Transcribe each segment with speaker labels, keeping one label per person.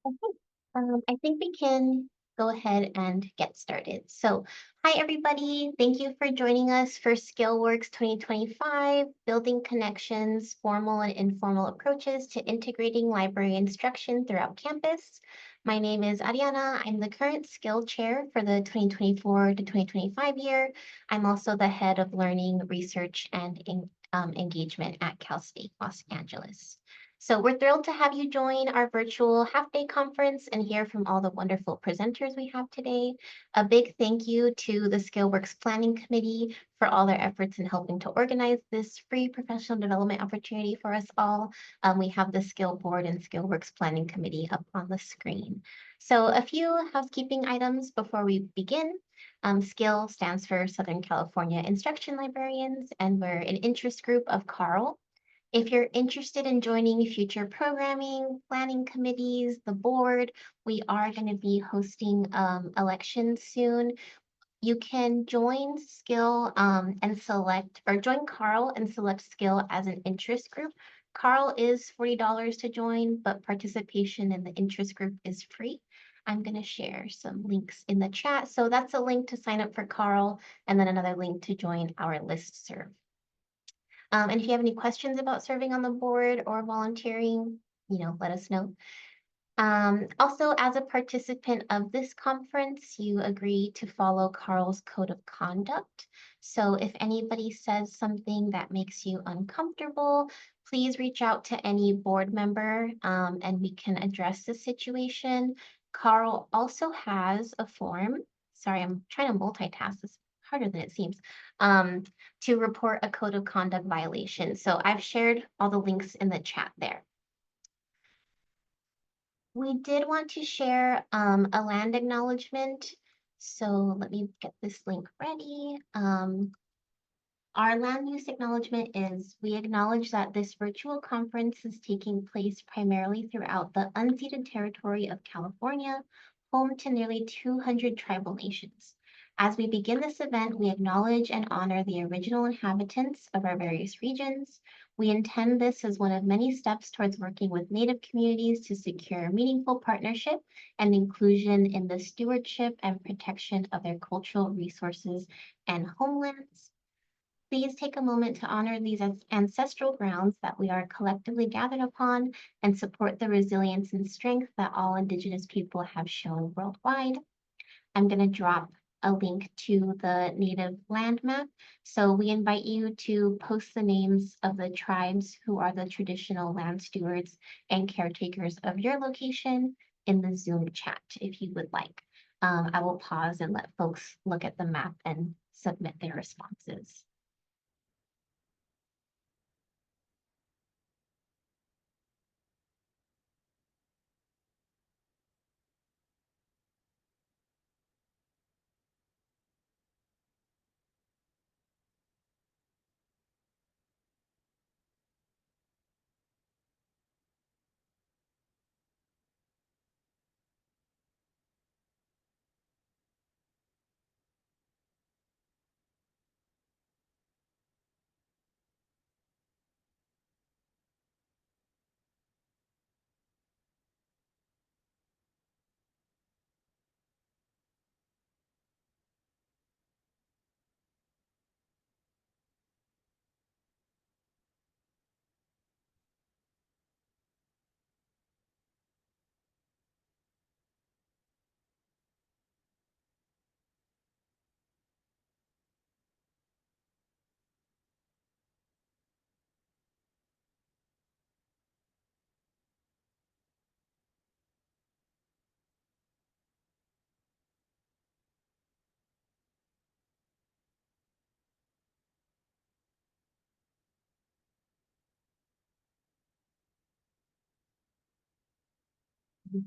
Speaker 1: Okay. I think we can go ahead and get started. So, hi everybody. Thank you for joining us for SCIL Works 2025, Building Connections, Formal and Informal Approaches to Integrating Library Instruction Throughout Campus. My name is Ariana. I'm the current SCIL Chair for the 2024 to 2025 year. I'm also the Head of Learning, Research, and Engagement at Cal State Los Angeles. So we're thrilled to have you join our virtual half-day conference and hear from all the wonderful presenters we have today. A big thank you to the SCIL Works Planning Committee for all their efforts in helping to organize this free professional development opportunity for us all. We have the SCIL Board and SCIL Works Planning Committee up on the screen. So a few housekeeping items before we begin. SCIL stands for Southern California Instruction Librarians, and we're an interest group of CARL. If you're interested in joining future programming, planning committees, the board, we are going to be hosting elections soon. You can join SCIL and select, or join CARL and select SCIL as an interest group. CARL is $40 to join, but participation in the interest group is free. I'm going to share some links in the chat. So that's a link to sign up for CARL, and then another link to join our listserv. And if you have any questions about serving on the board or volunteering, let us know. Also, as a participant of this conference, you agree to follow Carl's code of conduct. So if anybody says something that makes you uncomfortable, please reach out to any board member and we can address the situation. Carl also has a form. Sorry, I'm trying to multitask. This is harder than it seems. To report a code of conduct violation. So I've shared all the links in the chat there. We did want to share a land acknowledgement. So let me get this link ready. Our land use acknowledgement is we acknowledge that this virtual conference is taking place primarily throughout the unceded territory of California, home to nearly 200 tribal nations. As we begin this event, we acknowledge and honor the original inhabitants of our various regions. We intend this as one of many steps towards working with Native communities to secure meaningful partnership and inclusion in the stewardship and protection of their cultural resources and homelands. Please take a moment to honor these ancestral grounds that we are collectively gathered upon and support the resilience and strength that all Indigenous people have shown worldwide. I'm going to drop a link to the native land map. So we invite you to post the names of the tribes who are the traditional land stewards and caretakers of your location in the Zoom chat if you would like. I will pause and let folks look at the map and submit their responses.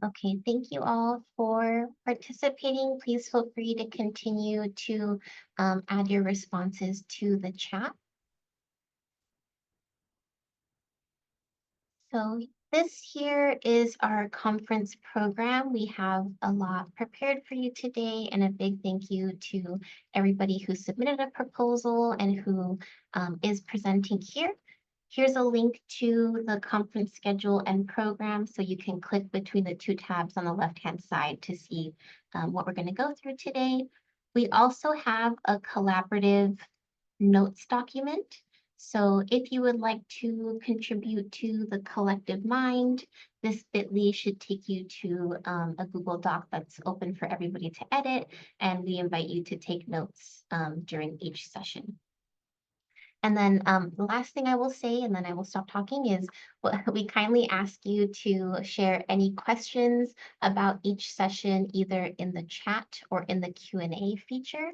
Speaker 1: Okay, thank you all for participating. Please feel free to continue to add your responses to the chat. So this here is our conference program. We have a lot prepared for you today, and a big thank you to everybody who submitted a proposal and who is presenting here. Here's a link to the conference schedule and program, so you can click between the two tabs on the left-hand side to see what we're going to go through today. We also have a collaborative notes document. So if you would like to contribute to the collective mind, this bit.ly should take you to a Google Doc that's open for everybody to edit, and we invite you to take notes during each session. And then the last thing I will say, and then I will stop talking, is we kindly ask you to share any questions about each session either in the chat or in the Q&A feature.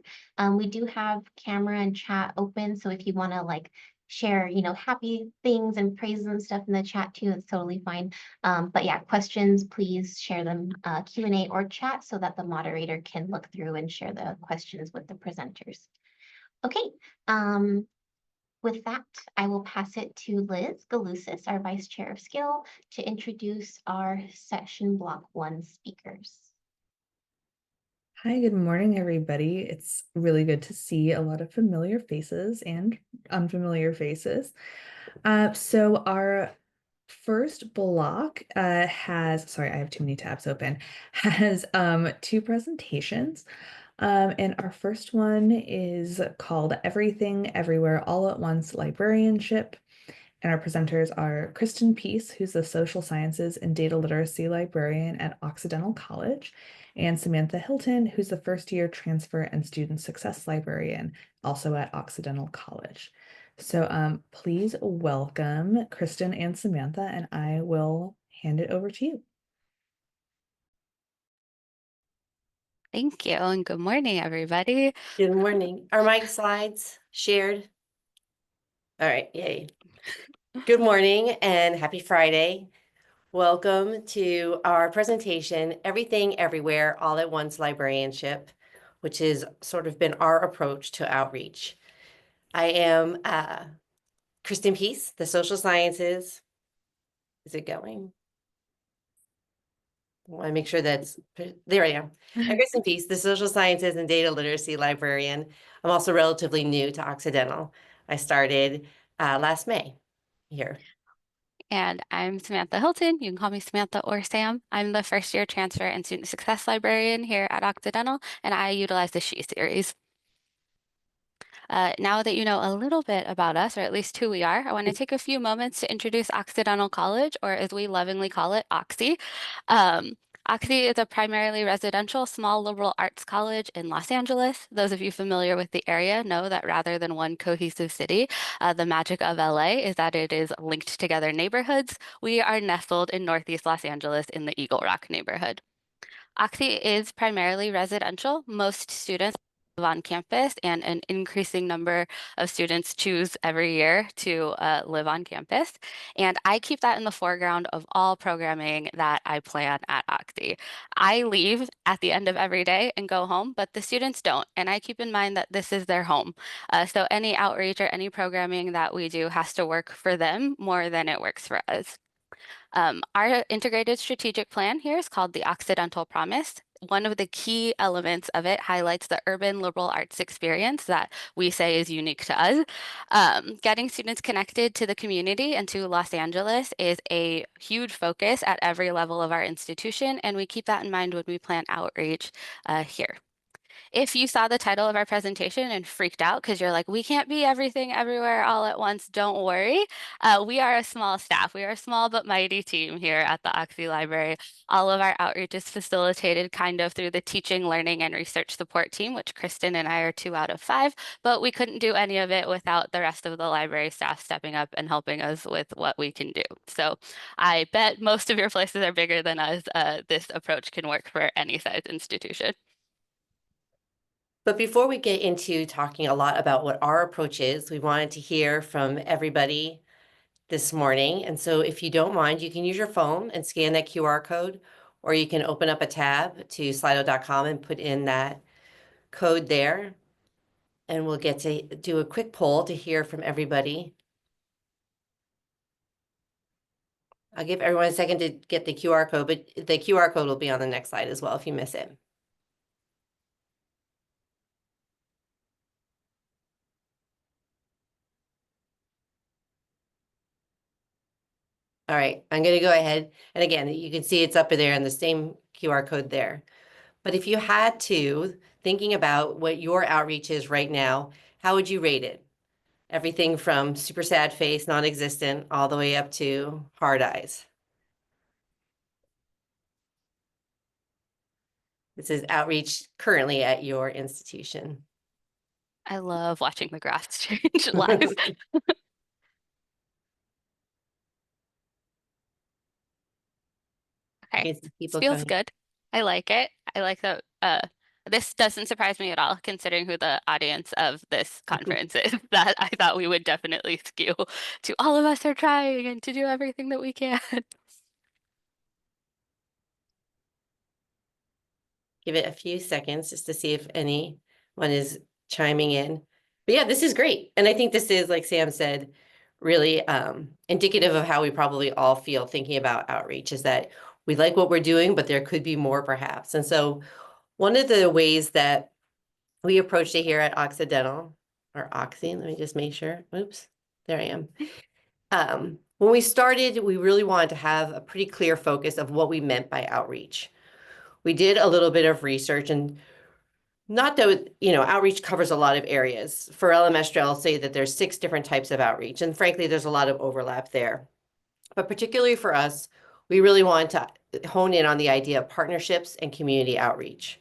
Speaker 1: We do have camera and chat open, so if you want to like share, happy things and praises and stuff in the chat too, it's totally fine. But yeah, questions, please share them Q&A or chat so that the moderator can look through and share the questions with the presenters. Okay. With that, I will pass it to Liz Galusis, our Vice Chair of SCIL, to introduce our Section Block 1 speakers.
Speaker 2: Hi, good morning, everybody. It's really good to see a lot of familiar faces and unfamiliar faces. So our first block sorry, I have too many tabs open, has two presentations. And our first one is called Everything, Everywhere, All at Once Librarianship. And our presenters are Kristen Peace, who's the Social Sciences and Data Literacy Librarian at Occidental College, and Samantha Hilton, who's the first year transfer and student success librarian, also at Occidental College. So please welcome Kristen and Samantha, and I will hand it over to you.
Speaker 3: Thank you, and good morning, everybody.
Speaker 4: Good morning. Are my slides shared? All right, yay. Good morning and happy Friday. Welcome to our presentation, Everything, Everywhere, All at Once Librarianship, which has sort of been our approach to outreach. I am Kristen Peace, the Social Sciences. Is it going? I want to make sure that's, there I am. I'm Kristen Peace, the Social Sciences and Data Literacy Librarian. I'm also relatively new to Occidental. I started last May here.
Speaker 3: And I'm Samantha Hilton. You can call me Samantha or Sam. I'm the first year transfer and student success librarian here at Occidental, and I utilize the SHE series. Now that you know a little bit about us, or at least who we are, I want to take a few moments to introduce Occidental College, or as we lovingly call it, Oxy. Oxy is a primarily residential small liberal arts college in Los Angeles. Those of you familiar with the area know that rather than one cohesive city, the magic of LA is that it is linked together neighborhoods. We are nestled in Northeast Los Angeles in the Eagle Rock neighborhood. Oxy is primarily residential. Most students live on campus, and an increasing number of students choose every year to live on campus. And I keep that in the foreground of all programming that I plan at Oxy. I leave at the end of every day and go home, but the students don't. And I keep in mind that this is their home. So any outreach or any programming that we do has to work for them more than it works for us. Our integrated strategic plan here is called the Occidental Promise. One of the key elements of it highlights the urban liberal arts experience that we say is unique to us. Getting students connected to the community and to Los Angeles is a huge focus at every level of our institution, and we keep that in mind when we plan outreach here. If you saw the title of our presentation and freaked out because you're like, we can't be everything everywhere all at once, don't worry. We are a small staff. We are a small but mighty team here at the Oxy Library. All of our outreach is facilitated kind of through the teaching, learning, and research support team, which Kristen and I are 2 out of 5, but we couldn't do any of it without the rest of the library staff stepping up and helping us with what we can do. So I bet most of your places are bigger than us. This approach can work for any size institution.
Speaker 4: But before we get into talking a lot about what our approach is, we wanted to hear from everybody this morning. And so if you don't mind, you can use your phone and scan that QR code, or you can open up a tab to slido.com and put in that code there. And we'll get to do a quick poll to hear from everybody. I'll give everyone a second to get the QR code, but the QR code will be on the next slide as well if you miss it. All right, I'm going to go ahead. And again, you can see it's up there in the same QR code there. But if you had to, thinking about what your outreach is right now, how would you rate it? Everything from super sad face, non-existent, all the way up to hard eyes. This is outreach currently at your institution.
Speaker 3: I love watching the graphs change live.
Speaker 4: You
Speaker 3: Okay,
Speaker 4: can see people
Speaker 3: feels
Speaker 4: coming.
Speaker 3: good. I like it. I like that. This doesn't surprise me at all, considering who the audience of this conference is. That I thought we would definitely skew to all of us are trying and to do everything that we can.
Speaker 4: Give it a few seconds just to see if anyone is chiming in. But yeah, this is great. And I think this is, like Sam said, really indicative of how we probably all feel thinking about outreach, is that we like what we're doing, but there could be more perhaps. And so one of the ways that we approached it here at Occidental, or Oxy, let me just make sure. Oops, there I am. When we started, we really wanted to have a pretty clear focus of what we meant by outreach. We did a little bit of research, and not that, outreach covers a lot of areas. For LMS, I'll say that there's 6 different types of outreach, and frankly, there's a lot of overlap there. But particularly for us, we really wanted to hone in on the idea of partnerships and community outreach.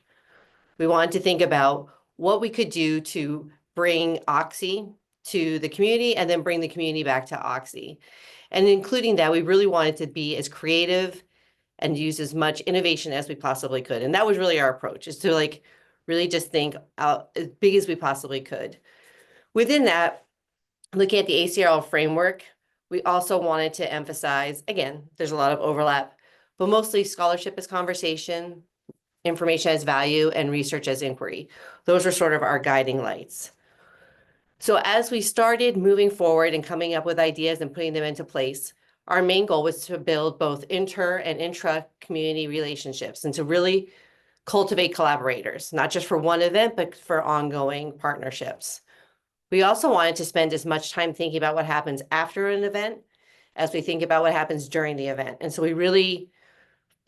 Speaker 4: We wanted to think about what we could do to bring Oxy to the community and then bring the community back to Oxy. And including that, we really wanted to be as creative and use as much innovation as we possibly could. And that was really our approach, is to really just think out as big as we possibly could. Within that, looking at the ACRL framework, we also wanted to emphasize, again, there's a lot of overlap, but mostly scholarship as conversation, information as value, and research as inquiry. Those are sort of our guiding lights. So as we started moving forward and coming up with ideas and putting them into place, our main goal was to build both inter and intra-community relationships and to really cultivate collaborators, not just for one event, but for ongoing partnerships. We also wanted to spend as much time thinking about what happens after an event as we think about what happens during the event. And so we really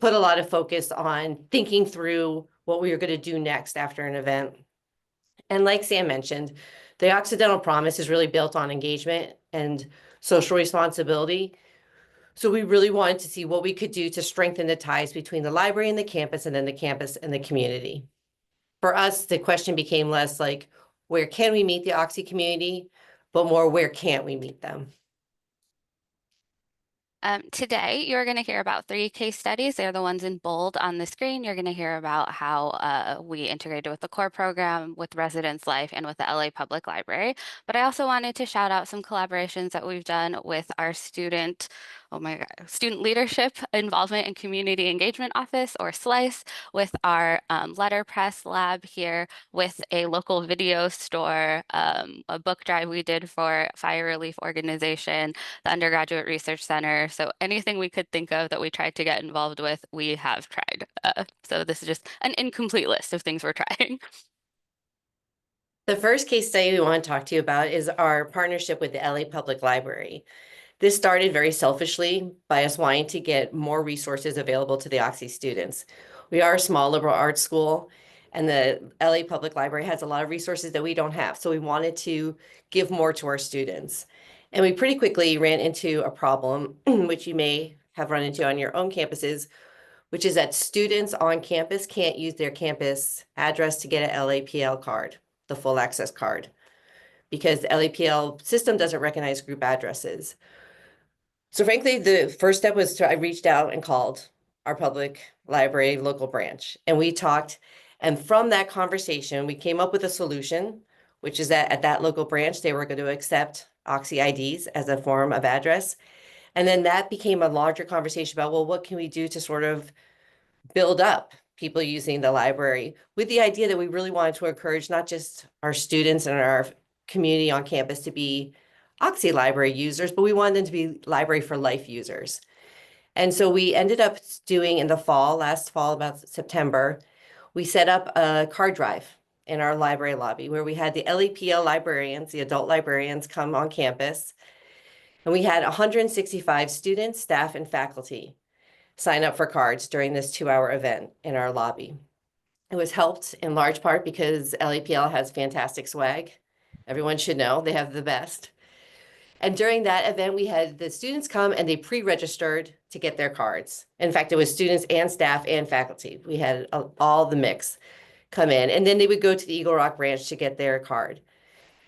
Speaker 4: put a lot of focus on thinking through what we were going to do next after an event. And like Sam mentioned, the Occidental Promise is really built on engagement and social responsibility. So we really wanted to see what we could do to strengthen the ties between the library and the campus, and then the campus and the community. For us, the question became less like, where can we meet the Oxy community, but more, where can't we meet them?
Speaker 3: Today, you're going to hear about 3 case studies. They're the ones in bold on the screen. You're going to hear about how we integrated with the core program, with Residence Life, and with the LA Public Library. But I also wanted to shout out some collaborations that we've done with our student leadership involvement and community engagement office, or SLICE, with our letterpress lab here, with a local video store, a book drive we did for Fire Relief Organization, the Undergraduate Research Center. So anything we could think of that we tried to get involved with, we have tried. So this is just an incomplete list of things we're trying.
Speaker 4: The first case study we want to talk to you about is our partnership with the LA Public Library. This started very selfishly by us wanting to get more resources available to the Oxy students. We are a small liberal arts school, and the LA Public Library has a lot of resources that we don't have. So we wanted to give more to our students. And we pretty quickly ran into a problem, which you may have run into on your own campuses, which is that students on campus can't use their campus address to get an LAPL card, the full access card, because the LAPL system doesn't recognize group addresses. So frankly, the first step was I reached out and called our public library local branch, and we talked. And from that conversation, we came up with a solution, which is that at that local branch, they were going to accept Oxy IDs as a form of address. And then that became a larger conversation about, well, what can we do to sort of build up people using the library, with the idea that we really wanted to encourage not just our students and our community on campus to be Oxy library users, but we wanted them to be library for life users. And so we ended up doing in the fall, last fall, about September, we set up a card drive in our library lobby where we had the LAPL librarians, the adult librarians, come on campus, And we had 165 students, staff, and faculty sign up for cards during this 2-hour event in our lobby. It was helped in large part because LAPL has fantastic swag. Everyone should know they have the best. And during that event, we had the students come and they pre-registered to get their cards. In fact, it was students and staff and faculty. We had all the mix come in, and then they would go to the Eagle Rock branch to get their card.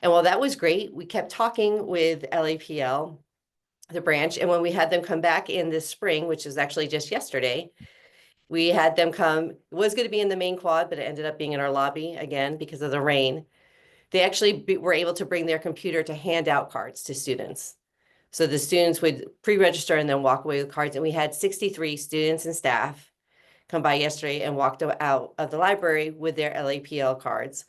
Speaker 4: And while that was great, we kept talking with LAPL, the branch, and when we had them come back in this spring, which was actually just yesterday, we had them come. It was going to be in the main quad, but it ended up being in our lobby again because of the rain. They actually were able to bring their computer to hand out cards to students. So the students would pre-register and then walk away with cards. And we had 63 students and staff come by yesterday and walked out of the library with their LAPL cards,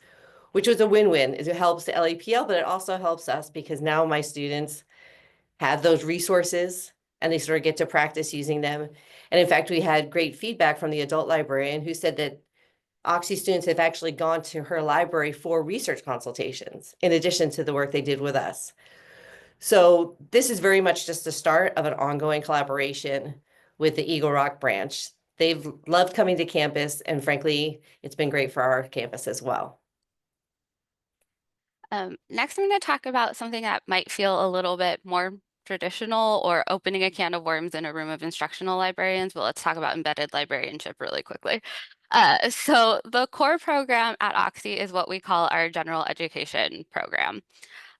Speaker 4: which was a win-win. It helps the LAPL, but it also helps us because now my students have those resources and they sort of get to practice using them. And in fact, we had great feedback from the adult librarian who said that Oxy students have actually gone to her library for research consultations in addition to the work they did with us. So this is very much just the start of an ongoing collaboration with the Eagle Rock branch. They've loved coming to campus, and frankly, it's been great for our campus as well.
Speaker 3: Next, I'm going to talk about something that might feel a little bit more traditional or opening a can of worms in a room of instructional librarians, but let's talk about embedded librarianship really quickly. So the core program at Oxy is what we call our general education program.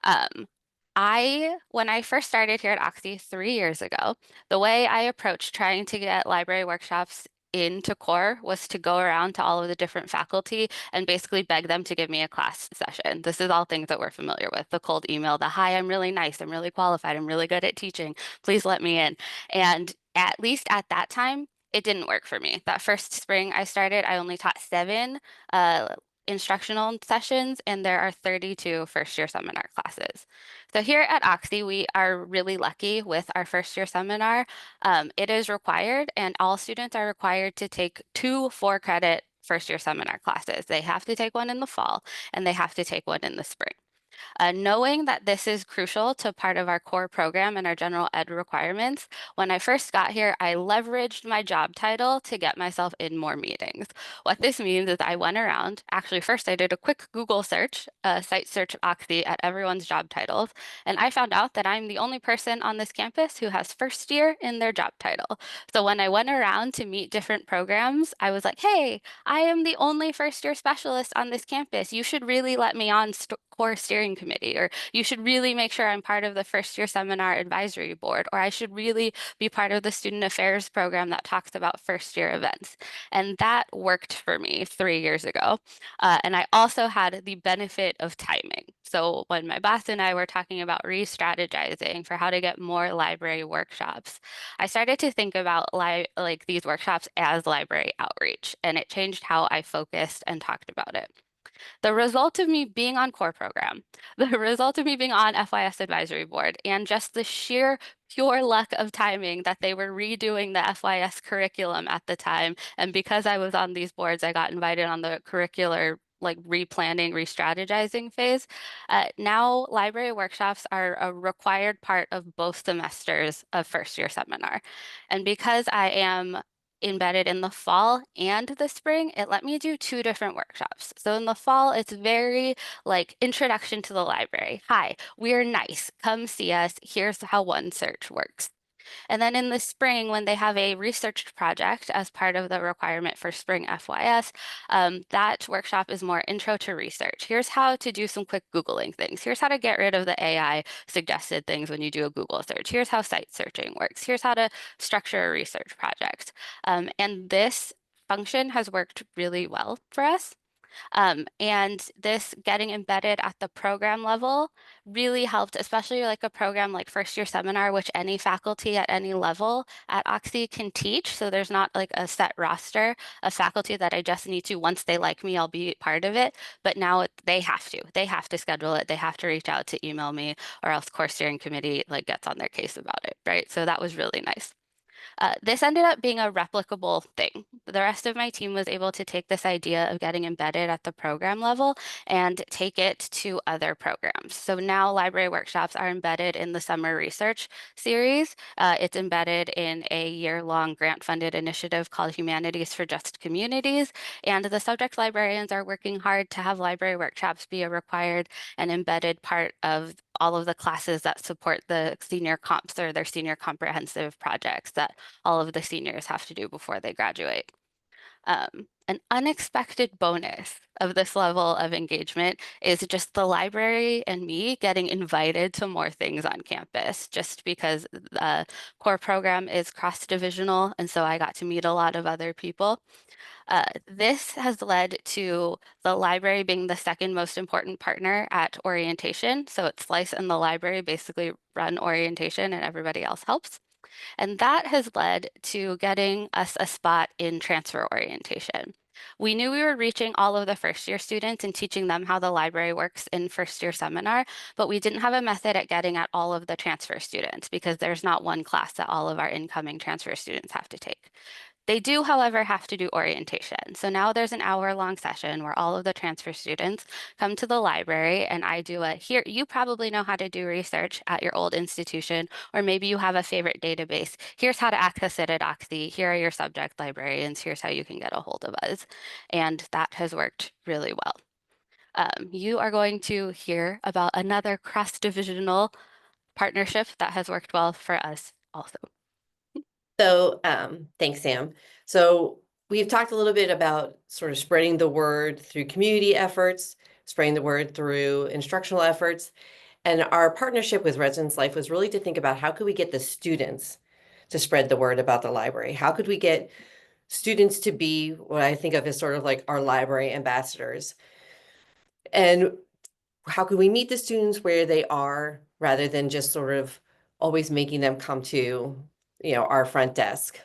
Speaker 3: Um, when I first started here at Oxy 3 years ago, the way I approached trying to get library workshops into core was to go around to all of the different faculty and basically beg them to give me a class session. This is all things that we're familiar with. The cold email, the hi, I'm really nice, I'm really qualified, I'm really good at teaching, please let me in. And at least at that time, it didn't work for me. That first spring I started, I only taught 7 instructional sessions, and there are 32 first-year seminar classes. So here at Oxy, we are really lucky with our first-year seminar. It is required, and all students are required to take 2 4-credit first-year seminar classes. They have to take one in the fall, and they have to take one in the spring. Knowing that this is crucial to part of our core program and our general ed requirements, when I first got here, I leveraged my job title to get myself in more meetings. What this means is I went around, actually first I did a quick Google search, site search Oxy at everyone's job titles, and I found out that I'm the only person on this campus who has first year in their job title. So when I went around to meet different programs, I was like, hey, I am the only first year specialist on this campus. You should really let me on core steering committee, or you should really make sure I'm part of the first year seminar advisory board, or I should really be part of the student affairs program that talks about first year events. And that worked for me 3 years ago. And I also had the benefit of timing. So when my boss and I were talking about re-strategizing for how to get more library workshops, I started to think about like these workshops as library outreach, and it changed how I focused and talked about it. The result of me being on core program, the result of me being on FYS advisory board, and just the sheer pure luck of timing that they were redoing the FYS curriculum at the time. And because I was on these boards, I got invited on the curricular like replanning, re-strategizing phase. Now library workshops are a required part of both semesters of first year seminar. And because I am embedded in the fall and the spring, it let me do 2 different workshops. So in the fall, it's very like introduction to the library. Hi, we're nice. Come see us. Here's how OneSearch works. And then in the spring, when they have a research project as part of the requirement for spring FYS, that workshop is more intro to research. Here's how to do some quick Googling things. Here's how to get rid of the AI suggested things when you do a Google search. Here's how site searching works. Here's how to structure a research project. And this function has worked really well for us. And this getting embedded at the program level really helped, especially like a program like first year seminar, which any faculty at any level at Oxy can teach. So there's not like a set roster of faculty that I just need to, once they like me, I'll be part of it. But now they have to schedule it. They have to reach out to email me, or else core steering committee like gets on their case about it, right? So that was really nice. This ended up being a replicable thing. The rest of my team was able to take this idea of getting embedded at the program level and take it to other programs. So now library workshops are embedded in the summer research series. It's embedded in a year-long grant-funded initiative called Humanities for Just Communities. And the subject librarians are working hard to have library workshops be a required and embedded part of all of the classes that support the senior comps or their senior comprehensive projects that all of the seniors have to do before they graduate. An unexpected bonus of this level of engagement is just the library and me getting invited to more things on campus, just because the core program is cross-divisional, and so I got to meet a lot of other people. This has led to the library being the second most important partner at orientation. So it's Slice and the library basically run orientation and everybody else helps. And that has led to getting us a spot in transfer orientation. We knew we were reaching all of the first year students and teaching them how the library works in first year seminar, but we didn't have a method at getting at all of the transfer students because there's not one class that all of our incoming transfer students have to take. They do, however, have to do orientation. So now there's an hour-long session where all of the transfer students come to the library and I do a, here, you probably know how to do research at your old institution, or maybe you have a favorite database. Here's how to access it at Oxy. Here are your subject librarians. Here's how you can get a hold of us. And that has worked really well. You are going to hear about another cross-divisional partnership that has worked well for us also.
Speaker 4: So thanks, Sam. So we've talked a little bit about sort of spreading the word through community efforts, spreading the word through instructional efforts. And our partnership with Residence Life was really to think about how could we get the students to spread the word about the library? How could we get students to be what I think of as sort of like our library ambassadors? And how could we meet the students where they are rather than just sort of always making them come to, our front desk?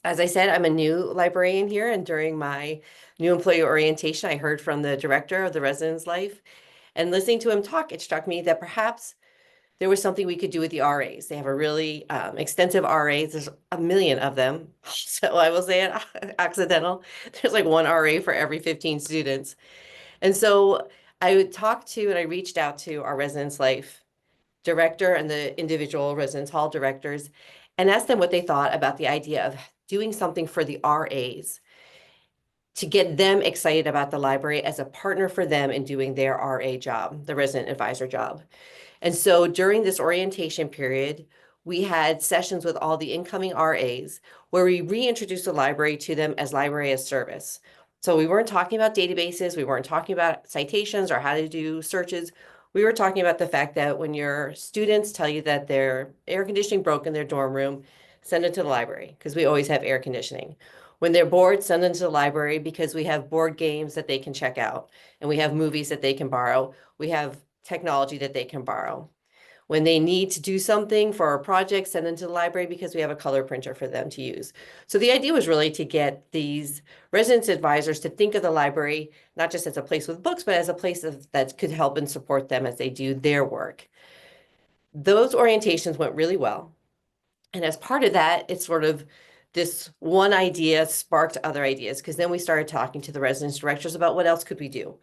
Speaker 4: As I said, I'm a new librarian here, and during my new employee orientation, I heard from the director of the Residence Life, and listening to him talk, it struck me that perhaps there was something we could do with the RAs. They have a really extensive RAs. There's a million of them. So I will say it accidental. There's like one RA for every 15 students. And so I would talk to, and I reached out to our Residence Life director and the individual residence hall directors and asked them what they thought about the idea of doing something for the RAs to get them excited about the library as a partner for them in doing their RA job, the resident advisor job. And so during this orientation period, we had sessions with all the incoming RAs where we reintroduced the library to them as library as service. So we weren't talking about databases, we weren't talking about citations or how to do searches. We were talking about the fact that when your students tell you that their air conditioning broke in their dorm room, send it to the library because we always have air conditioning. When they're bored, send them to the library because we have board games that they can check out and we have movies that they can borrow. We have technology that they can borrow. When they need to do something for a project, send them to the library because we have a color printer for them to use. So the idea was really to get these residence advisors to think of the library, not just as a place with books, but as a place that could help and support them as they do their work. Those orientations went really well. And as part of that, it's sort of this one idea sparked other ideas because then we started talking to the residence directors about what else could we do.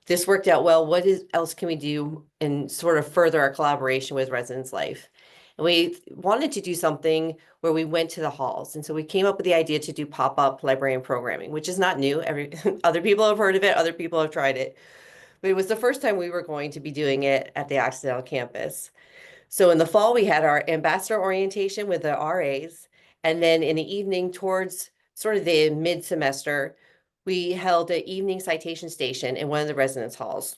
Speaker 4: This worked out well. What else can we do and sort of further our collaboration with Residence Life? And we wanted to do something where we went to the halls. And so we came up with the idea to do pop-up librarian programming, which is not new. Other people have heard of it. Other people have tried it. But it was the first time we were going to be doing it at the Occidental campus. So in the fall, we had our ambassador orientation with the RAs. And then in the evening towards sort of the mid-semester, we held an evening citation station in one of the residence halls.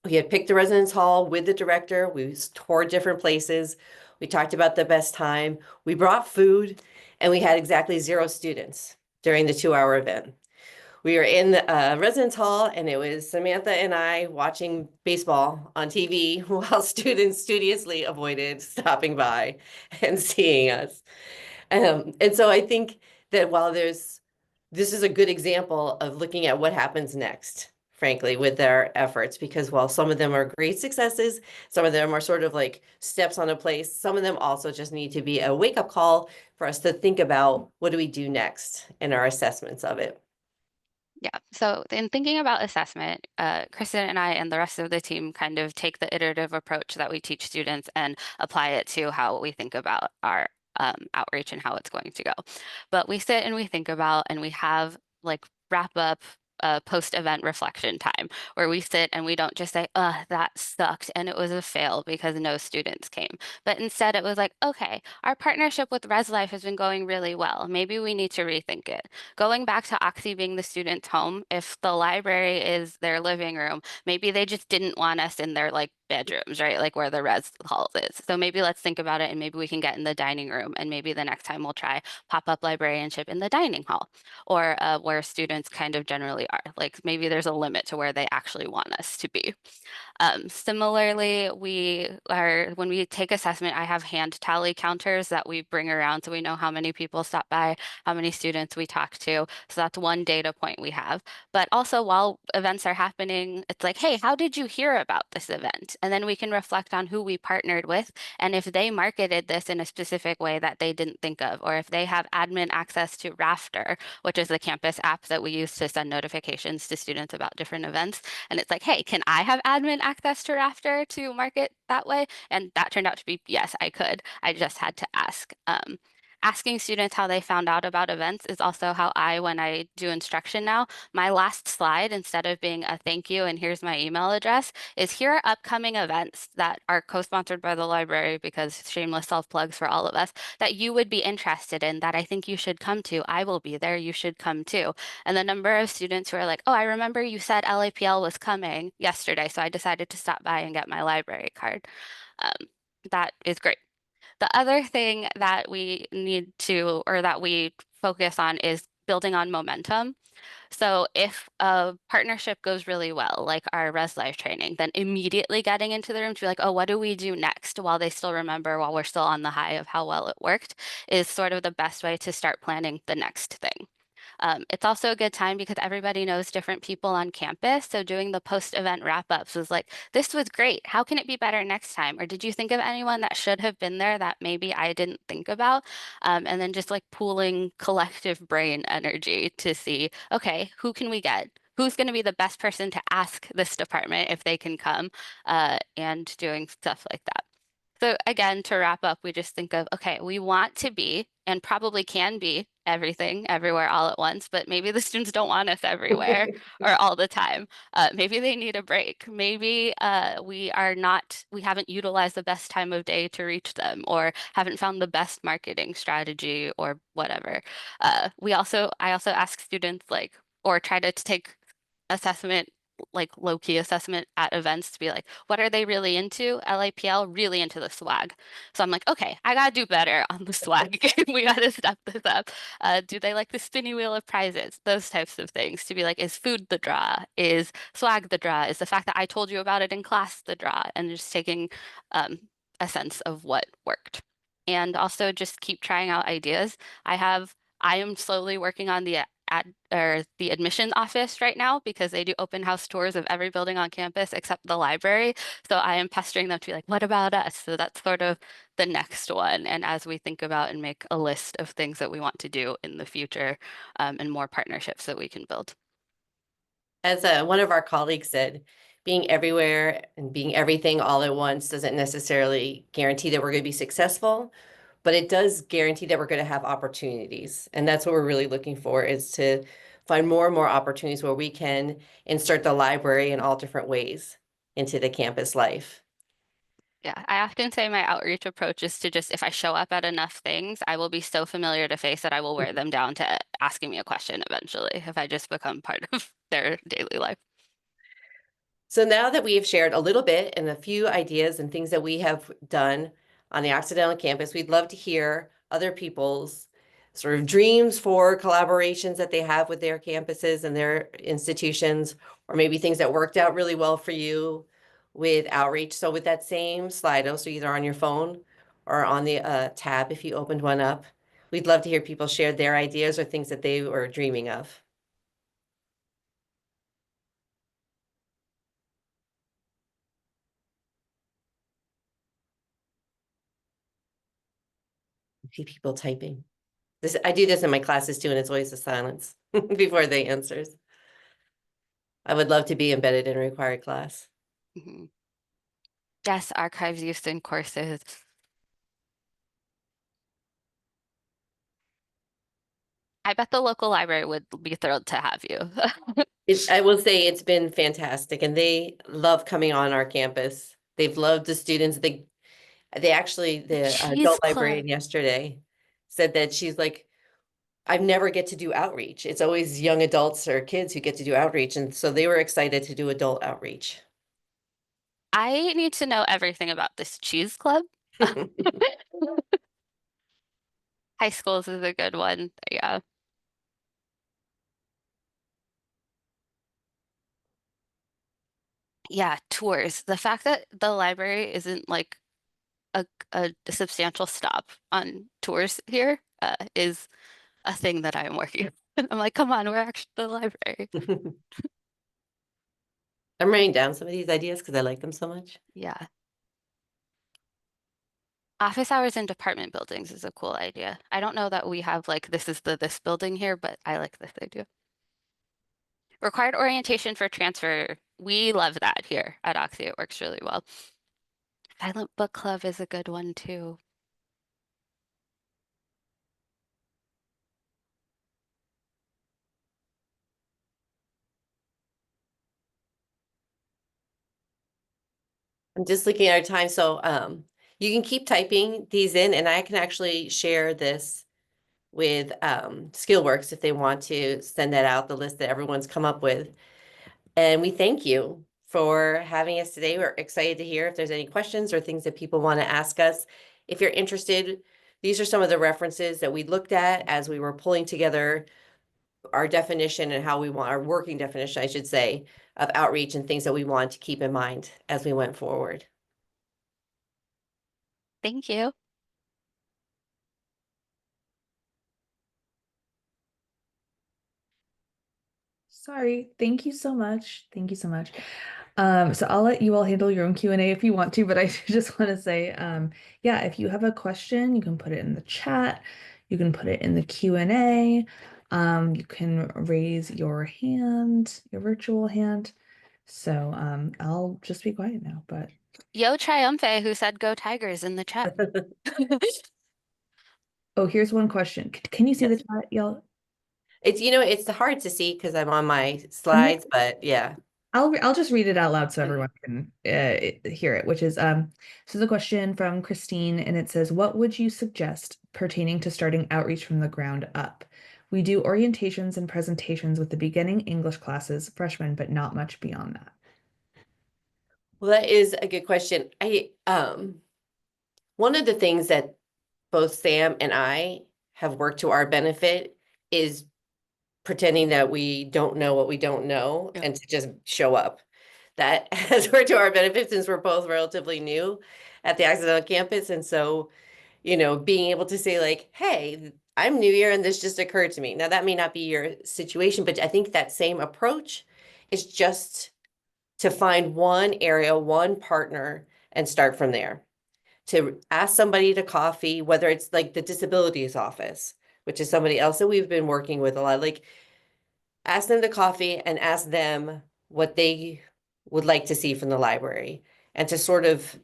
Speaker 4: We had picked the residence hall with the director. We toured different places. We talked about the best time. We brought food and we had exactly 0 students during the 2-hour event. We were in the residence hall and it was Samantha and I watching baseball on TV while students studiously avoided stopping by and seeing us. And so I think that while this is a good example of looking at what happens next frankly, with their efforts, because while some of them are great successes, some of them are sort of like steps on a place, some of them also just need to be a wake-up call for us to think about what do we do next in our assessments of it.
Speaker 3: Yeah, so in thinking about assessment, Kristen and I and the rest of the team kind of take the iterative approach that we teach students and apply it to how we think about our outreach and how it's going to go. But we sit and we think about, and we have like wrap up post-event reflection time where we sit and we don't just say, that sucked and it was a fail because no students came. But instead it was like, okay, our partnership with Res Life has been going really well. Maybe we need to rethink it. Going back to Oxy being the student's home, if the library is their living room, maybe they just didn't want us in their like bedrooms, right? Like where the res hall is. So maybe let's think about it and maybe we can get in the dining room and maybe the next time we'll try pop-up librarianship in the dining hall or where students kind of generally are. Like maybe there's a limit to where they actually want us to be. Similarly, when we take assessment, I have hand tally counters that we bring around so we know how many people stop by, how many students we talk to. So that's one data point we have. But also while events are happening, it's like, hey, how did you hear about this event? And then we can reflect on who we partnered with and if they marketed this in a specific way that they didn't think of, or if they have admin access to Rafter, which is the campus app that we use to send notifications to students about different events. And it's like, hey, can I have admin access to Rafter to market that way? And that turned out to be, yes, I could. I just had to ask. Asking students how they found out about events is also how when I do instruction now, my last slide, instead of being a thank you and here's my email address, is here are upcoming events that are co-sponsored by the library, because shameless self-plugs for all of us, that you would be interested in, that I think you should come to. I will be there. You should come too. And the number of students who are like, oh, I remember you said LAPL was coming yesterday, so I decided to stop by and get my library card. That is great. The other thing that we need to, or that we focus on, is building on momentum. So if a partnership goes really well, like our Res Life training, then immediately getting into the room to be like, oh, what do we do next, while they still remember, while we're still on the high of how well it worked, is sort of the best way to start planning the next thing. It's also a good time because everybody knows different people on campus. So doing the post-event wrap-ups was like, this was great. How can it be better next time? Or did you think of anyone that should have been there that maybe I didn't think about? And then just like pooling collective brain energy to see, okay, who can we get? Who's going to be the best person to ask this department if they can come, and doing stuff like that. So again, to wrap up, we just think of, okay, we want to be and probably can be everything, everywhere, all at once, but maybe the students don't want us everywhere or all the time. Maybe they need a break. Maybe we haven't utilized the best time of day to reach them, or haven't found the best marketing strategy or whatever. I also ask students or try to take assessment, like low-key assessment at events, to be like, what are they really into? LAPL, really into the swag. So I'm like, okay, I gotta do better on the swag game. We gotta step this up. Do they like the spinny wheel of prizes? Those types of things, to be like, is food the draw? Is swag the draw? Is the fact that I told you about it in class the draw? And just taking a sense of what worked. And also just keep trying out ideas. I am slowly working on the admission office right now, because they do open house tours of every building on campus except the library. So I am pestering them to be like, what about us? So that's sort of the next one. And as we think about and make a list of things that we want to do in the future, and more partnerships that we can build.
Speaker 4: As one of our colleagues said, being everywhere and being everything all at once doesn't necessarily guarantee that we're going to be successful, but it does guarantee that we're going to have opportunities. And that's what we're really looking for, is to find more and more opportunities where we can insert the library in all different ways into the campus life.
Speaker 3: Yeah, I often say my outreach approach is to just, if I show up at enough things, I will be so familiar to face that I will wear them down to asking me a question eventually, if I just become part of their daily life.
Speaker 4: So now that we have shared a little bit and a few ideas and things that we have done on the Occidental campus, we'd love to hear other people's sort of dreams for collaborations that they have with their campuses and their institutions, or maybe things that worked out really well for you with outreach. So with that same Slido, so either on your phone or on the tab, if you opened one up, we'd love to hear people share their ideas or things that they were dreaming of. see people typing. I do this in my classes too, and it's always a silence before they answers. I would love to be embedded in a required class.
Speaker 3: Mhm. Yes, archives used in courses. I bet the local library would be thrilled to have you.
Speaker 4: I will say it's been fantastic, and they love coming on our campus. They've loved the students. They actually, the
Speaker 3: Cheese
Speaker 4: adult
Speaker 3: club.
Speaker 4: librarian yesterday said that she's like, I never get to do outreach. It's always young adults or kids who get to do outreach. And so they were excited to do adult outreach.
Speaker 3: I need to know everything about this cheese club. High schools is a good one. Yeah. Yeah, tours. The fact that the library isn't like a substantial stop on tours here is a thing that I'm working on. I'm like, come on, we're actually the library.
Speaker 4: I'm writing down some of these ideas because I like them so much.
Speaker 3: Yeah. Office hours in department buildings is a cool idea. I don't know that we have like this building here, but I like this idea. Required orientation for transfer. We love that here at Oxy. It works really well. Silent book club is a good one too.
Speaker 4: I'm just looking at our time. So you can keep typing these in, and I can actually share this with SCIL Works if they want to send that out, the list that everyone's come up with. And we thank you for having us today. We're excited to hear if there's any questions or things that people want to ask us. If you're interested, these are some of the references that we looked at as we were pulling together our definition and how we want our working definition, I should say, of outreach and things that we want to keep in mind as we went forward.
Speaker 3: Thank you.
Speaker 2: Sorry, thank you so much. Thank you so much. So I'll let you all handle your own Q&A if you want to, but I just want to say, yeah, if you have a question, you can put it in the chat. You can put it in the Q&A. You can raise your hand, your virtual hand. So I'll just be quiet now, but
Speaker 3: Yo Triumphe, who said go Tigers in the chat.
Speaker 2: oh, here's one question. Can you see the
Speaker 4: Yes.
Speaker 2: chat, y'all?
Speaker 4: It's hard to see because I'm on my
Speaker 2: I'm gonna
Speaker 4: slides, but yeah.
Speaker 2: I'll just read it out loud so
Speaker 4: Okay.
Speaker 2: everyone can hear it, which is so the question from Christine, and it says, what would you suggest pertaining to starting outreach from the ground up? We do orientations and presentations with the beginning English classes, freshmen, but not much beyond that.
Speaker 4: Well, that is a good question. One of the things that both Sam and I have worked to our benefit is pretending that we don't know what we don't know
Speaker 3: Yeah.
Speaker 4: and to just show up. That has worked to our benefit since we're both relatively new at the Accidental campus. And so, being able to say like, hey, I'm new here and this just occurred to me. Now that may not be your situation, but I think that same approach is just to find one area, one partner, and start from there. To ask somebody to coffee, whether it's like the disabilities office, which is somebody else that we've been working with a lot, like ask them to coffee and ask them what they would like to see from the library. And to sort of,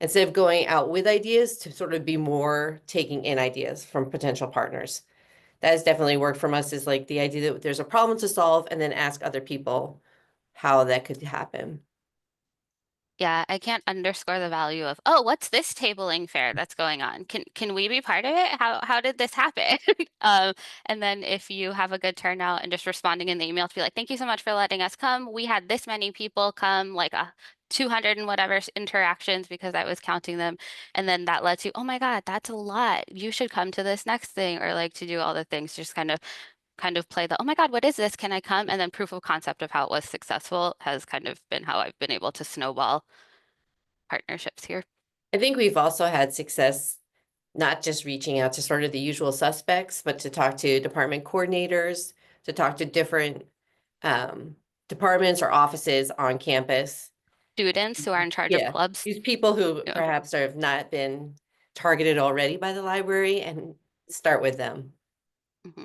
Speaker 4: instead of going out with ideas, to sort of be more taking in ideas from potential partners. That has definitely worked from us, is like the idea that there's a problem to solve and then ask other people how that could happen.
Speaker 3: Yeah, I can't underscore the value of, oh, what's this tabling fair that's going on? Can we be part of it? How did this happen? And then if you have a good turnout and just responding in the email to be like, thank you so much for letting us come. We had this many people come, like 200 and whatever interactions because I was counting them. And then that lets you, oh my God, that's a lot. You should come to this next thing, or like to do all the things, just kind of play the, oh my God, what is this? Can I come? And then proof of concept of how it was successful has kind of been how I've been able to snowball partnerships here.
Speaker 4: I think we've also had success not just reaching out to sort of the usual suspects, but to talk to department coordinators, to talk to different departments or offices on campus.
Speaker 3: Students who are in charge of
Speaker 4: Yeah,
Speaker 3: clubs.
Speaker 4: these people who
Speaker 3: Yeah.
Speaker 4: perhaps have not been targeted already by the library and start with them.
Speaker 3: Mhm.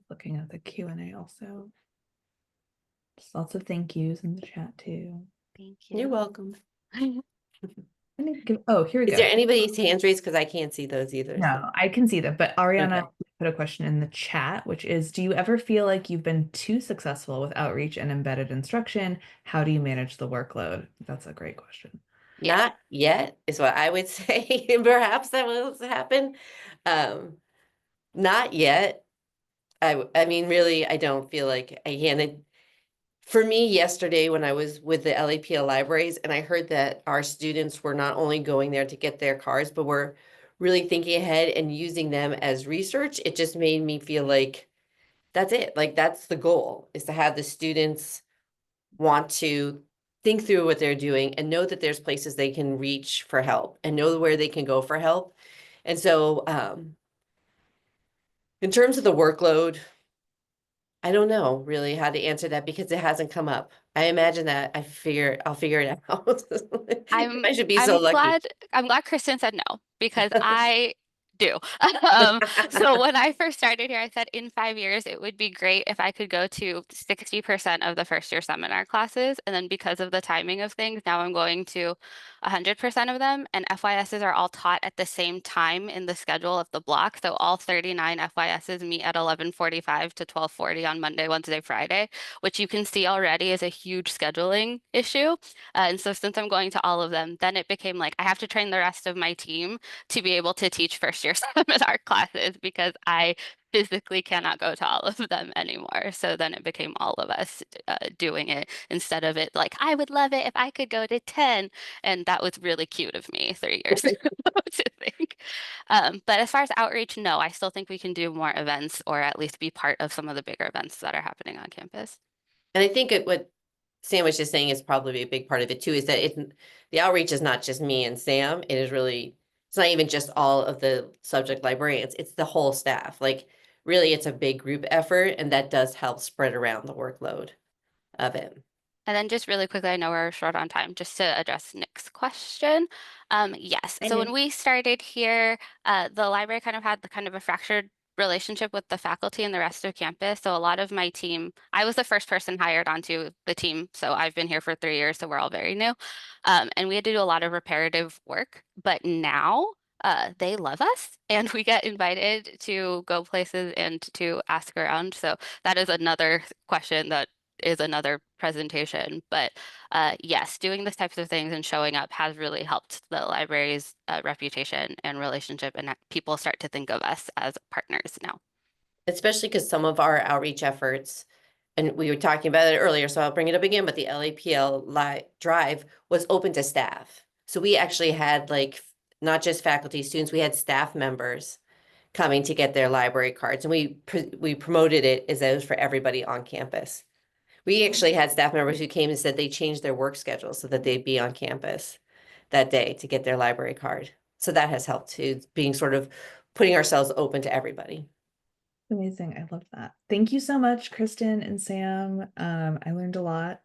Speaker 2: Looking at the Q&A also. Just lots of thank yous in the chat too.
Speaker 3: Thank
Speaker 4: You're
Speaker 3: you.
Speaker 4: welcome.
Speaker 2: Oh, here we
Speaker 4: Is
Speaker 2: go.
Speaker 4: there anybody's hands raised? Because I can't see those either.
Speaker 2: No, I can see them, but Ariana
Speaker 4: Okay.
Speaker 2: put a question in the chat, which is, do you ever feel like you've been too successful with outreach and embedded instruction? How do you manage the workload? That's a great question.
Speaker 3: Yeah.
Speaker 4: Not yet is what I would say. Perhaps that will happen. Not yet. I mean, really, I don't feel like I can. For me, yesterday when I was with the LAPL libraries and I heard that our students were not only going there to get their cards, but were really thinking ahead and using them as research, it just made me feel like that's it. Like that's the goal, is to have the students want to think through what they're doing and know that there's places they can reach for help and know where they can go for help. And so in terms of the workload, I don't know really how to answer that because it hasn't come up. I imagine that I'll figure it out. I should be so lucky.
Speaker 3: I'm glad Kristen said no, because I do. So when I first started here, I said in 5 years, it would be great if I could go to 60% of the first year seminar classes. And then because of the timing of things, now I'm going to 100% of them. And FYSs are all taught at the same time in the schedule of the block. So all 39 FYSs meet at 11:45 to 12:40 on Monday, Wednesday, Friday, which you can see already is a huge scheduling issue. And so since I'm going to all of them, then it became like I have to train the rest of my team to be able to teach first year seminar classes because I physically cannot go to all of them anymore. So then it became all of us doing it instead of it like, I would love it if I could go to 10. And that was really cute of me 3 years ago to think. But as far as outreach, no, I still think we can do more events or at least be part of some of the bigger events that are happening on campus.
Speaker 4: And I think what Sam was just saying is probably a big part of it too, is that the outreach is not just me and Sam. It is really, it's not even just all of the subject librarians, it's the whole staff. Like really, it's a big group effort, and that does help spread around the workload of it.
Speaker 3: And then just really quickly, I know we're short on time, just to address Nick's question. Yes,
Speaker 1: Hi,
Speaker 3: so when
Speaker 1: Nick.
Speaker 3: we started here, the library kind of had the kind of a fractured relationship with the faculty and the rest of campus. So a lot of my team, I was the first person hired onto the team. So I've been here for 3 years, so we're all very new. And we had to do a lot of reparative work. But now they love us and we get invited to go places and to ask around. So that is another question that is another presentation. But yes, doing these types of things and showing up has really helped the library's reputation and relationship, and people start to think of us as partners now.
Speaker 4: Especially because some of our outreach efforts, and we were talking about it earlier, so I'll bring it up again, but the LAPL drive was open to staff. So we actually had like not just faculty, students, we had staff members coming to get their library cards, and we promoted it as it was for everybody on campus. We actually had staff members who came and said they changed their work schedule so that they'd be on campus that day to get their library card. So that has helped too, being sort of putting ourselves open to everybody.
Speaker 2: Amazing. I love that. Thank you so much, Kristen and Sam. I learned a lot.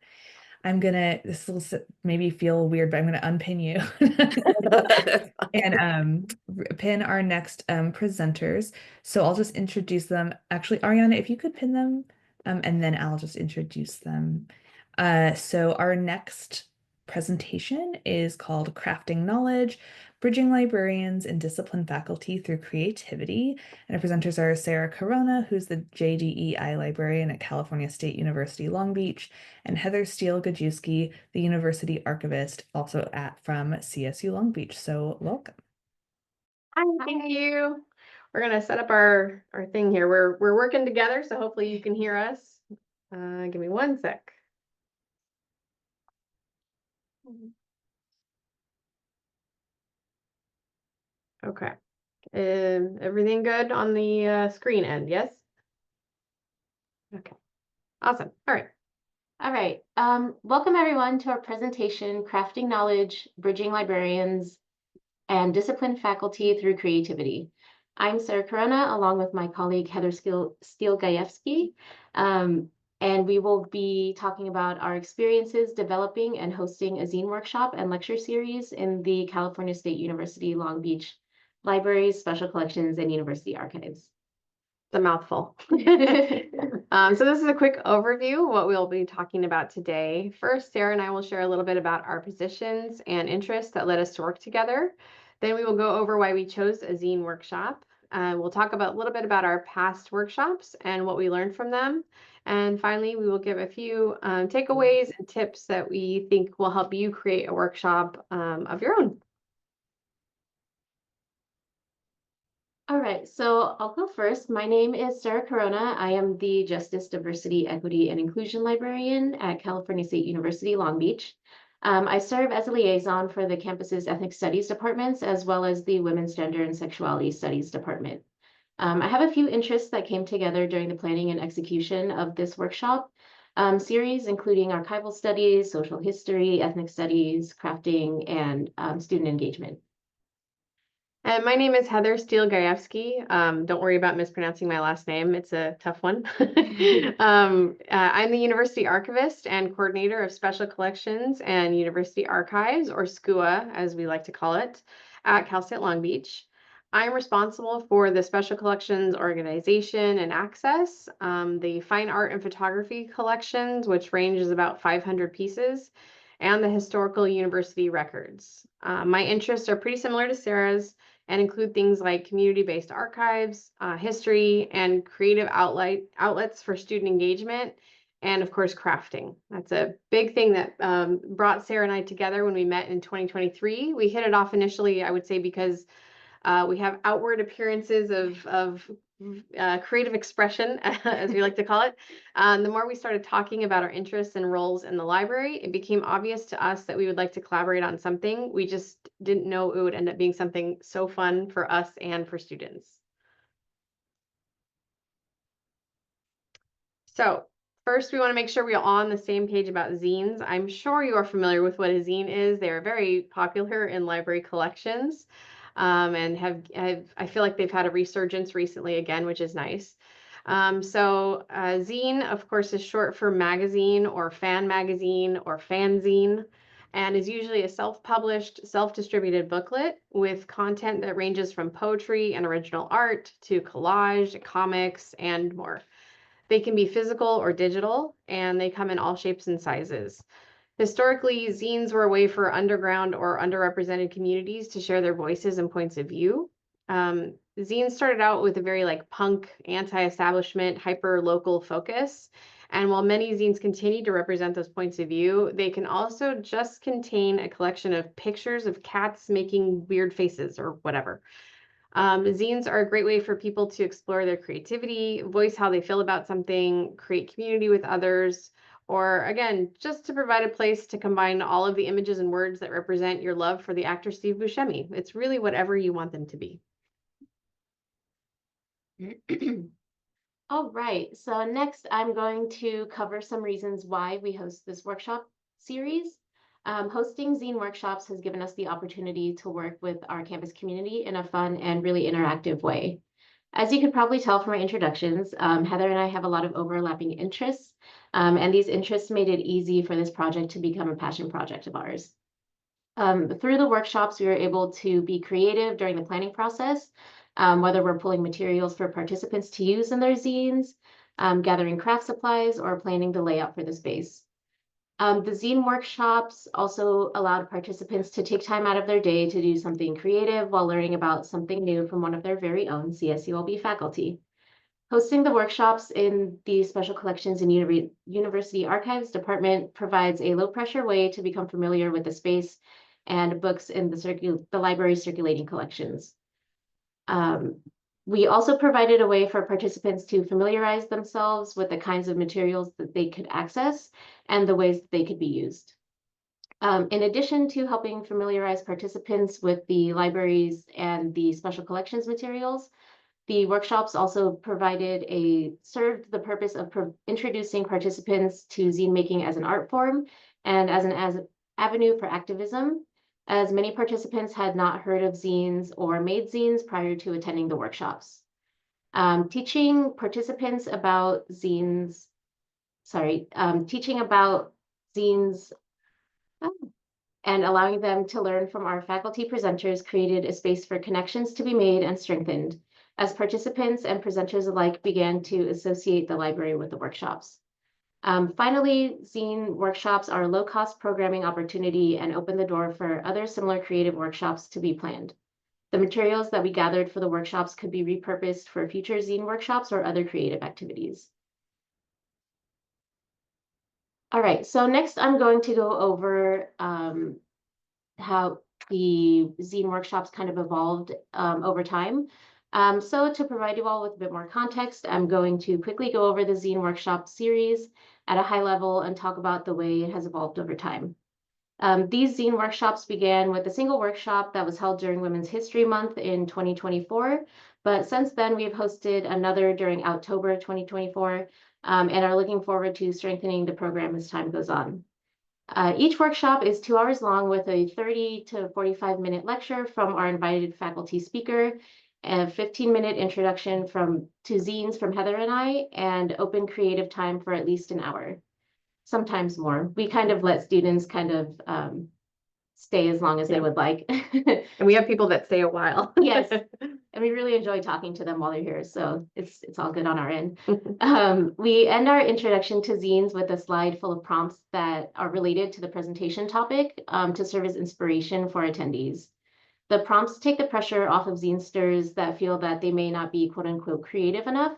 Speaker 2: This will maybe feel weird, but I'm gonna unpin you and pin our next presenters. So I'll just introduce them. Actually, Ariana, if you could pin them, and then I'll just introduce them. So our next presentation is called Crafting Knowledge, Bridging Librarians and Discipline Faculty Through Creativity. And our presenters are Sarah Corona, who's the JDEI librarian at California State University, Long Beach, and Heather Steele-Gajewski, the university archivist, also from CSU Long Beach. So welcome.
Speaker 5: Hi, thank you. We're gonna set up our thing here. We're working together, so hopefully you can hear us. Give me 1 sec. Okay. Everything good on the screen end? Yes. Okay. Awesome. All right.
Speaker 1: All right. Welcome everyone to our presentation, Crafting Knowledge, Bridging Librarians and Discipline Faculty Through Creativity. I'm Sarah Corona, along with my colleague Heather Steele-Gajewski.
Speaker 5: And we will be talking about our experiences developing and hosting a zine workshop and lecture series in the California State University Long Beach Libraries, Special Collections, and University Archives. It's a mouthful. So this is a quick overview of what we'll be talking about today. First, Sarah and I will share a little bit about our positions and interests that led us to work together. Then we will go over why we chose a zine workshop. We'll talk about a little bit about our past workshops and what we learned from them. And finally, we will give a few takeaways and tips that we think will help you create a workshop of your own. All right, so I'll go first. My name is Sarah Corona. I am the Justice, Diversity, Equity, and Inclusion Librarian at California State University, Long Beach. I serve as a liaison for the campus's Ethnic Studies departments, as well as the Women's Gender and Sexuality Studies department. I have a few interests that came together during the planning and execution of this workshop series, including archival studies, social history, ethnic studies, crafting, and student engagement. And my name is Heather Steele-Gajewski. Don't worry about mispronouncing my last name. It's a tough one. I'm the University Archivist and Coordinator of Special Collections and University Archives, or SCUA, as we like to call it, at Cal State Long Beach. I'm responsible for the Special Collections organization and access, the fine art and photography collections, which ranges about 500 pieces, and the historical university records. My interests are pretty similar to Sarah's, and include things like community-based archives, history, and creative outlets for student engagement, and of course, crafting. That's a big thing that brought Sarah and I together when we met in 2023. We hit it off initially, I would say, because we have outward appearances of creative expression, as we like to call it. The more we started talking about our interests and roles in the library, it became obvious to us that we would like to collaborate on something. We just didn't know it would end up being something so fun for us and for students. So first, we want to make sure we're all on the same page about zines. I'm sure you are familiar with what a zine is. They are very popular in library collections. And I feel like they've had a resurgence recently again, which is nice. Zine, of course, is short for magazine or fanzine, and is usually a self-published, self-distributed booklet with content that ranges from poetry and original art to collage, comics, and more. They can be physical or digital, and they come in all shapes and sizes. Historically, zines were a way for underground or underrepresented communities to share their voices and points of view. Zines started out with a very punk, anti-establishment, hyper-local focus. And while many zines continue to represent those points of view, they can also just contain a collection of pictures of cats making weird faces or whatever. Zines are a great way for people to explore their creativity, voice how they feel about something, create community with others, or again, just to provide a place to combine all of the images and words that represent your love for the actor Steve Buscemi. It's really whatever you want them to be.
Speaker 1: All right, so next I'm going to cover some reasons why we host this workshop series. Hosting zine workshops has given us the opportunity to work with our campus community in a fun and really interactive way. As you could probably tell from my introductions, Heather and I have a lot of overlapping interests, and these interests made it easy for this project to become a passion project of ours. Through the workshops, we were able to be creative during the planning process, whether we're pulling materials for participants to use in their zines, gathering craft supplies, or planning the layout for the space. The zine workshops also allowed participants to take time out of their day to do something creative while learning about something new from one of their very own CSULB faculty. Hosting the workshops in the Special Collections and University Archives department provides a low-pressure way to become familiar with the space and books in the library's circulating collections. We also provided a way for participants to familiarize themselves with the kinds of materials that they could access and the ways that they could be used. In addition to helping familiarize participants with the libraries and the special collections materials, the workshops also served the purpose of introducing participants to zine making as an art form and as an avenue for activism, as many participants had not heard of zines or made zines prior to attending the workshops. Teaching participants about zines teaching about zines and allowing them to learn from our faculty presenters created a space for connections to be made and strengthened as participants and presenters alike began to associate the library with the workshops. Finally, zine workshops are a low-cost programming opportunity and open the door for other similar creative workshops to be planned. The materials that we gathered for the workshops could be repurposed for future zine workshops or other creative activities. All right, so next I'm going to go over how the zine workshops kind of evolved over time. So to provide you all with a bit more context, I'm going to quickly go over the zine workshop series at a high level and talk about the way it has evolved over time. These zine workshops began with a single workshop that was held during Women's History Month in 2024. But since then, we've hosted another during October 2024 and are looking forward to strengthening the program as time goes on. Each workshop is 2 hours long with a 30 to 45-minute lecture from our invited faculty speaker, a 15-minute introduction to zines from Heather and I, and open creative time for at least an hour, sometimes more. We kind of let students kind of stay as long as they would like.
Speaker 5: And we have people that stay a while.
Speaker 1: Yes. And we really enjoy talking to them while they're here, so it's all good on our end. We end our introduction to zines with a slide full of prompts that are related to the presentation topic to serve as inspiration for attendees. The prompts take the pressure off of zinesters that feel that they may not be quote unquote creative enough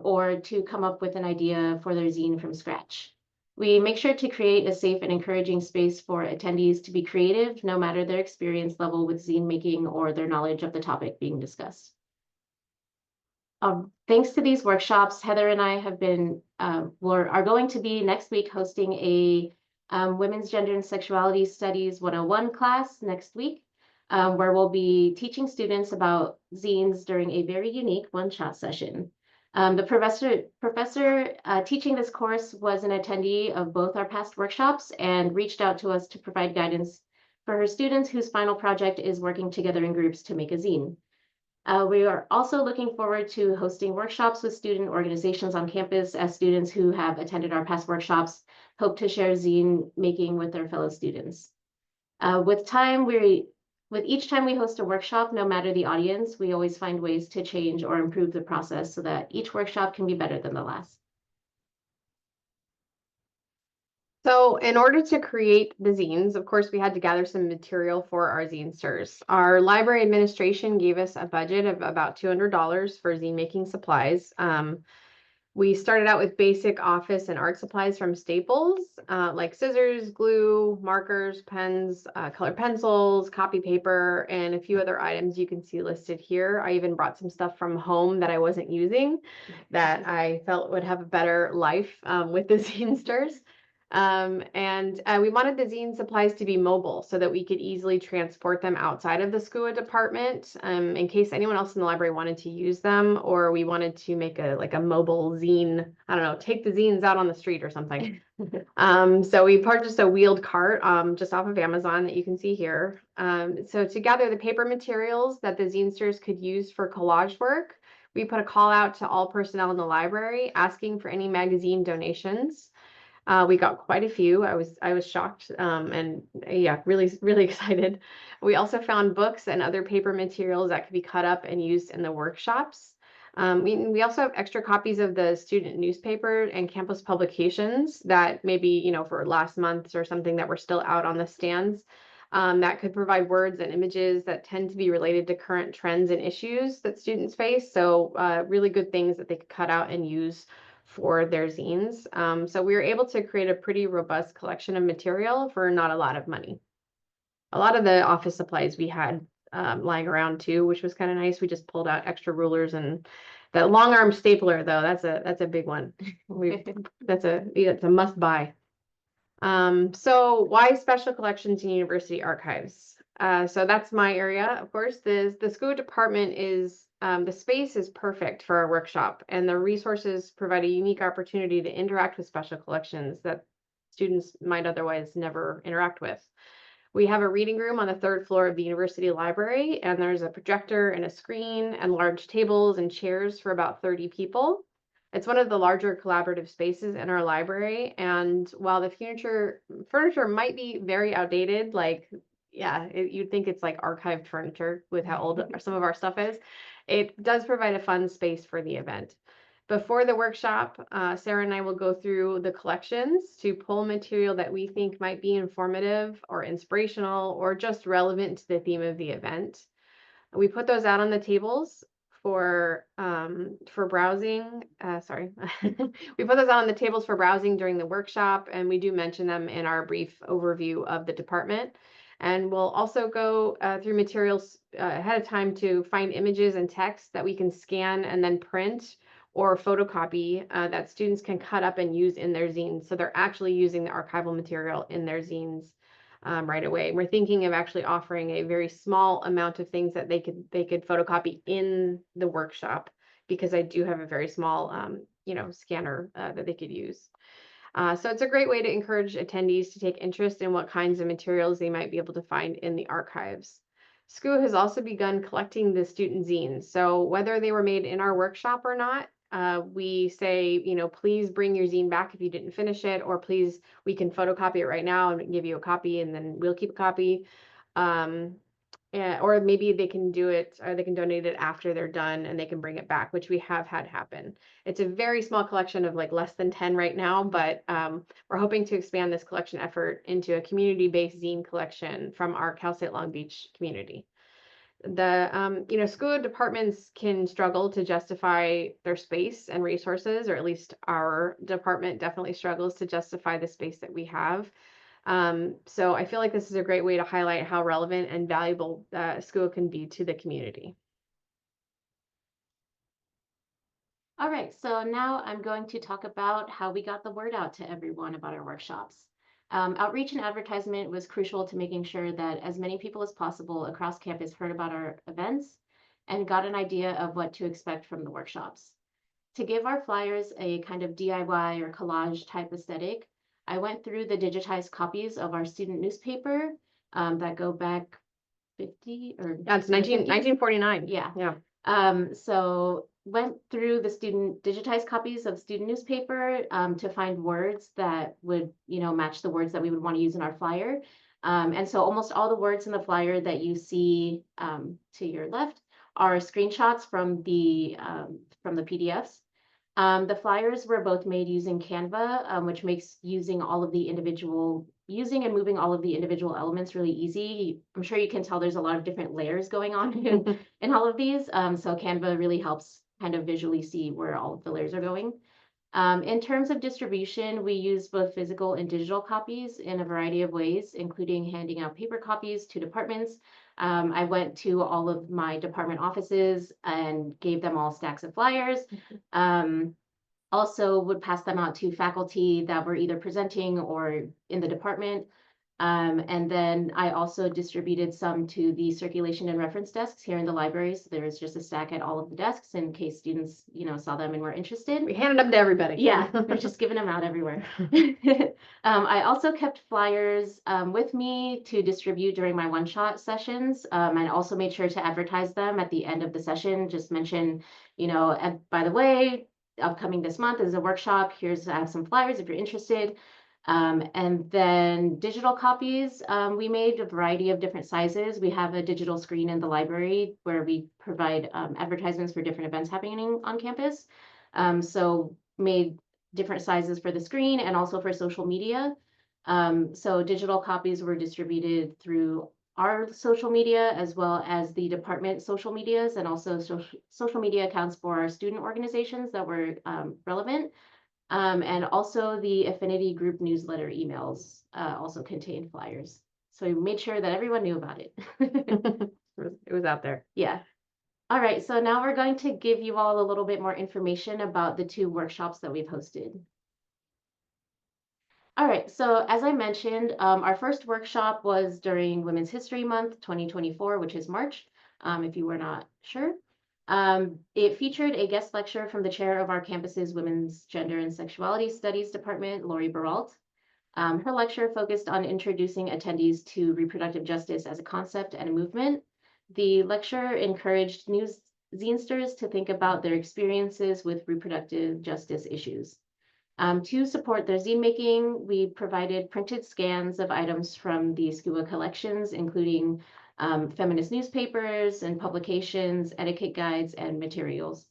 Speaker 1: or to come up with an idea for their zine from scratch. We make sure to create a safe and encouraging space for attendees to be creative, no matter their experience level with zine making or their knowledge of the topic being discussed. Thanks to these workshops, Heather and I have been, are going to be next week hosting a Women's Gender and Sexuality Studies 101 class next week, where we'll be teaching students about zines during a very unique one-shot session. The professor teaching this course was an attendee of both our past workshops and reached out to us to provide guidance for her students whose final project is working together in groups to make a zine. We are also looking forward to hosting workshops with student organizations on campus as students who have attended our past workshops hope to share zine making with their fellow students. With each time we host a workshop, no matter the audience, we always find ways to change or improve the process so that each workshop can be better than the last.
Speaker 5: So in order to create the zines, of course, we had to gather some material for our zinesters. Our library administration gave us a budget of about $200 for zine making supplies. We started out with basic office and art supplies from Staples, like scissors, glue, markers, pens, colored pencils, copy paper, and a few other items you can see listed here. I even brought some stuff from home that I wasn't using that I felt would have a better life with the zinesters. We wanted the zine supplies to be mobile so that we could easily transport them outside of the SCIL department in case anyone else in the library wanted to use them, or we wanted to make a mobile zine, I don't know, take the zines out on the street or something. So we purchased a wheeled cart just off of Amazon that you can see here. So to gather the paper materials that the zinesters could use for collage work, we put a call out to all personnel in the library asking for any magazine donations. We got quite a few. I was shocked and yeah, really excited. We also found books and other paper materials that could be cut up and used in the workshops. We also have extra copies of the student newspaper and campus publications that maybe, for last month or something that were still out on the stands. That could provide words and images that tend to be related to current trends and issues that students face. So really good things that they could cut out and use for their zines. So we were able to create a pretty robust collection of material for not a lot of money. A lot of the office supplies we had lying around too, which was kind of nice. We just pulled out extra rulers and that long arm stapler though, that's a big one. That's a must buy. So why special collections in university archives? So that's my area, of course. The SCIL department is the space is perfect for our workshop, and the resources provide a unique opportunity to interact with special collections that students might otherwise never interact with. We have a reading room on the 3rd floor of the university library, and there's a projector and a screen and large tables and chairs for about 30 people. It's one of the larger collaborative spaces in our library, and while the furniture might be very outdated, like yeah, you'd think it's like archived furniture with how old some of our stuff is, it does provide a fun space for the event. Before the workshop, Sarah and I will go through the collections to pull material that we think might be informative or inspirational or just relevant to the theme of the event. We put those out on the tables for browsing. Sorry, we put those out on the tables for browsing during the workshop, and we do mention them in our brief overview of the department. And we'll also go through materials ahead of time to find images and text that we can scan and then print or photocopy that students can cut up and use in their zines. So they're actually using the archival material in their zines right away. We're thinking of actually offering a very small amount of things that they could photocopy in the workshop, because I do have a very small scanner that they could use. So it's a great way to encourage attendees to take interest in what kinds of materials they might be able to find in the archives. SCIL has also begun collecting the student zines. So whether they were made in our workshop or not, we say, please bring your zine back if you didn't finish it, or please, we can photocopy it right now and give you a copy, and then we'll keep a copy. Or maybe they can do it, or they can donate it after they're done and they can bring it back, which we have had happen. It's a very small collection of like less than 10 right now, but we're hoping to expand this collection effort into a community-based zine collection from our Cal State Long Beach community. The school departments can struggle to justify their space and resources, or at least our department definitely struggles to justify the space that we have. So I feel like this is a great way to highlight how relevant and valuable school can be to the community.
Speaker 1: All right, so now I'm going to talk about how we got the word out to everyone about our workshops. Outreach and advertisement was crucial to making sure that as many people as possible across campus heard about our events and got an idea of what to expect from the workshops. To give our flyers a kind of DIY or collage type aesthetic, I went through the digitized copies of our student newspaper that go back 50 or
Speaker 5: Yeah, it's 1949.
Speaker 1: Yeah. So went through the digitized copies of student newspaper to find words that would, match the words that we would want to use in our flyer. And so almost all the words in the flyer that you see to your left are screenshots from the PDFs. The flyers were both made using Canva, which makes using and moving all of the individual elements really easy. I'm sure you can tell there's a lot of different layers going on in all of these. So Canva really helps kind of visually see where all of the layers are going. In terms of distribution, we use both physical and digital copies in a variety of ways, including handing out paper copies to departments. I went to all of my department offices and gave them all stacks of flyers. Also would pass them out to faculty that were either presenting or in the department. And then I also distributed some to the circulation and reference desks here in the library. So there was just a stack at all of the desks in case students, saw them and were interested.
Speaker 5: We handed them to everybody.
Speaker 1: Yeah, we're just giving them out everywhere. I also kept flyers with me to distribute during my one-shot sessions, and also made sure to advertise them at the end of the session. Just mention, and by the way, upcoming this month is a workshop. I have some flyers if you're interested. And then digital copies, we made a variety of different sizes. We have a digital screen in the library where we provide advertisements for different events happening on campus. So made different sizes for the screen and also for social media. So digital copies were distributed through our social media as well as the department social medias, and also social media accounts for our student organizations that were relevant. And also the affinity group newsletter emails also contained flyers. So we made sure that everyone knew about it.
Speaker 5: It was out there.
Speaker 1: Yeah. All right, so now we're going to give you all a little bit more information about the 2 workshops that we've hosted. All right, so as I mentioned, our first workshop was during Women's History Month 2024, which is March, if you were not sure. It featured a guest lecture from the chair of our campus's Women's Gender and Sexuality Studies Department, Lori Baralt. Her lecture focused on introducing attendees to reproductive justice as a concept and a movement. The lecture encouraged new zinesters to think about their experiences with reproductive justice issues. To support their zine making, we provided printed scans of items from the SCIL collections, including feminist newspapers and publications, etiquette guides, and materials.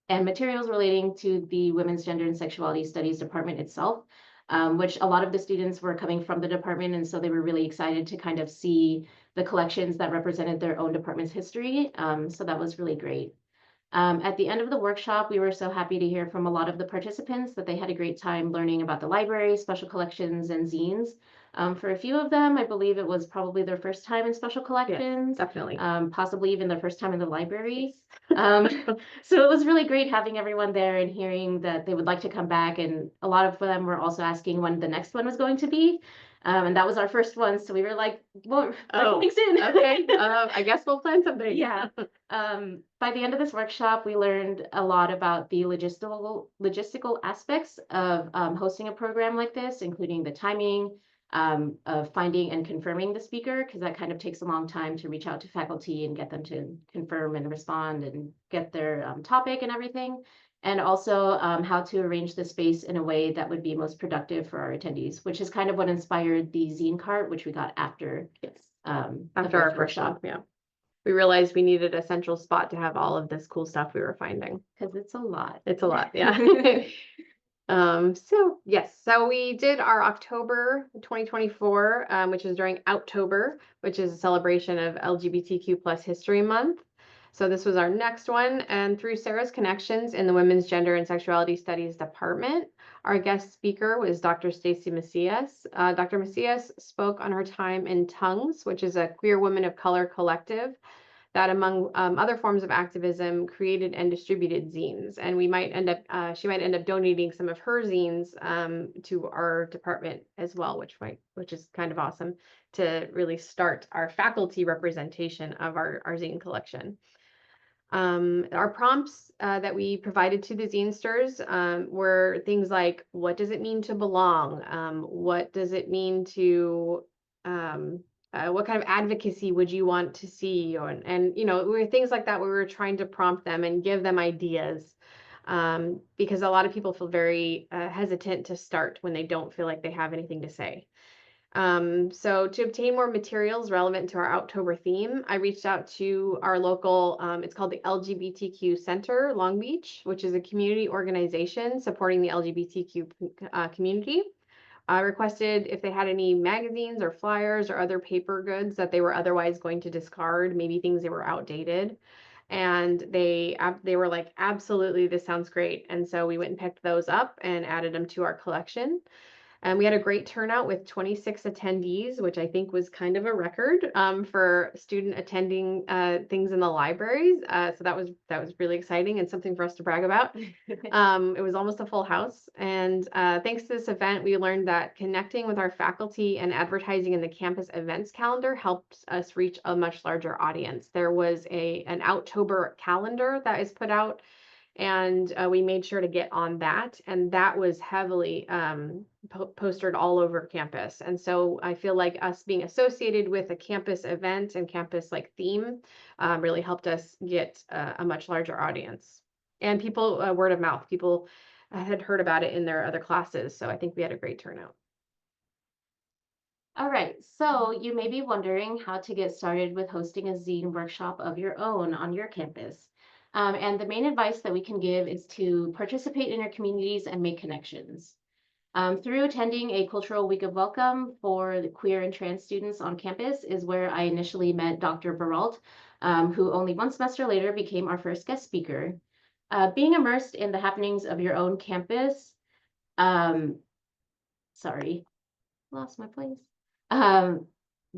Speaker 1: And materials relating to the Women's Gender and Sexuality Studies department itself, which a lot of the students were coming from the department, and so they were really excited to kind of see the collections that represented their own department's history. So that was really great. At the end of the workshop, we were so happy to hear from a lot of the participants that they had a great time learning about the library, special collections, and zines. For a few of them, I believe it was probably their first time in special collections.
Speaker 5: Yes, definitely.
Speaker 1: Possibly even their first time in the library. So it was really great having everyone there and hearing that they would like to come back. And a lot of them were also asking when the next one was going to be. And that was our first one. So we were like, well,
Speaker 5: Oh,
Speaker 1: in.
Speaker 5: Okay, I guess we'll plan something.
Speaker 1: Yeah. By the end of this workshop, we learned a lot about the logistical aspects of hosting a program like this, including the timing, of finding and confirming the speaker, because that kind of takes a long time to reach out to faculty and get them to confirm and respond and get their topic and everything. And also how to arrange the space in a way that would be most productive for our attendees, which is kind of what inspired the zine cart, which we got after
Speaker 5: After our first workshop. Yeah. We realized we needed a central spot to have all of this cool stuff we were finding.
Speaker 1: Because it's a lot.
Speaker 5: It's a lot, yeah. So yes, so we did our October 2024, which is during Outtober, which is a celebration of LGBTQ plus History Month. So this was our next one, and through Sarah's connections in the Women's Gender and Sexuality Studies Department, our guest speaker was Dr. Stacy Macias. Dr. Macias spoke on her time in Tongues, which is a queer women of color collective that, among other forms of activism, created and distributed zines. And we might end up, she might end up donating some of her zines to our department as well, which is kind of awesome to really start our faculty representation of our zine collection. Our prompts that we provided to the zinesters were things like, what does it mean to belong? What does it mean to, what kind of advocacy would you want to see? And you know, were things like that where we were trying to prompt them and give them ideas, because a lot of people feel very hesitant to start when they don't feel like they have anything to say. So to obtain more materials relevant to our October theme, I reached out to our local, it's called the LGBTQ Center, Long Beach, which is a community organization supporting the LGBTQ community. I requested if they had any magazines or flyers or other paper goods that they were otherwise going to discard, maybe things that were outdated. And they were like, absolutely, this sounds great. And so we went and picked those up and added them to our collection. And we had a great turnout with 26 attendees, which I think was kind of a record for student attending things in the libraries. So that was really exciting and something for us to brag about. It was almost a full house. And thanks to this event, we learned that connecting with our faculty and advertising in the campus events calendar helps us reach a much larger audience. There was an October calendar that is put out, and we made sure to get on that, and that was heavily postered all over campus. And so I feel like us being associated with a campus event and campus like theme really helped us get a much larger audience. And people, word of mouth, people had heard about it in their other classes. So I think we had a great turnout.
Speaker 1: All right, so you may be wondering how to get started with hosting a zine workshop of your own on your campus. And the main advice that we can give is to participate in your communities and make connections. Through attending a cultural week of welcome for the queer and trans students on campus is where I initially met Dr. Baralt, who only one semester later became our first guest speaker. Being immersed in the happenings of your own campus, sorry, lost my place.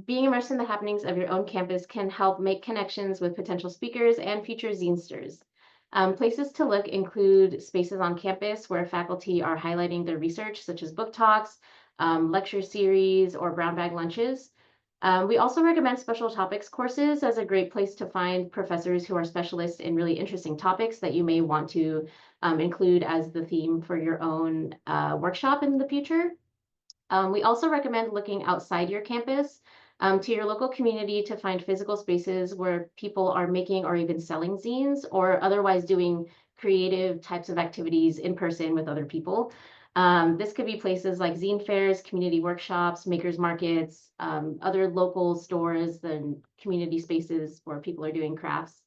Speaker 1: Being immersed in the happenings of your own campus can help make connections with potential speakers and future zinesters. Places to look include spaces on campus where faculty are highlighting their research, such as book talks, lecture series, or brown bag lunches. We also recommend special topics courses as a great place to find professors who are specialists in really interesting topics that you may want to include as the theme for your own workshop in the future. We also recommend looking outside your campus to your local community to find physical spaces where people are making or even selling zines or otherwise doing creative types of activities in person with other people. This could be places like zine fairs, community workshops, makers markets, other local stores, and community spaces where people are doing crafts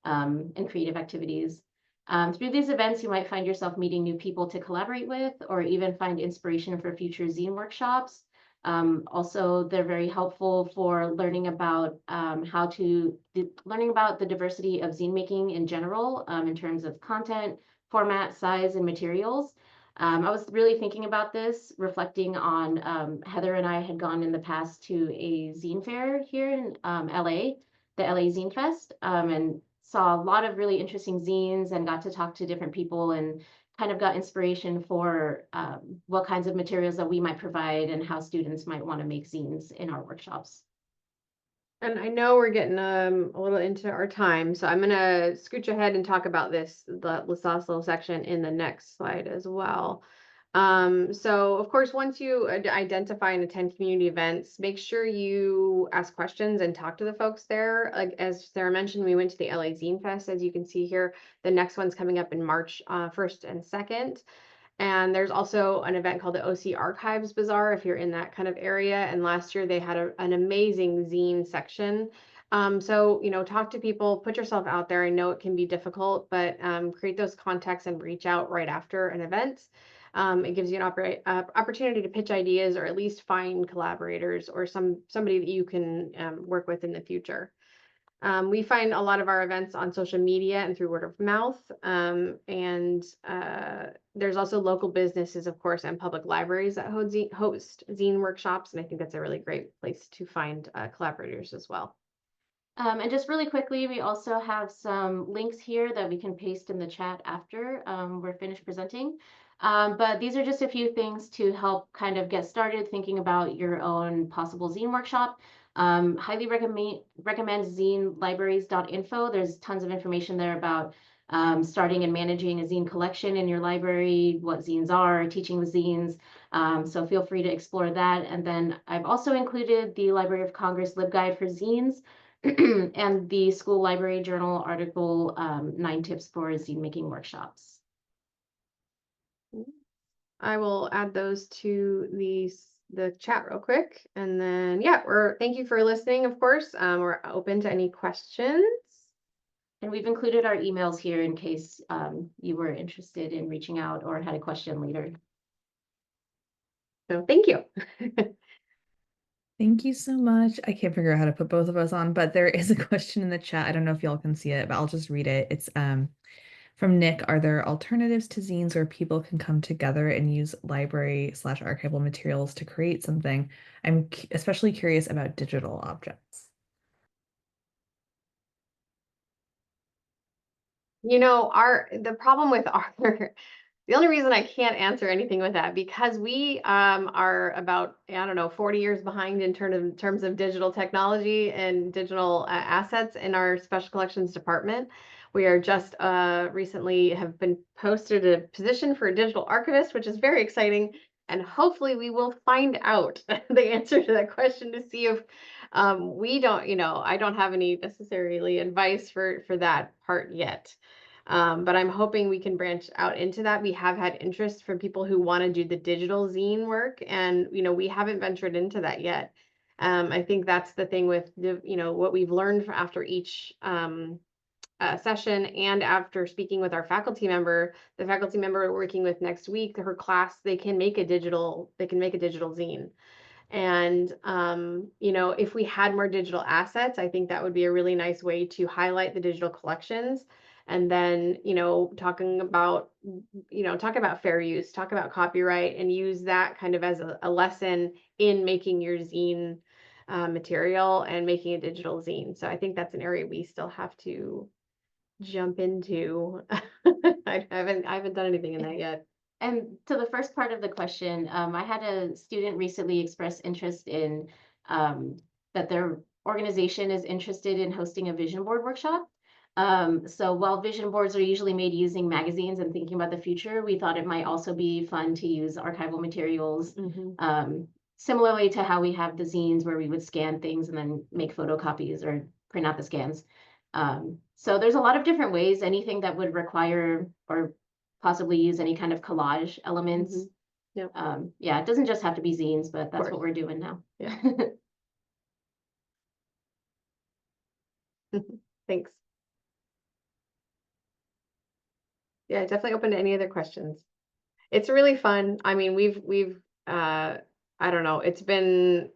Speaker 1: and creative activities. Through these events, you might find yourself meeting new people to collaborate with, or even find inspiration for future zine workshops. Also, they're very helpful for learning about learning about the diversity of zine making in general, in terms of content, format, size, and materials. I was really thinking about this, reflecting on Heather and I had gone in the past to a zine fair here in LA, the LA Zine Fest, and saw a lot of really interesting zines and got to talk to different people and kind of got inspiration for what kinds of materials that we might provide and how students might want to make zines in our workshops.
Speaker 5: And I know we're getting a little into our time, so I'm gonna scooch ahead and talk about this, the last little section in the next slide as well. So of course, once you identify and attend community events, make sure you ask questions and talk to the folks there. Like as Sarah mentioned, we went to the LA Zine Fest, as you can see here. The next one's coming up in March 1st and 2nd. And there's also an event called the OC Archives Bazaar if you're in that kind of area. And last year they had an amazing zine section. So, you know, talk to people, put yourself out there. I know it can be difficult, but create those contacts and reach out right after an event. It gives you an opportunity to pitch ideas or at least find collaborators or somebody that you can work with in the future. We find a lot of our events on social media and through word of mouth. There's also local businesses, of course, and public libraries that host zine workshops. And I think that's a really great place to find collaborators as well. And just really quickly, we also have some links here that we can paste in the chat after we're finished presenting. But these are just a few things to help kind of get started thinking about your own possible zine workshop. Highly recommend zinelibraries.info. There's tons of information there about starting and managing a zine collection in your library, what zines are, teaching the zines. So feel free to explore that. And then I've also included the Library of Congress LibGuide for zines and the School Library Journal article, 9 tips for zine making workshops. I will add those to the chat real quick. And then, yeah, thank you for listening, of course. We're open to any questions. And we've included our emails here in case you were interested in reaching out or had a question later. So thank you.
Speaker 2: Thank you so much. I can't figure out how to put both of us on, but there is a question in the chat. I don't know if y'all can see it, but I'll just read it. It's from Nick. Are there alternatives to zines where people can come together and use library/archival materials to create something? I'm especially curious about digital objects. You know, the problem with the only reason I can't answer anything with that, because we are about, I don't know, 40 years behind in terms of digital technology and digital assets in our special collections department. We are just recently have been posted a position for a digital archivist, which is very exciting. And hopefully we will find out the answer to that question to see if we don't, you know, I don't have any necessarily advice for that part yet. But I'm hoping we can branch out into that. We have had interest from people who want to do the digital zine work, and you know, we haven't ventured into that yet. I think that's the thing with the, you know, what we've learned after each session and after speaking with our faculty member, the faculty member we're working with next week, her class, they can make a digital zine. And, you know, if we had more digital assets, I think that would be a really nice way to highlight the digital collections. And then, you know, talk about fair use, talk about copyright, and use that kind of as a lesson in making your zine material and making a digital zine. So I think that's an area we still have to jump into. I haven't done anything in that yet.
Speaker 1: And to the first part of the question, I had a student recently express interest in that their organization is interested in hosting a vision board workshop. So while vision boards are usually made using magazines and thinking about the future, we thought it might also be fun to use archival materials
Speaker 6: similarly to how we have the zines where we would scan things and then make photocopies or print out the scans. So there's a lot of different ways, anything that would require or possibly use any kind of collage elements.
Speaker 5: Yep.
Speaker 6: Yeah, it doesn't just have to be zines, but that's
Speaker 5: course.
Speaker 6: what we're doing now.
Speaker 5: Yeah. Thanks. Yeah, definitely open to any other questions. It's really fun. I mean, we've I don't know, it's been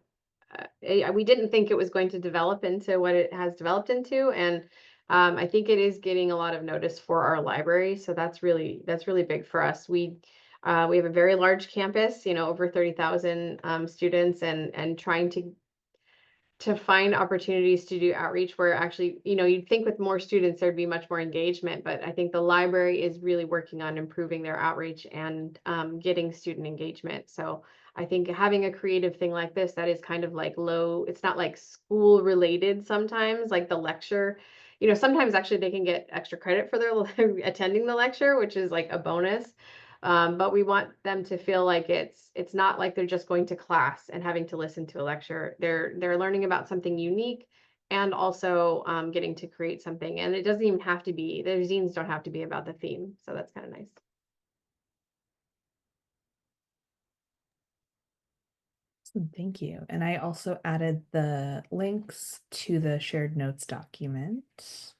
Speaker 5: we didn't think it was going to develop into what it has developed into, and I think it is getting a lot of notice for our library. So that's really big for us. We have a very large campus, you know, over 30,000 students, and trying to find opportunities to do outreach where actually, you know, you'd think with more students there'd be much more engagement, but I think the library is really working on improving their outreach and getting student engagement. So I think having a creative thing like this that is kind of like low, it's not like school related sometimes, like the lecture, you know, sometimes actually they can get extra credit for their attending the lecture, which is like a bonus. But we want them to feel like it's not like they're just going to class and having to listen to a lecture. They're learning about something unique and also getting to create something. And it doesn't even have to be, the zines don't have to be about the theme. So that's kind of nice.
Speaker 2: Awesome, thank you. And I also added the links to the shared notes document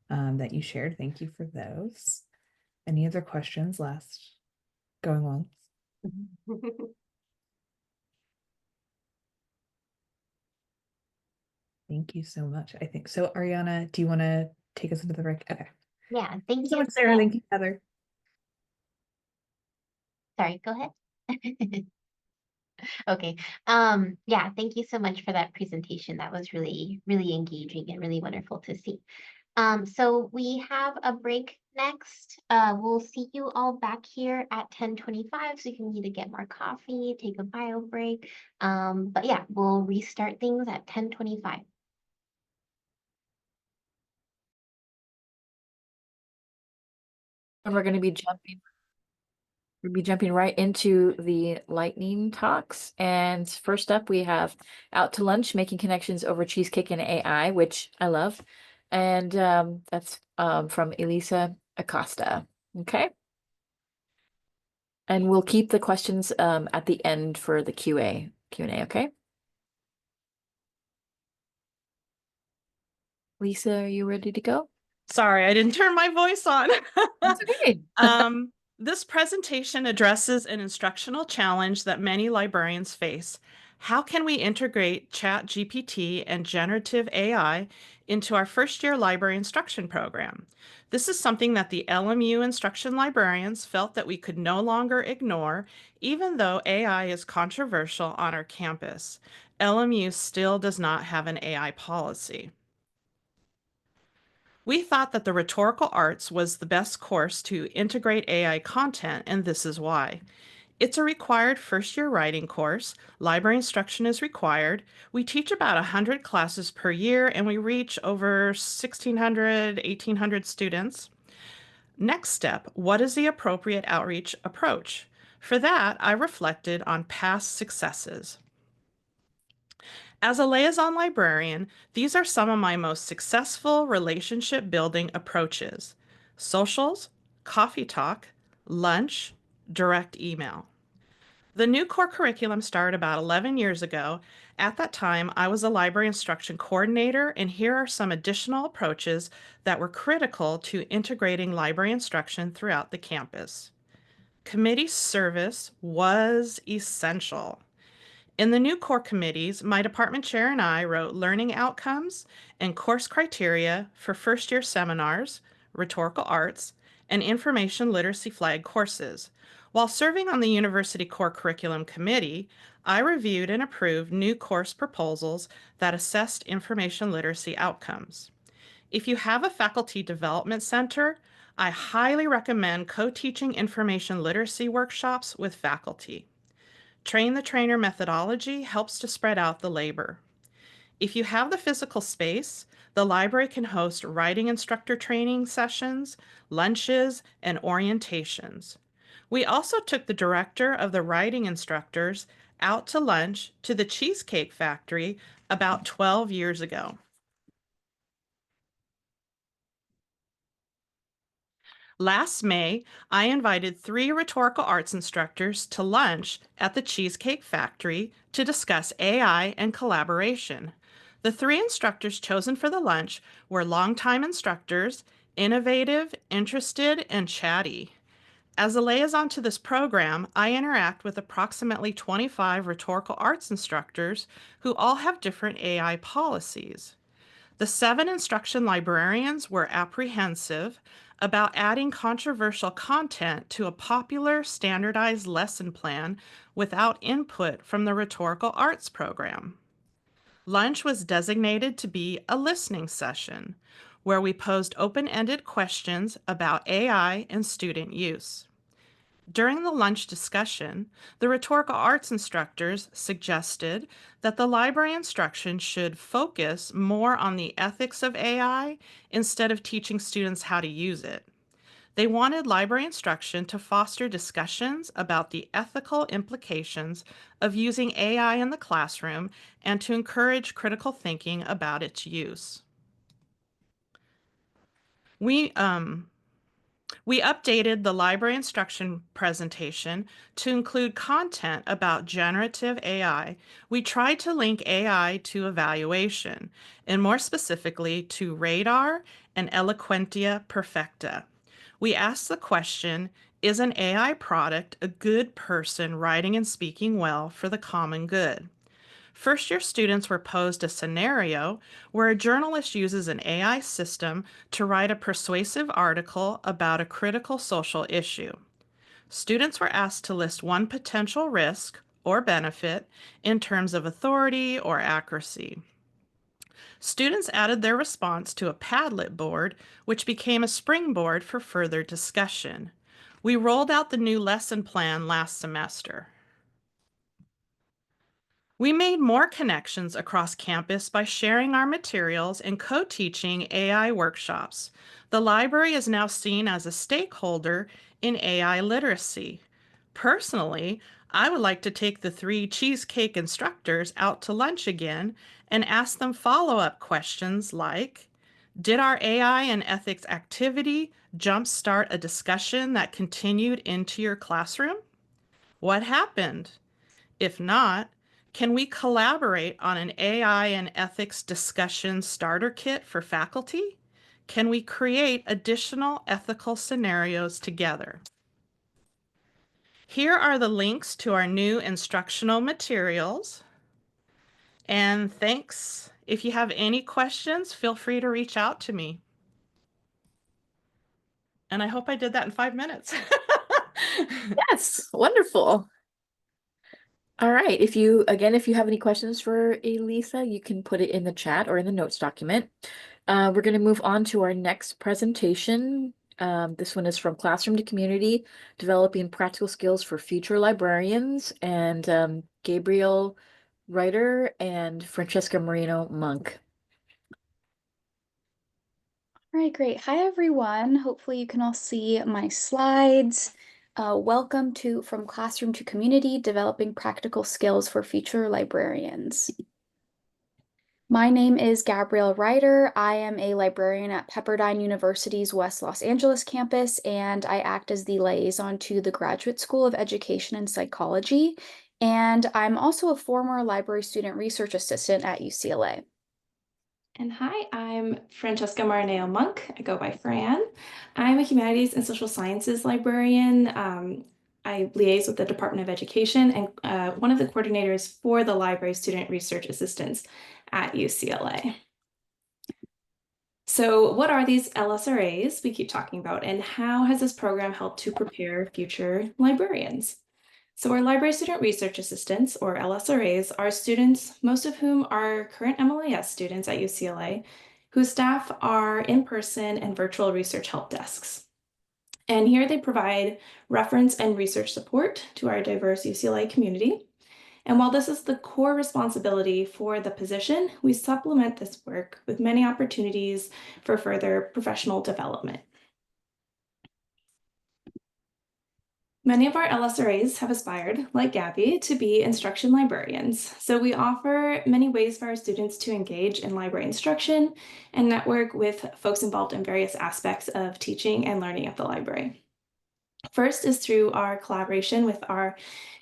Speaker 2: that you shared. Thank you for those. Any other questions last going once? Thank you so much. I think so. Ariana, do you want to take us into the break? Okay.
Speaker 1: Yeah, thank
Speaker 2: So
Speaker 1: you.
Speaker 2: much, Sarah. Thank you, Heather.
Speaker 1: Sorry, go ahead. Okay. Yeah, thank you so much for that presentation. That was really, really engaging and really wonderful to see. So we have a break next. We'll see you all back here at 10:25, so you can either get more coffee, take a bio break. But yeah, we'll restart things at 10:25.
Speaker 7: And we're going to be jumping. We'll be jumping right into the lightning talks. And first up, we have Out to Lunch, Making Connections Over Cheesecake and AI, which I love. And that's from Elisa Acosta. Okay. And we'll keep the questions at the end for the Q&A, okay? Lisa, are you ready to go?
Speaker 8: Sorry, I didn't turn my voice on.
Speaker 7: That's okay.
Speaker 8: This presentation addresses an instructional challenge that many librarians face. How can we integrate ChatGPT and generative AI into our first-year library instruction program? This is something that the LMU instruction librarians felt that we could no longer ignore, even though AI is controversial on our campus. LMU still does not have an AI policy. We thought that the rhetorical arts was the best course to integrate AI content, and this is why. It's a required first-year writing course. Library instruction is required. We teach about 100 classes per year, and we reach over 1,600, 1,800 students. Next step, what is the appropriate outreach approach? For that, I reflected on past successes. As a liaison librarian, these are some of my most successful relationship building approaches: socials, coffee talk, lunch, direct email. The new core curriculum started about 11 years ago. At that time, I was a library instruction coordinator, and here are some additional approaches that were critical to integrating library instruction throughout the campus. Committee service was essential. In the new core committees, my department chair and I wrote learning outcomes and course criteria for first-year seminars, rhetorical arts, and information literacy flag courses. While serving on the University Core Curriculum Committee, I reviewed and approved new course proposals that assessed information literacy outcomes. If you have a faculty development center, I highly recommend co-teaching information literacy workshops with faculty. Train the trainer methodology helps to spread out the labor. If you have the physical space, the library can host writing instructor training sessions, lunches, and orientations. We also took the director of the writing instructors out to lunch to the Cheesecake Factory about 12 years ago. Last May, I invited 3 rhetorical arts instructors to lunch at the Cheesecake Factory to discuss AI and collaboration. The 3 instructors chosen for the lunch were longtime instructors, innovative, interested, and chatty. As a liaison to this program, I interact with approximately 25 rhetorical arts instructors who all have different AI policies. The 7 instruction librarians were apprehensive about adding controversial content to a popular standardized lesson plan without input from the rhetorical arts program. Lunch was designated to be a listening session where we posed open-ended questions about AI and student use. During the lunch discussion, the rhetorical arts instructors suggested that the library instruction should focus more on the ethics of AI instead of teaching students how to use it. They wanted library instruction to foster discussions about the ethical implications of using AI in the classroom and to encourage critical thinking about its use. We updated the library instruction presentation to include content about generative AI. We tried to link AI to evaluation, and more specifically to Radar and Eloquentia Perfecta. We asked the question, is an AI product a good person writing and speaking well for the common good? First-year students were posed a scenario where a journalist uses an AI system to write a persuasive article about a critical social issue. Students were asked to list one potential risk or benefit in terms of authority or accuracy. Students added their response to a Padlet board, which became a springboard for further discussion. We rolled out the new lesson plan last semester. We made more connections across campus by sharing our materials and co-teaching AI workshops. The library is now seen as a stakeholder in AI literacy. Personally, I would like to take the 3 cheesecake instructors out to lunch again and ask them follow-up questions like, did our AI and ethics activity jumpstart a discussion that continued into your classroom? What happened? If not, can we collaborate on an AI and ethics discussion starter kit for faculty? Can we create additional ethical scenarios together? Here are the links to our new instructional materials. And thanks. If you have any questions, feel free to reach out to me. And I hope I did that in 5 minutes.
Speaker 7: Yes, wonderful. All right. If you have any questions for Elisa, you can put it in the chat or in the notes document. We're going to move on to our next presentation. This one is from Classroom to Community, Developing Practical Skills for Future Librarians, and Gabriel Reiter and Francesca Marino Monk.
Speaker 9: All right, great. Hi, everyone. Hopefully you can all see my slides. Welcome to From Classroom to Community, Developing Practical Skills for Future Librarians. My name is Gabrielle Reiter. I am a librarian at Pepperdine University's West Los Angeles campus, and I act as the liaison to the Graduate School of Education and Psychology. And I'm also a former library student research assistant at UCLA.
Speaker 10: And hi, I'm Francesca Marineo Monk. I go by Fran. I'm a humanities and social sciences librarian. I liaise with the Department of Education and one of the coordinators for the library student research assistants at UCLA. So what are these LSRAs we keep talking about, and how has this program helped to prepare future librarians? So our library student research assistants, or LSRAs, are students, most of whom are current MLIS students at UCLA, whose staff are in-person and virtual research help desks. And here they provide reference and research support to our diverse UCLA community. And while this is the core responsibility for the position, we supplement this work with many opportunities for further professional development. Many of our LSRAs have aspired, like Gabby, to be instruction librarians. So we offer many ways for our students to engage in library instruction and network with folks involved in various aspects of teaching and learning at the library. First is through our collaboration with our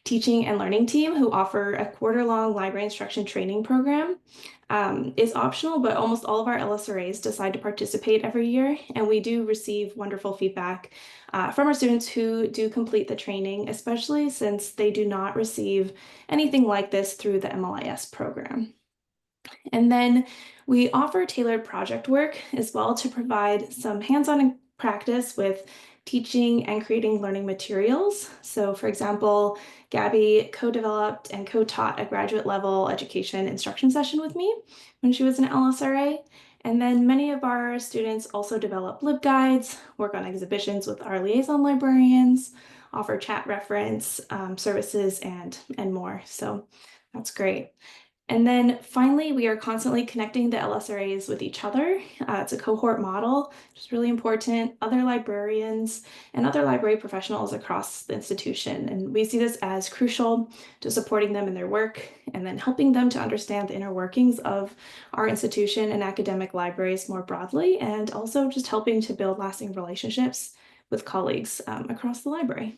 Speaker 10: teaching and learning team, who offer a quarter-long library instruction training program. It's optional, but almost all of our LSRAs decide to participate every year, and we do receive wonderful feedback from our students who do complete the training, especially since they do not receive anything like this through the MLIS program. And then we offer tailored project work as well to provide some hands-on practice with teaching and creating learning materials. So for example, Gabby co-developed and co-taught a graduate level education instruction session with me when she was an LSRA. And then many of our students also develop LibGuides, work on exhibitions with our liaison librarians, offer chat reference services, and more. So that's great. And then finally, we are constantly connecting the LSRAs with each other. It's a cohort model, which is really important, other librarians and other library professionals across the institution. And we see this as crucial to supporting them in their work and then helping them to understand the inner workings of our institution and academic libraries more broadly, and also just helping to build lasting relationships with colleagues across the library.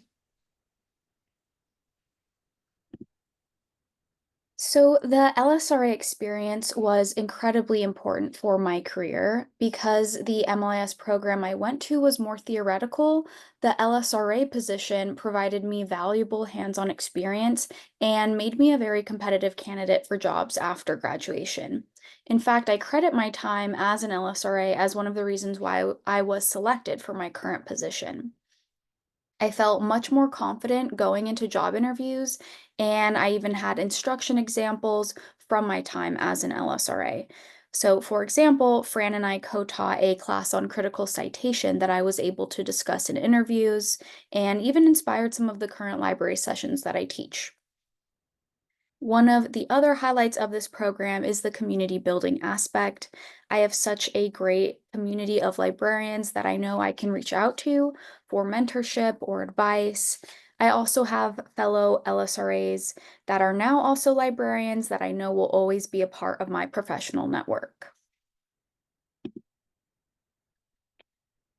Speaker 9: So the LSRA experience was incredibly important for my career because the MLIS program I went to was more theoretical. The LSRA position provided me valuable hands-on experience and made me a very competitive candidate for jobs after graduation. In fact, I credit my time as an LSRA as one of the reasons why I was selected for my current position. I felt much more confident going into job interviews, and I even had instruction examples from my time as an LSRA. So, for example, Fran and I co-taught a class on critical citation that I was able to discuss in interviews and even inspired some of the current library sessions that I teach. One of the other highlights of this program is the community building aspect. I have such a great community of librarians that I know I can reach out to for mentorship or advice. I also have fellow LSRAs that are now also librarians that I know will always be a part of my professional network.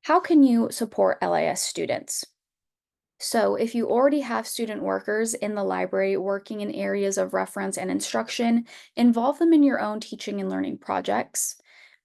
Speaker 9: How can you support LIS students? So if you already have student workers in the library working in areas of reference and instruction, involve them in your own teaching and learning projects.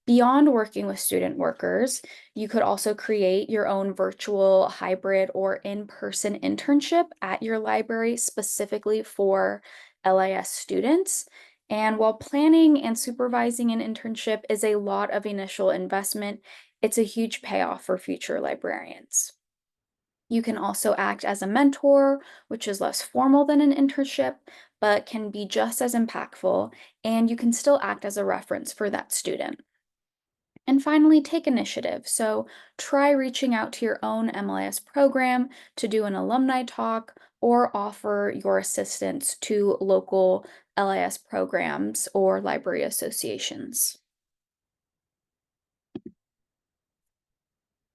Speaker 9: Beyond working with student workers, you could also create your own virtual, hybrid, or in-person internship at your library specifically for LIS students. And while planning and supervising an internship is a lot of initial investment, it's a huge payoff for future librarians. You can also act as a mentor, which is less formal than an internship, but can be just as impactful, and you can still act as a reference for that student. And finally, take initiative. So try reaching out to your own MLIS program to do an alumni talk or offer your assistance to local LIS programs or library associations.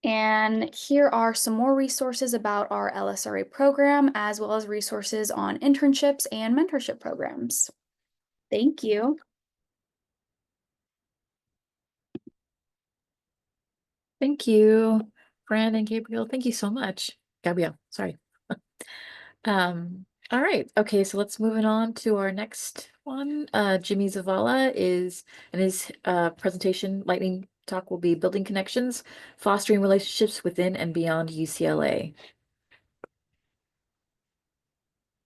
Speaker 9: And here are some more resources about our LSRA program, as well as resources on internships and mentorship programs. Thank you.
Speaker 7: Thank you, Fran and Gabriel. Thank you so much. Gabrielle, sorry. All right. Okay, so let's move on to our next one. Jimmy Zavala is, and his presentation, lightning talk, will be building connections, fostering relationships within and beyond UCLA.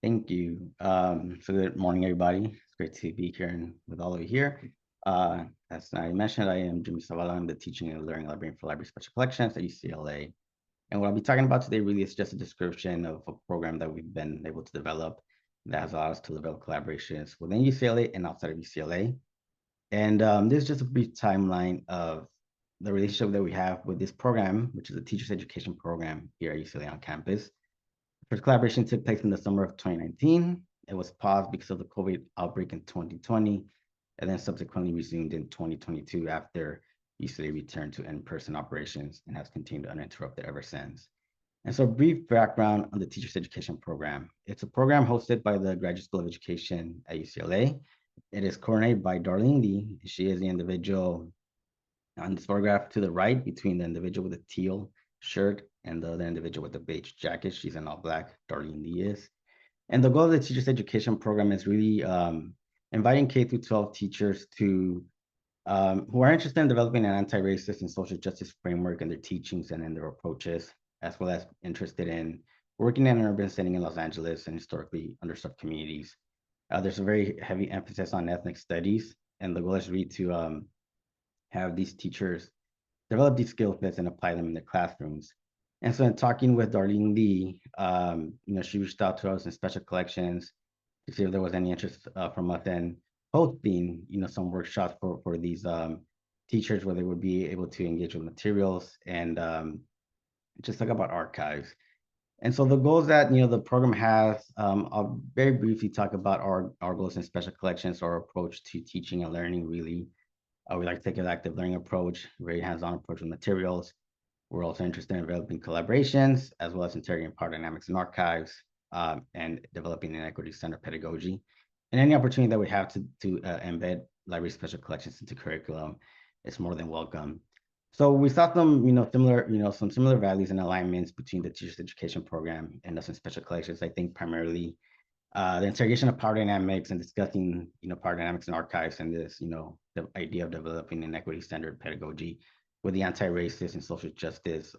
Speaker 11: Thank you. So good morning, everybody. It's great to be here and with all of you here. As I mentioned, I am Jimmy Zavala. I'm the Teaching and Learning Librarian for Library Special Collections at UCLA. And what I'll be talking about today really is just a description of a program that we've been able to develop that has allowed us to develop collaborations within UCLA and outside of UCLA. And this is just a brief timeline of the relationship that we have with this program, which is a teacher's education program here at UCLA on campus. First collaboration took place in the summer of 2019. It was paused because of the COVID outbreak in 2020, and then subsequently resumed in 2022 after UCLA returned to in-person operations and has continued uninterrupted ever since. And so, brief background on the Teachers Education Program. It's a program hosted by the Graduate School of Education at UCLA. It is coordinated by Darlene Lee. She is the individual on this photograph to the right, between the individual with the teal shirt and the other individual with the beige jacket. She's in all black, Darlene Lee is. And the goal of the Teachers Education Program is really inviting K through 12 teachers to who are interested in developing an anti-racist and social justice framework in their teachings and in their approaches, as well as interested in working in an urban setting in Los Angeles and historically underserved communities. There's a very heavy emphasis on ethnic studies, and the goal is really to have these teachers develop these skill sets and apply them in their classrooms. And so in talking with Darlene Lee, she reached out to us in special collections to see if there was any interest from us in hosting, some workshops for these teachers where they would be able to engage with materials and just talk about archives. And so the goals that the program has, I'll very briefly talk about our goals in special collections, our approach to teaching and learning. Really, we like to take an active learning approach, very hands-on approach with materials. We're also interested in developing collaborations, as well as integrating power dynamics and archives, and developing an equity-centered pedagogy. And any opportunity that we have to embed library special collections into curriculum is more than welcome. So we saw some, some similar values and alignments between the Teachers Education Program and us in special collections. I think primarily the integration of power dynamics and discussing, power dynamics and archives, and this, the idea of developing an equity-centered pedagogy with the anti-racist and social justice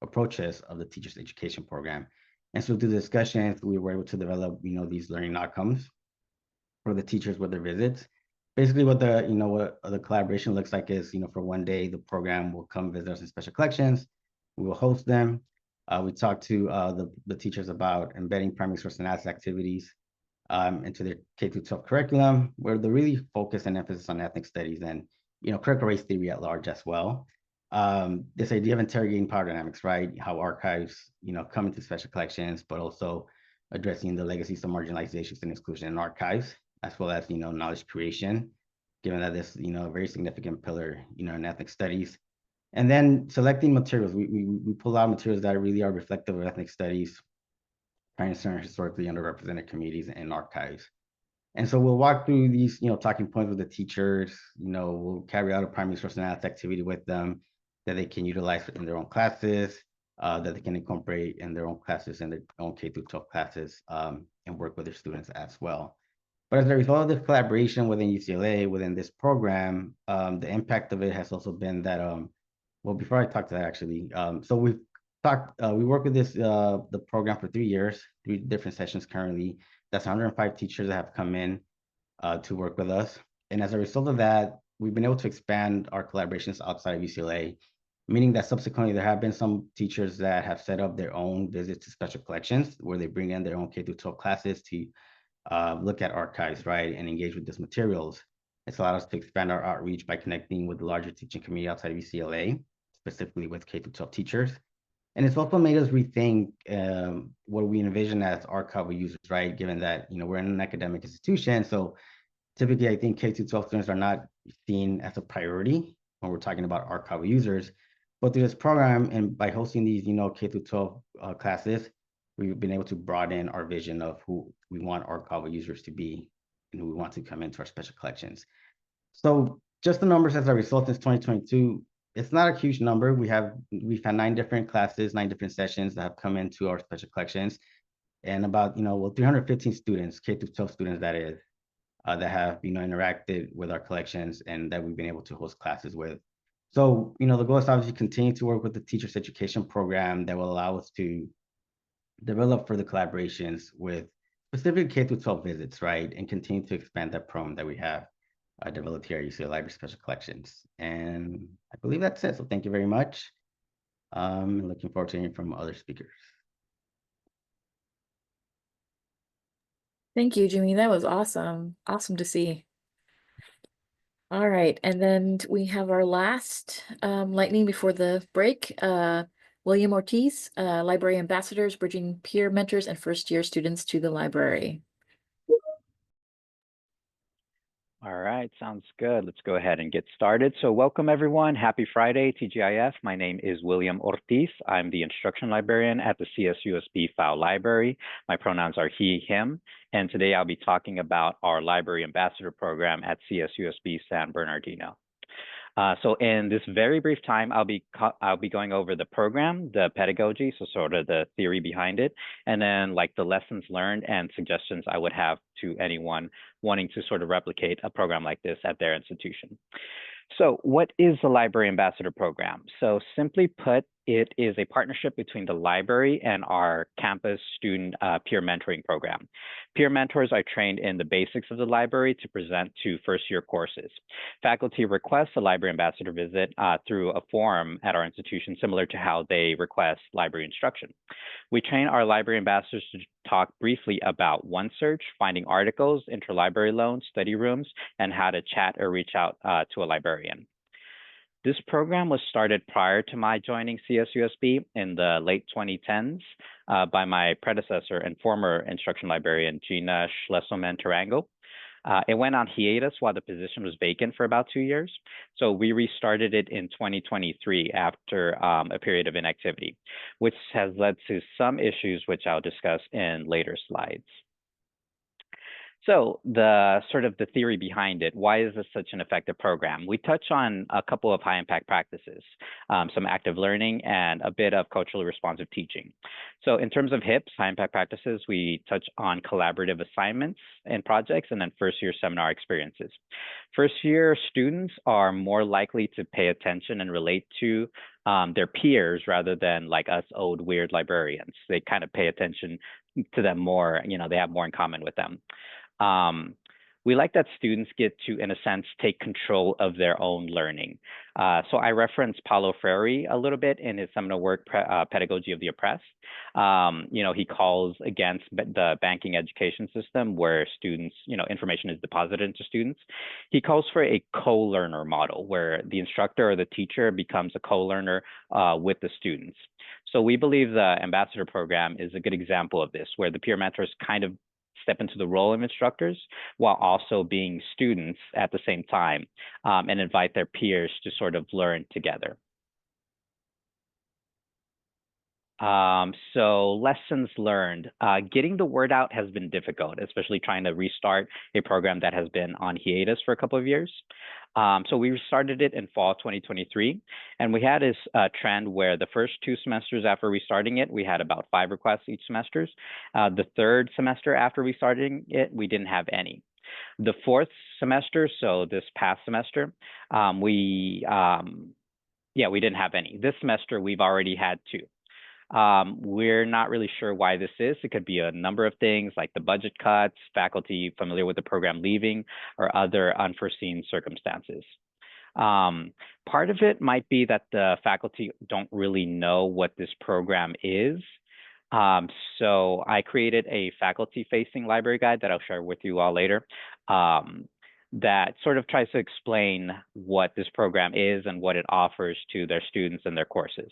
Speaker 11: approaches of the Teachers Education Program. And so through the discussions, we were able to develop, these learning outcomes for the teachers with their visits. Basically what the collaboration looks like is, for one day, the program will come visit us in special collections. We will host them. We talk to the teachers about embedding primary source analysis activities into their K-12 curriculum, where the really focus and emphasis on ethnic studies and critical race theory at large as well. This idea of interrogating power dynamics, right? How archives, come into special collections, but also addressing the legacies of marginalizations and exclusion in archives, as well as knowledge creation, given that this a very significant pillar in ethnic studies. And then selecting materials, we pull out materials that really are reflective of ethnic studies, trying to center historically underrepresented communities and archives. And so we'll walk through these, talking points with the teachers. We'll carry out a primary source analysis activity with them that they can utilize in their own classes, that they can incorporate in their own classes, in their own K-12 classes, and work with their students as well. But as a result of this collaboration within UCLA, within this program, the impact of it has also been that, well, before I talk to that actually, so we've talked, we work with this, the program for 3 years, 3 different sessions currently. That's 105 teachers that have come in to work with us. And as a result of that, we've been able to expand our collaborations outside of UCLA, meaning that subsequently there have been some teachers that have set up their own visits to special collections where they bring in their own K-12 classes to look at archives, right, and engage with these materials. It's allowed us to expand our outreach by connecting with the larger teaching community outside of UCLA, specifically with K-12 teachers. And it's also made us rethink what we envision as archival users, right? Given that, we're in an academic institution. So typically, I think K-12 students are not seen as a priority when we're talking about archival users. But through this program and by hosting these, K-12 classes, we've been able to broaden our vision of who we want archival users to be and who we want to come into our special collections. So just the numbers as a result since 2022, it's not a huge number. We've had 9 different classes, 9 different sessions that have come into our special collections, and about 315 students, K-12 students that is, that have interacted with our collections and that we've been able to host classes with. So the goal is obviously continue to work with the Teachers Education Program that will allow us to develop further collaborations with specific K-12 visits, right, and continue to expand that program that we have developed here at UCLA Library Special Collections. And I believe that's it. So thank you very much. Looking forward to hearing from other speakers.
Speaker 7: Thank you, Jimmy. That was awesome. Awesome to see. All right, and then we have our last lightning before the break. William Ortiz, Library Ambassadors, bridging peer mentors and first-year students to the library.
Speaker 12: All right, sounds good. Let's go ahead and get started. So welcome everyone. Happy Friday, TGIF. My name is William Ortiz. I'm the instruction librarian at the CSUSB File Library. My pronouns are he, him. And today I'll be talking about our Library Ambassador program at CSUSB San Bernardino. So in this very brief time, I'll be going over the program, the pedagogy, so sort of the theory behind it, and then like the lessons learned and suggestions I would have to anyone wanting to sort of replicate a program like this at their institution. So what is the Library Ambassador Program? So simply put, it is a partnership between the library and our campus student peer mentoring program. Peer mentors are trained in the basics of the library to present to first-year courses. Faculty request a Library Ambassador visit through a forum at our institution, similar to how they request library instruction. We train our library ambassadors to talk briefly about OneSearch, finding articles, interlibrary loans, study rooms, and how to chat or reach out to a librarian. This program was started prior to my joining CSUSB in the late 2010s by my predecessor and former instruction librarian, Gina Schleselman-Tarango. It went on hiatus while the position was vacant for about 2 years. So we restarted it in 2023 after a period of inactivity, which has led to some issues, which I'll discuss in later slides. So the sort of the theory behind it, why is this such an effective program? We touch on a couple of high impact practices, some active learning and a bit of culturally responsive teaching. So in terms of HIPS, high impact practices, we touch on collaborative assignments and projects and then first year seminar experiences. First year students are more likely to pay attention and relate to their peers rather than like us old weird librarians. They kind of pay attention to them more, you know, they have more in common with them. We like that students get to, in a sense, take control of their own learning. So I referenced Paulo Freire a little bit in his seminal work, Pedagogy of the Oppressed. You know, he calls against the banking education system where students, you know, information is deposited into students. He calls for a co-learner model where the instructor or the teacher becomes a co-learner with the students. So we believe the ambassador program is a good example of this, where the peer mentors kind of step into the role of instructors while also being students at the same time and invite their peers to sort of learn together. So lessons learned. Getting the word out has been difficult, especially trying to restart a program that has been on hiatus for a couple of years. So we restarted it in fall 2023, and we had this trend where the first 2 semesters after restarting it, we had about 5 requests each semester. The third semester after restarting it, we didn't have any. The fourth semester, so this past semester, we didn't have any. This semester, we've already had 2. We're not really sure why this is. It could be a number of things like the budget cuts, faculty familiar with the program leaving, or other unforeseen circumstances. Part of it might be that the faculty don't really know what this program is. So I created a faculty-facing library guide that I'll share with you all later. That sort of tries to explain what this program is and what it offers to their students and their courses.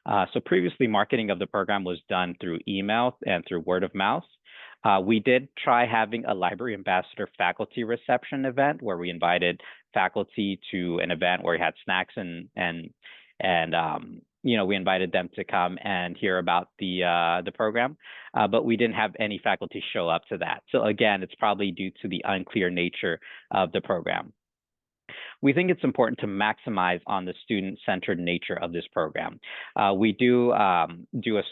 Speaker 12: So previously, marketing of the program was done through email and through word of mouth. We did try having a Library Ambassador faculty reception event where we invited faculty to an event where we had snacks and you know, we invited them to come and hear about the program, but we didn't have any faculty show up to that. So again, it's probably due to the unclear nature of the program. We think it's important to maximize on the student-centered nature of this program. We do a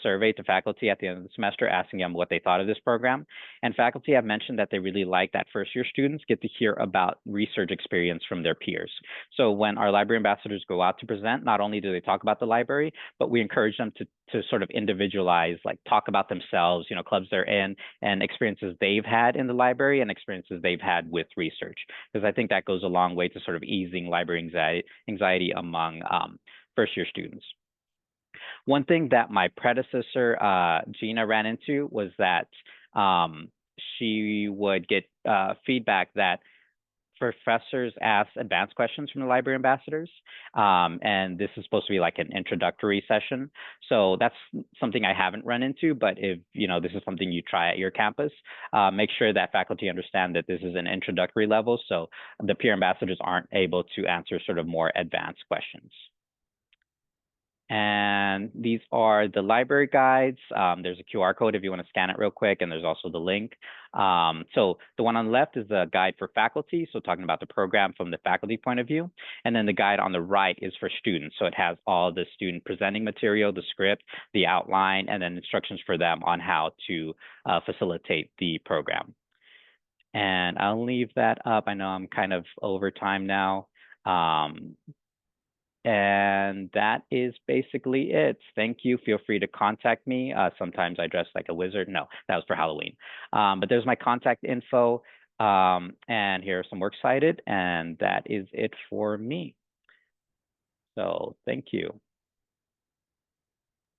Speaker 12: survey to faculty at the end of the semester asking them what they thought of this program. And faculty have mentioned that they really like that first-year students get to hear about research experience from their peers. So when our library ambassadors go out to present, not only do they talk about the library, but we encourage them to sort of individualize, like talk about themselves, you know, clubs they're in and experiences they've had in the library and experiences they've had with research. Because I think that goes a long way to sort of easing library anxiety among first-year students. One thing that my predecessor, Gina, ran into was that she would get feedback that professors ask advanced questions from the library ambassadors. And this is supposed to be like an introductory session. So that's something I haven't run into, but if this is something you try at your campus, make sure that faculty understand that this is an introductory level. So the peer ambassadors aren't able to answer sort of more advanced questions. And these are the library guides. There's a QR code if you want to scan it real quick, and there's also the link. So the one on the left is the guide for faculty, so talking about the program from the faculty point of view. And then the guide on the right is for students. So it has all the student presenting material, the script, the outline, and then instructions for them on how to facilitate the program. And I'll leave that up. I know I'm kind of over time now. And that is basically it. Thank you. Feel free to contact me. Sometimes I dress like a wizard. No, that was for Halloween. But there's my contact info. And here are some works cited. And that is it for me. So thank you.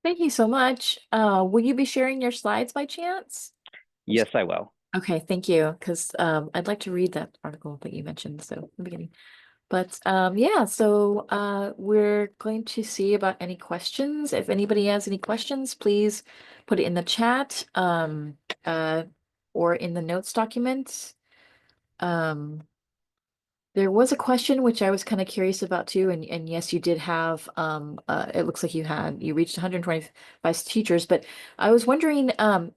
Speaker 7: Thank you so much. Will you be sharing your slides by chance?
Speaker 12: Yes, I will.
Speaker 7: Okay, thank you. Because I'd like to read that article that you mentioned. So in the beginning. But yeah, so we're going to see about any questions. If anybody has any questions, please put it in the chat or in the notes document. There was a question which I was kind of curious about too, and yes, you did have it looks like you reached 125 teachers, but I was wondering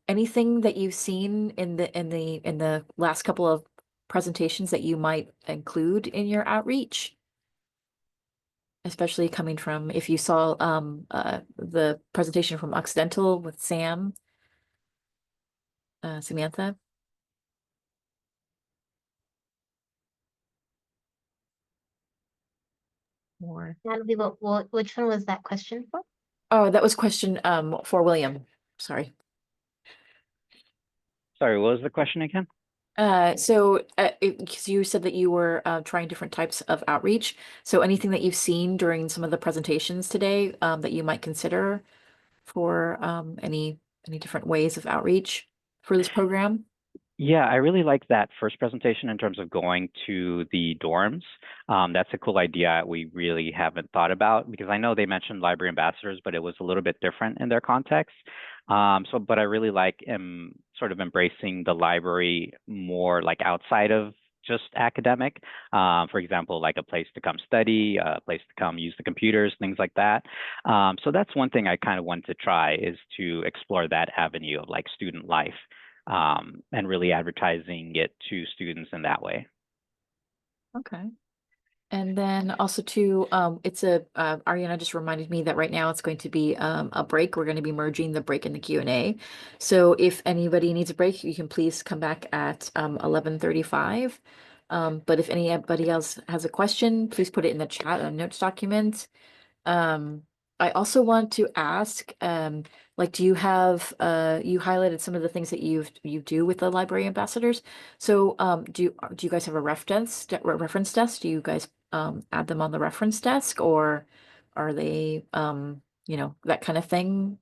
Speaker 7: anything that you've seen in the last couple of presentations that you might include in your outreach, especially coming from if you saw the presentation from Occidental with Samantha. Or
Speaker 1: Natalie, which one was that question for?
Speaker 7: oh, that was question for William. Sorry.
Speaker 12: Sorry, what was the question again?
Speaker 7: So because you said that you were trying different types of outreach. So anything that you've seen during some of the presentations today that you might consider for any different ways of outreach for this program?
Speaker 12: Yeah, I really like that first presentation in terms of going to the dorms. That's a cool idea we really haven't thought about because I know they mentioned library ambassadors, but it was a little bit different in their context. But I really like sort of embracing the library more like outside of just academic. For example, like a place to come study, a place to come use the computers, things like that. So that's one thing I kind of want to try is to explore that avenue of like student life. And really advertising it to students in that way.
Speaker 7: Okay. And then also too, it's Ariana just reminded me that right now it's going to be a break. We're going to be merging the break and the Q&A. So if anybody needs a break, you can please come back at 11:35. But if anybody else has a question, please put it in the chat or notes document. I also want to ask, like, do you have you highlighted some of the things that you do with the library ambassadors. So do you guys have a reference desk? Do you guys add them on the reference desk, or are they that kind of thing?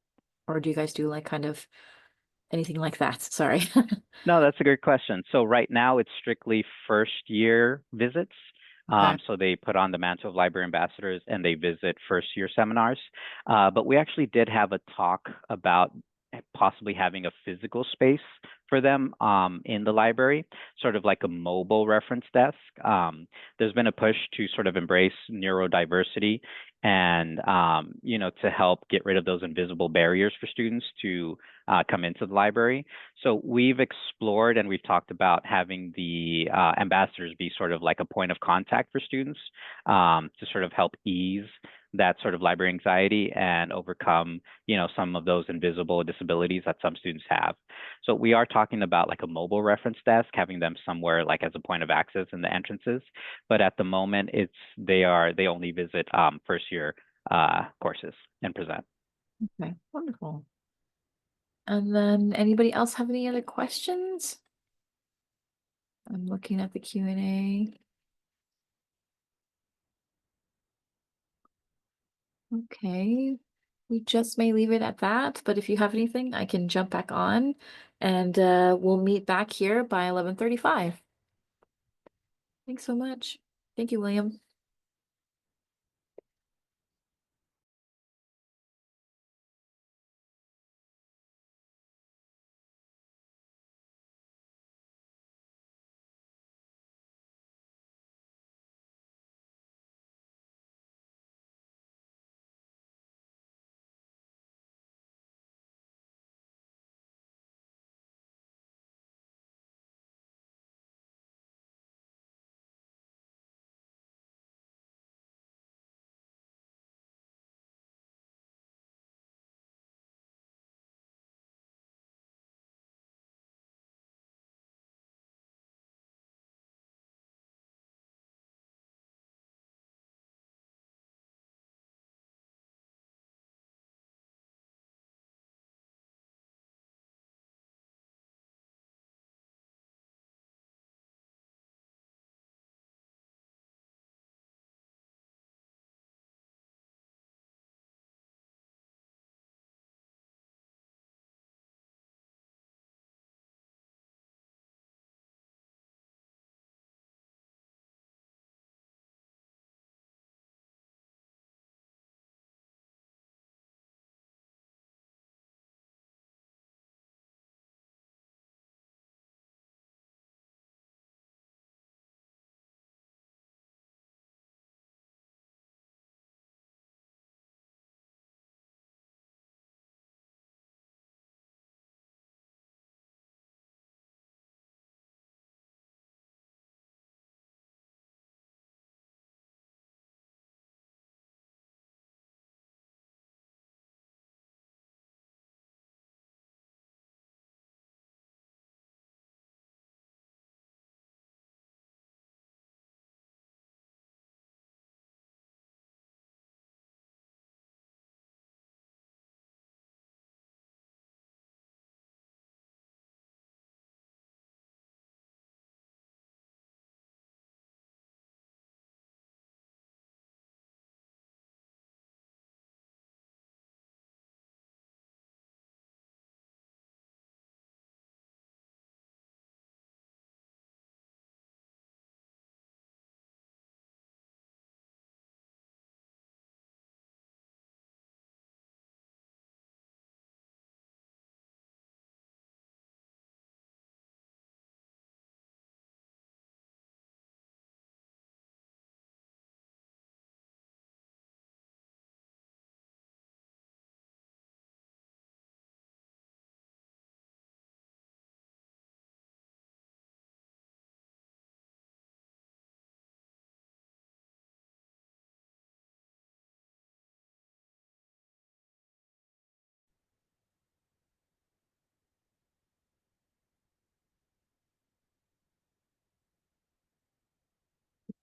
Speaker 7: Or do you guys do like kind of anything like that? Sorry.
Speaker 12: No, that's a great question. So right now it's strictly first year visits.
Speaker 7: Okay.
Speaker 12: So they put on the mantle of library ambassadors and they visit first year seminars. But we actually did have a talk about possibly having a physical space for them in the library, sort of like a mobile reference desk. There's been a push to sort of embrace neurodiversity and to help get rid of those invisible barriers for students to come into the library. So we've explored and we've talked about having the ambassadors be sort of like a point of contact for students to sort of help ease that sort of library anxiety and overcome, some of those invisible disabilities that some students have. So we are talking about like a mobile reference desk, having them somewhere like as a point of access in the entrances. But at the moment, they only visit first year courses and present.
Speaker 7: Okay, wonderful. And then anybody else have any other questions? I'm looking at the Q&A. Okay, we just may leave it at that, but if you have anything, I can jump back on and we'll meet back here by 11:35. Thanks so much. Thank you, William.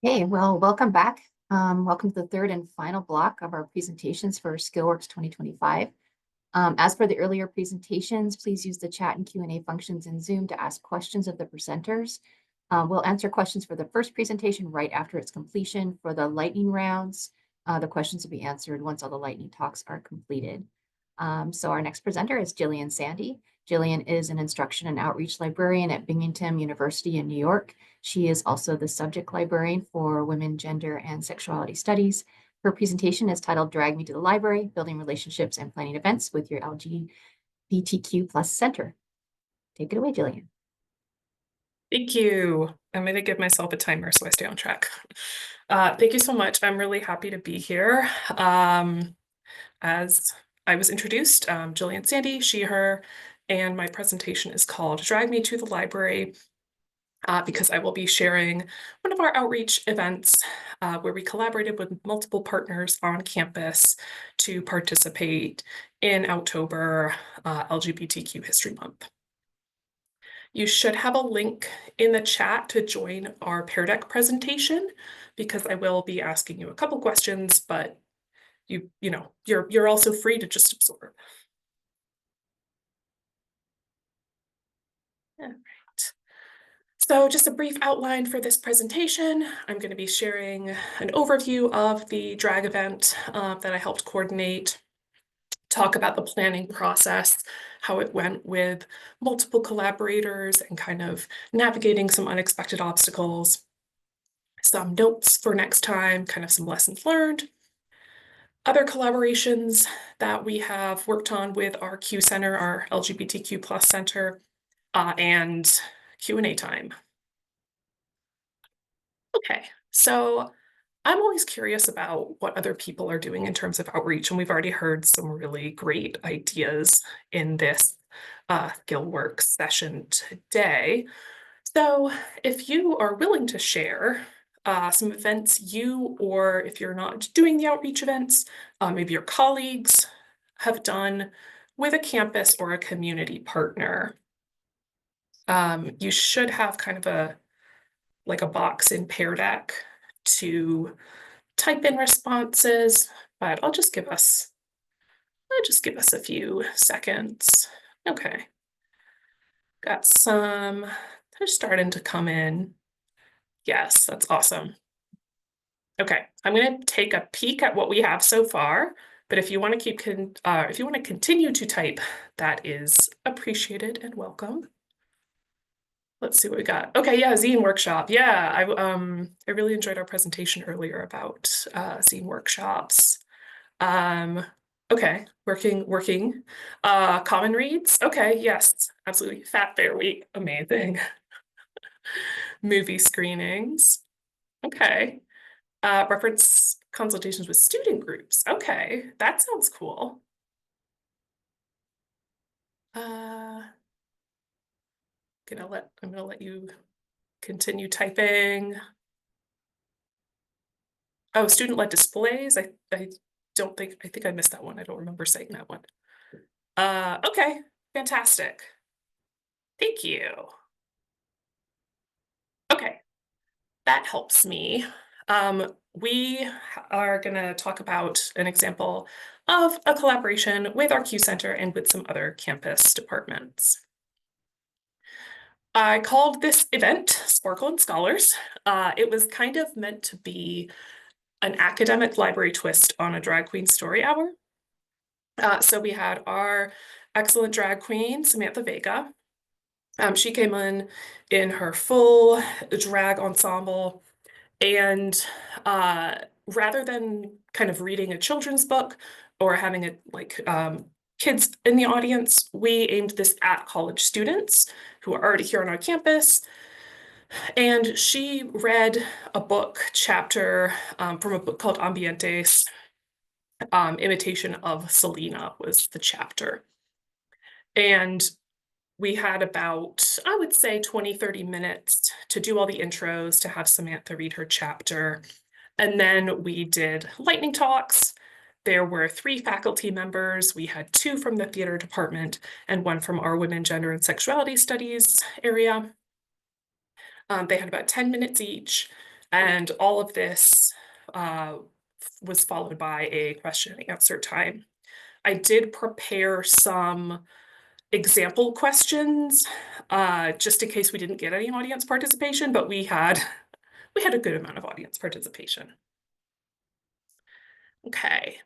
Speaker 13: Okay, well, welcome back. Welcome to the third and final block of our presentations for SCIL Works 2025. As for the earlier presentations, please use the chat and Q&A functions in Zoom to ask questions of the presenters. We'll answer questions for the first presentation right after its completion. For the lightning rounds, the questions will be answered once all the lightning talks are completed. So our next presenter is Jillian Sandy. Jillian is an instruction and outreach librarian at Binghamton University in New York. She is also the subject librarian for Women, Gender, and Sexuality Studies. Her presentation is titled Drag Me to the Library, Building Relationships and Planning Events with Your LGBTQ+ Center. Take it away, Jillian.
Speaker 14: Thank you. I'm going to give myself a timer so I stay on track. Thank you so much. I'm really happy to be here. As I was introduced, Jillian Sandy, she, her, and my presentation is called Drag Me to the Library, because I will be sharing one of our outreach events where we collaborated with multiple partners on campus to participate in October LGBTQ History Month. You should have a link in the chat to join our Pear Deck presentation, because I will be asking you a couple questions, but you're also free to just absorb. All right. So just a brief outline for this presentation. I'm going to be sharing an overview of the drag event that I helped coordinate, talk about the planning process, how it went with multiple collaborators and kind of navigating some unexpected obstacles. some notes for next time, kind of some lessons learned. Other collaborations that we have worked on with our Q Center, our LGBTQ plus center, and Q&A time. Okay, so I'm always curious about what other people are doing in terms of outreach, and we've already heard some really great ideas in this SCIL Works session today. So if you are willing to share some events you, or if you're not doing the outreach events, maybe your colleagues have done with a campus or a community partner. You should have kind of a box in Pear Deck to type in responses, but I'll just give us a few seconds. Okay. Got some, they're starting to come in. Yes, that's awesome. Okay, I'm going to take a peek at what we have so far, but if you want to continue to type, that is appreciated and welcome. Let's see what we got. Okay, yeah, zine workshop. Yeah, I really enjoyed our presentation earlier about zine workshops. Okay, working. Common reads. Okay, yes, absolutely. Fat Bear Week, amazing. Movie screenings. Okay. Reference consultations with student groups. Okay, that sounds cool. I'm gonna let you continue typing. Oh, student-led displays. I think I missed that one. I don't remember saying that one. Okay, fantastic. Thank you. Okay, that helps me. We are going to talk about an example of a collaboration with our Q Center and with some other campus departments. I called this event Sparkle and Scholars. It was kind of meant to be an academic library twist on a drag queen story hour. So we had our excellent drag queen, Samantha Vega. She came in her full drag ensemble, and rather than kind of reading a children's book or having kids in the audience, we aimed this at college students who are already here on our campus. And she read a book chapter from a book called Ambientes. Imitation of Selena was the chapter. And we had about, I would say, 20-30 minutes to do all the intros, to have Samantha read her chapter. And then we did lightning talks. There were 3 faculty members. We had 2 from the theater department and 1 from our women, gender, and sexuality studies area. They had about 10 minutes each, and all of this was followed by a question and answer time. I did prepare some example questions just in case we didn't get any audience participation, but we had a good amount of audience participation. Okay.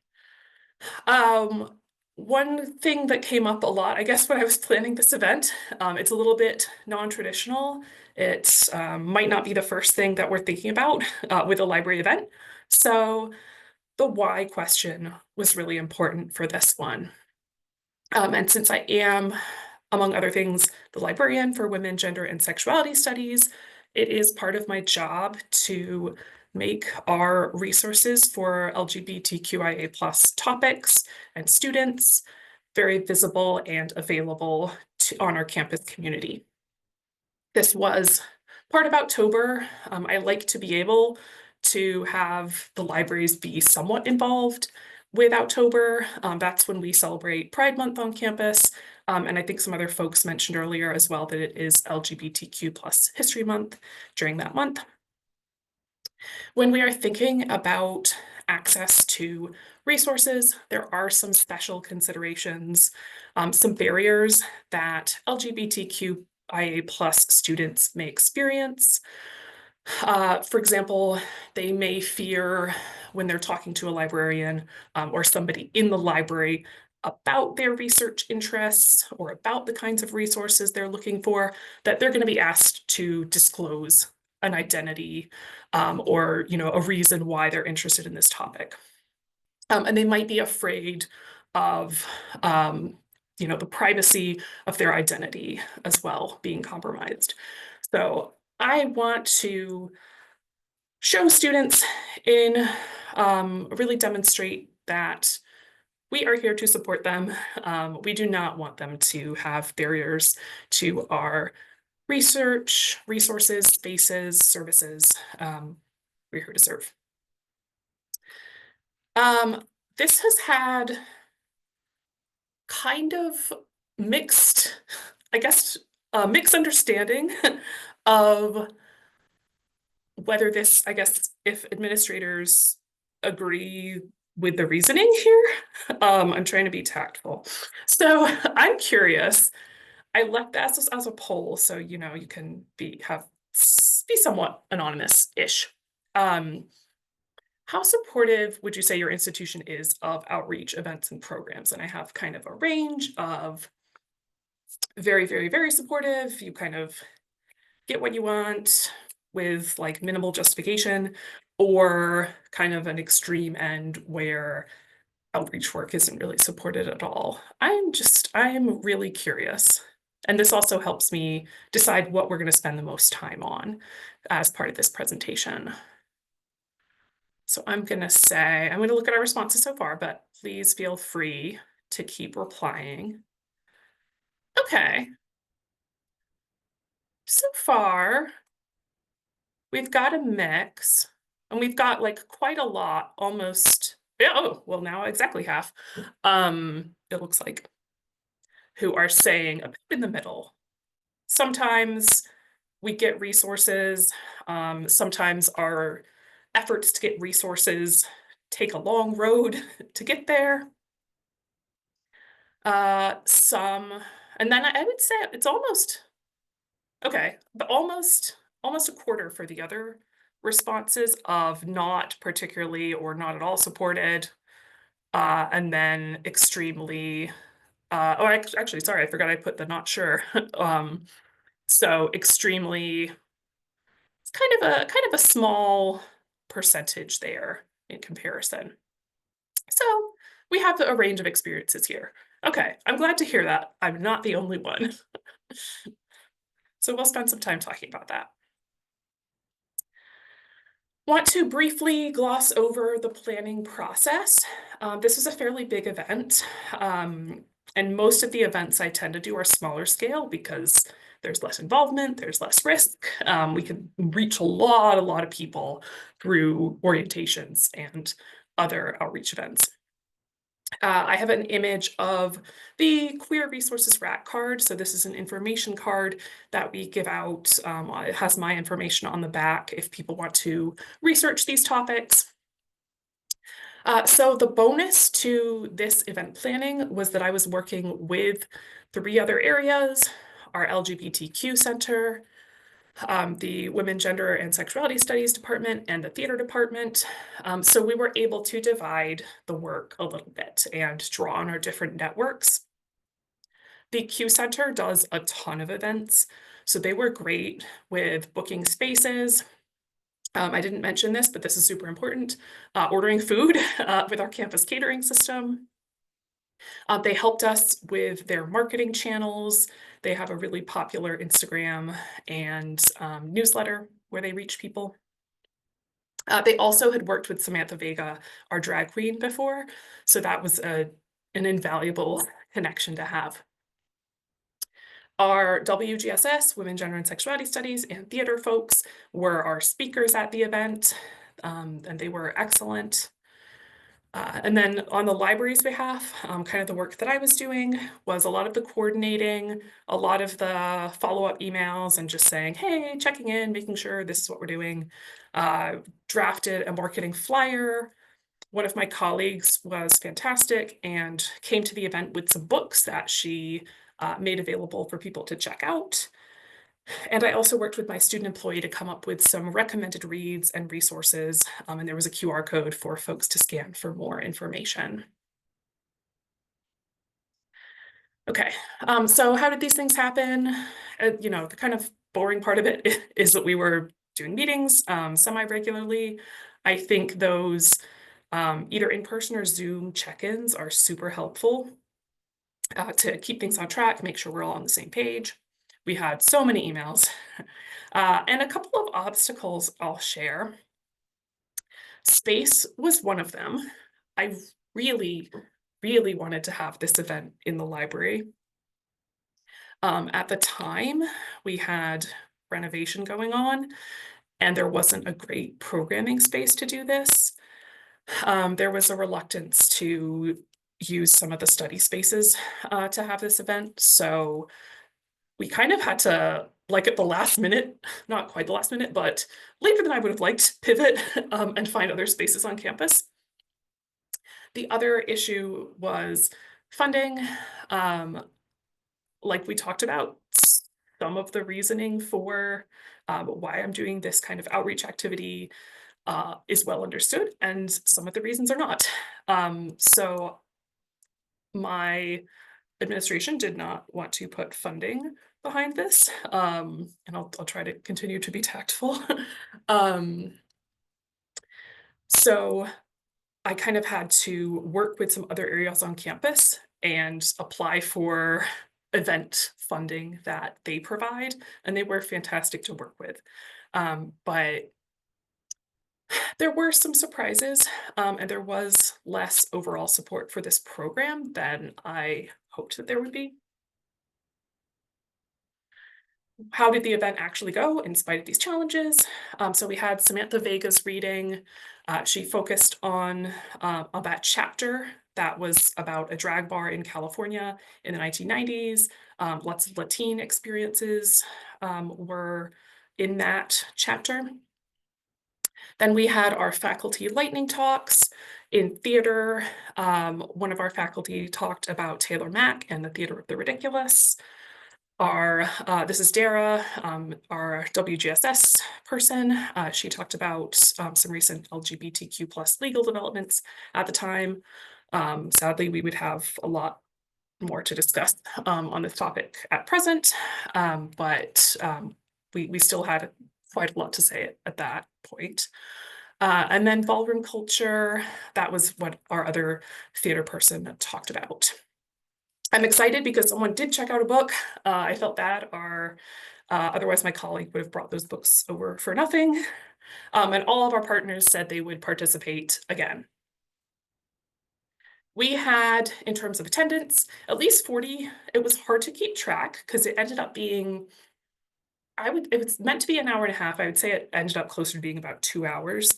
Speaker 14: One thing that came up a lot, I guess, when I was planning this event, it's a little bit non-traditional. It might not be the first thing that we're thinking about with a library event. So the why question was really important for this one. And since I am, among other things, the librarian for women, gender, and sexuality studies, it is part of my job to make our resources for LGBTQIA+ topics and students very visible and available on our campus community. This was part of October. I like to be able to have the libraries be somewhat involved with October. That's when we celebrate Pride Month on campus. And I think some other folks mentioned earlier as well that it is LGBTQ+ History Month during that month. When we are thinking about access to resources, there are some special considerations, some barriers that LGBTQIA+ students may experience. For example, they may fear when they're talking to a librarian or somebody in the library about their research interests or about the kinds of resources they're looking for, that they're going to be asked to disclose an identity or, you know, a reason why they're interested in this topic. And they might be afraid of, you know, the privacy of their identity as well being compromised. So I want to show students in really demonstrate that we are here to support them. We do not want them to have barriers to our research, resources, spaces, services. We're here to serve. This has had kind of mixed, I guess, mixed understanding of whether this, I guess, if administrators agree with the reasoning here. I'm trying to be tactful. So I'm curious. I left that as a poll, so you know you can be somewhat anonymous-ish. How supportive would you say your institution is of outreach events and programs? And I have kind of a range of very, very, very supportive. You kind of get what you want with like minimal justification, or kind of an extreme end where outreach work isn't really supported at all. I'm really curious. And this also helps me decide what we're going to spend the most time on as part of this presentation. So I'm going to look at our responses so far, but please feel free to keep replying. Okay. So far, we've got a mix, and we've got like quite a lot, almost, yeah, oh, well, now exactly half, it looks like, who are saying a bit in the middle. Sometimes we get resources, sometimes our efforts to get resources take a long road to get there. And then I would say it's almost, okay, but almost a quarter for the other responses of not particularly or not at all supported, and then extremely, actually, sorry, I forgot I put the not sure. So extremely, it's kind of a small percentage there in comparison. So we have a range of experiences here. Okay, I'm glad to hear that. I'm not the only one. So we'll spend some time talking about that. Want to briefly gloss over the planning process. This is a fairly big event, and most of the events I tend to do are smaller scale because there's less involvement, there's less risk. We can reach a lot of people through orientations and other outreach events. I have an image of the Queer Resources RAT card. So this is an information card that we give out. It has my information on the back if people want to research these topics. So the bonus to this event planning was that I was working with 3 other areas: our LGBTQ Center, the Women, Gender, and Sexuality Studies Department, and the Theater Department. So we were able to divide the work a little bit and draw on our different networks. The Q Center does a ton of events, so they were great with booking spaces. I didn't mention this, but this is super important. Ordering food with our campus catering system. They helped us with their marketing channels. They have a really popular Instagram and newsletter where they reach people. They also had worked with Samantha Vega, our drag queen, before, so that was an invaluable connection to have. Our WGSS, Women, Gender, and Sexuality Studies, and theater folks were our speakers at the event, and they were excellent. And then on the library's behalf, kind of the work that I was doing was a lot of the coordinating, a lot of the follow-up emails, and just saying, hey, checking in, making sure this is what we're doing. Drafted a marketing flyer. One of my colleagues was fantastic and came to the event with some books that she made available for people to check out. And I also worked with my student employee to come up with some recommended reads and resources, and there was a QR code for folks to scan for more information. Okay, so how did these things happen? You know, the kind of boring part of it is that we were doing meetings semi-regularly. I think those either in person or Zoom check-ins are super helpful to keep things on track, make sure we're all on the same page. We had so many emails and a couple of obstacles I'll share. Space was one of them. I really, really wanted to have this event in the library. At the time, we had renovation going on, and there wasn't a great programming space to do this. There was a reluctance to use some of the study spaces to have this event, so we kind of had to, like at the last minute, not quite the last minute, but later than I would have liked, pivot and find other spaces on campus. The other issue was funding. Like we talked about, some of the reasoning for why I'm doing this kind of outreach activity is well understood, and some of the reasons are not. So my administration did not want to put funding behind this, and I'll try to continue to be tactful. So I kind of had to work with some other areas on campus and apply for event funding that they provide, and they were fantastic to work with. But there were some surprises, and there was less overall support for this program than I hoped that there would be. How did the event actually go in spite of these challenges? So we had Samantha Vega's reading. She focused on that chapter that was about a drag bar in California in the 1990s. Lots of Latin experiences were in that chapter. Then we had our faculty lightning talks. In theater, one of our faculty talked about Taylor Mack and the Theater of the Ridiculous. This is Dara, our WGSS person. She talked about some recent LGBTQ plus legal developments at the time. Sadly, we would have a lot more to discuss on this topic at present, but we still had quite a lot to say at that point. And then ballroom culture, that was what our other theater person talked about. I'm excited because someone did check out a book. I felt bad, otherwise my colleague would have brought those books over for nothing. And all of our partners said they would participate again. We had, in terms of attendance, at least 40. It was hard to keep track because it ended up being, it was meant to be an hour and a half. I would say it ended up closer to being about 2 hours.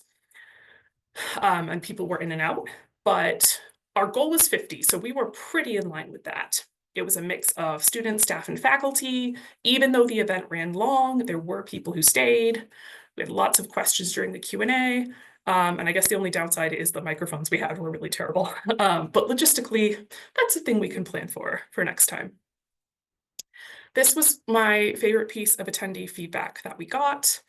Speaker 14: And people were in and out, but our goal was 50, so we were pretty in line with that. It was a mix of students, staff, and faculty. Even though the event ran long, there were people who stayed. We had lots of questions during the Q&A, and I guess the only downside is the microphones we had were really terrible. But logistically, that's a thing we can plan for next time. This was my favorite piece of attendee feedback that we got.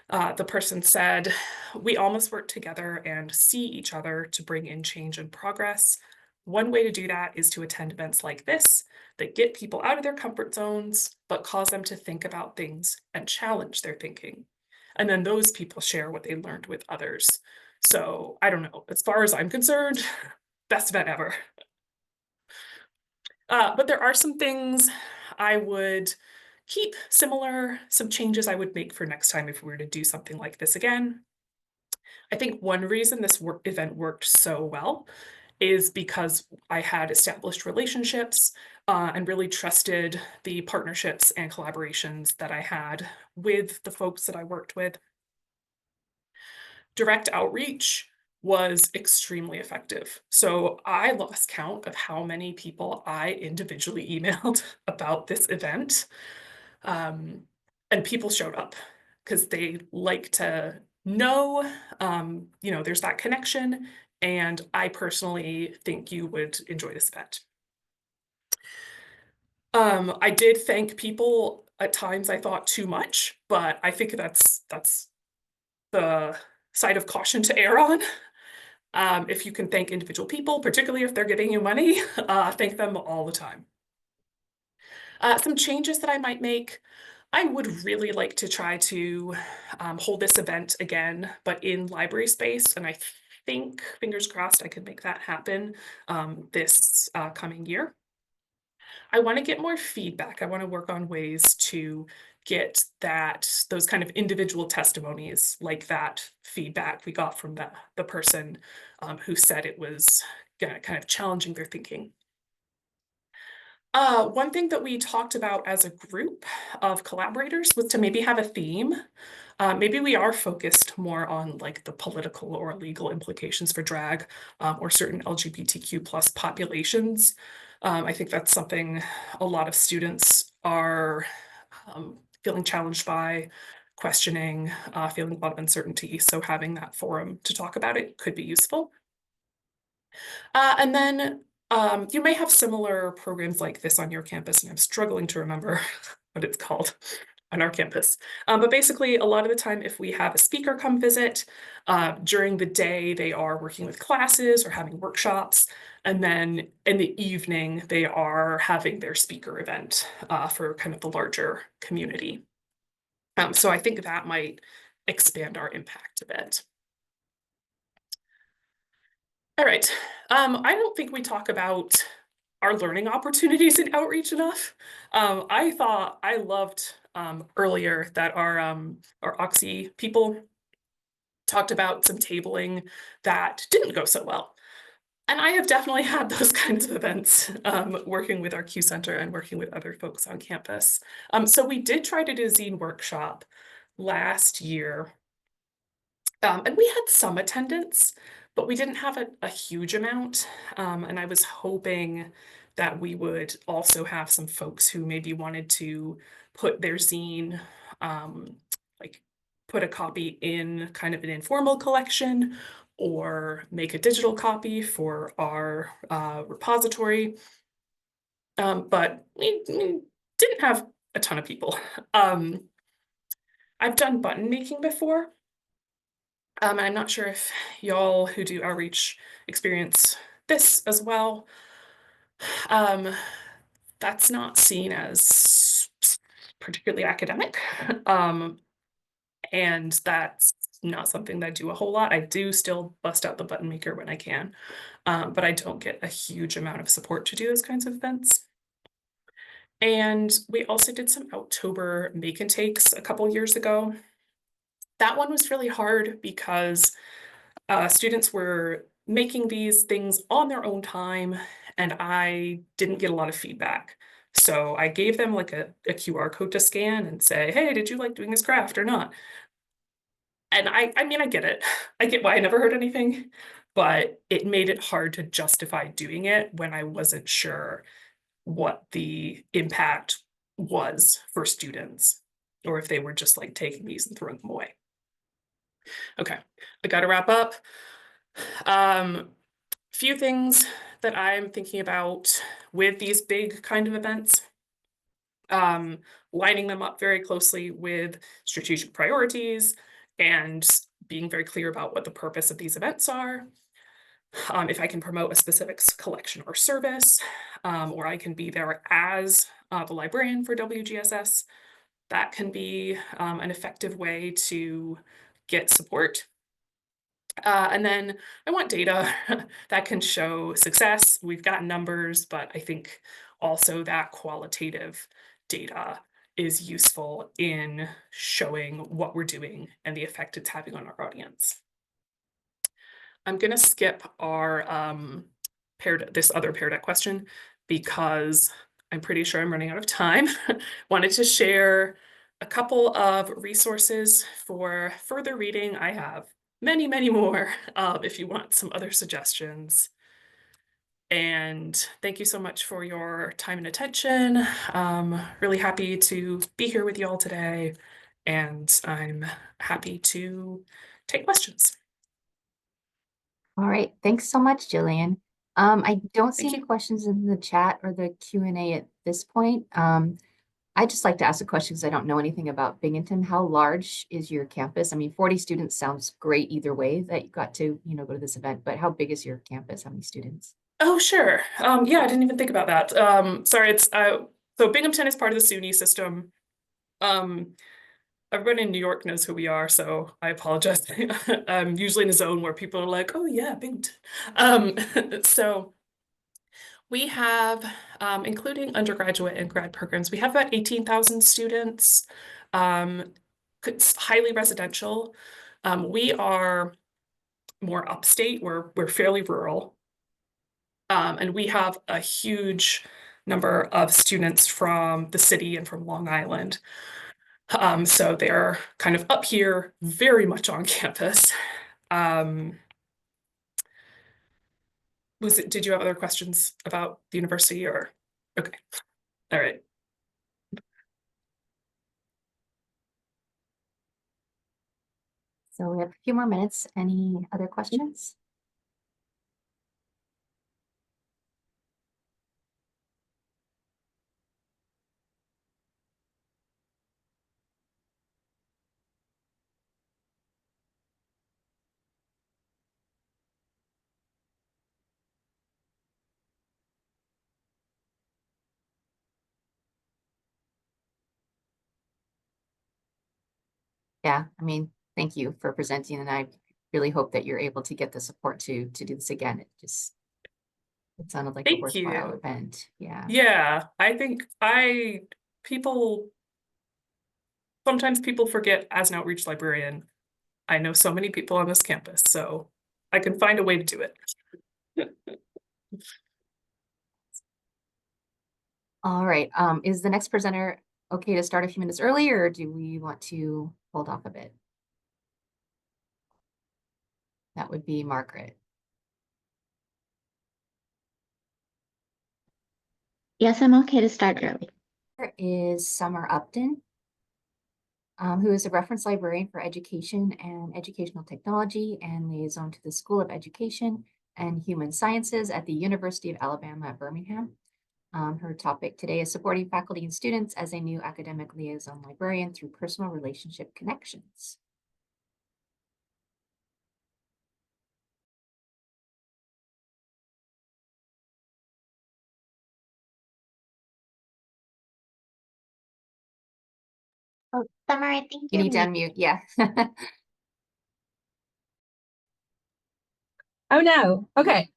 Speaker 14: The person said, "We almost work together and see each other to bring in change and progress. One way to do that is to attend events like this that get people out of their comfort zones, but cause them to think about things and challenge their thinking. And then those people share what they learned with others." So I don't know, as far as I'm concerned, best event ever. But there are some things I would keep similar, some changes I would make for next time if we were to do something like this again. I think one reason this event worked so well is because I had established relationships and really trusted the partnerships and collaborations that I had with the folks that I worked with. Direct outreach was extremely effective. So I lost count of how many people I individually emailed about this event. And people showed up because they like to know, there's that connection. And I personally think you would enjoy this event. I did thank people at times I thought too much, but I think that's the side of caution to err on. If you can thank individual people, particularly if they're giving you money, thank them all the time. Some changes that I might make. I would really like to try to hold this event again, but in library space. And I think, fingers crossed, I could make that happen this coming year. I want to get more feedback. I want to work on ways to get those kind of individual testimonies, like that feedback we got from the person who said it was kind of challenging their thinking. One thing that we talked about as a group of collaborators was to maybe have a theme. Maybe we are focused more on like the political or legal implications for drag or certain LGBTQ plus populations. I think that's something a lot of students are feeling challenged by, questioning, feeling a lot of uncertainty. So having that forum to talk about it could be useful. And then you may have similar programs like this on your campus, and I'm struggling to remember what it's called on our campus. But basically, a lot of the time, if we have a speaker come visit, during the day, they are working with classes or having workshops. And then in the evening, they are having their speaker event for kind of the larger community. So I think that might expand our impact a bit. All right. I don't think we talk about our learning opportunities in outreach enough. I thought I loved earlier that our Oxy people talked about some tabling that didn't go so well. And I have definitely had those kinds of events working with our Q Center and working with other folks on campus. So we did try to do a zine workshop last year. And we had some attendance, but we didn't have a huge amount. And I was hoping that we would also have some folks who maybe wanted to put their zine, like put a copy in kind of an informal collection or make a digital copy for our repository. But we didn't have a ton of people. I've done button making before. I'm not sure if y'all who do outreach experience this as well. That's not seen as particularly academic. And that's not something that I do a whole lot. I do still bust out the button maker when I can, but I don't get a huge amount of support to do those kinds of events. And we also did some October make and takes a couple years ago. That one was really hard because students were making these things on their own time, and I didn't get a lot of feedback. So I gave them like a QR code to scan and say, hey, did you like doing this craft or not? And I mean, I get it. I get why I never heard anything, but it made it hard to justify doing it when I wasn't sure what the impact was for students, or if they were just like taking these and throwing them away. Okay, I gotta wrap up. Few things that I'm thinking about with these big kind of events. Lining them up very closely with strategic priorities and being very clear about what the purpose of these events are. If I can promote a specific collection or service, or I can be there as the librarian for WGSS, that can be an effective way to get support. And then I want data that can show success. We've got numbers, but I think also that qualitative data is useful in showing what we're doing and the effect it's having on our audience. I'm going to skip our this other Pear Deck question because I'm pretty sure I'm running out of time. Wanted to share a couple of resources for further reading. I have many, many more if you want some other suggestions. And thank you so much for your time and attention. Really happy to be here with you all today. And I'm happy to take questions.
Speaker 13: All right, thanks so much, Jillian. I don't see any questions in the chat or the Q&A at this point. I'd just like to ask a question because I don't know anything about Binghamton. How large is your campus? I mean, 40 students sounds great either way that you got to, go to this event, but how big is your campus? How many students?
Speaker 14: Oh, sure. Yeah, I didn't even think about that. Sorry, it's so Binghamton is part of the SUNY system. Everyone in New York knows who we are, so I apologize. I'm usually in a zone where people are like, oh yeah, big. So we have, including undergraduate and grad programs, we have about 18,000 students. It's highly residential. We are more upstate, we're fairly rural. And we have a huge number of students from the city and from Long Island. So they're kind of up here, very much on campus. Did you have other questions about the university or? Okay, all right.
Speaker 13: So we have a few more minutes. Any other questions? Yeah, I mean, thank you for presenting, and I really hope that you're able to get the support to do this again. It sounded like a
Speaker 14: Thank
Speaker 13: worthwhile
Speaker 14: you.
Speaker 13: event. Yeah.
Speaker 14: Yeah, I think sometimes people forget, as an outreach librarian, I know so many people on this campus, so I can find a way to do it.
Speaker 13: All right. Is the next presenter okay to start a few minutes early, or do we want to hold off a bit? That would be Margaret.
Speaker 1: Yes, I'm okay to start early.
Speaker 13: There is Summer Upton, who is a reference librarian for education and educational technology and liaison to the School of Education and Human Sciences at the University of Alabama at Birmingham. Her topic today is supporting faculty and students as a new academic liaison librarian through personal relationship connections.
Speaker 1: Oh, Summer, I think
Speaker 13: You
Speaker 1: you're
Speaker 13: need to
Speaker 1: muted.
Speaker 13: unmute, yeah.
Speaker 15: Oh no. Okay.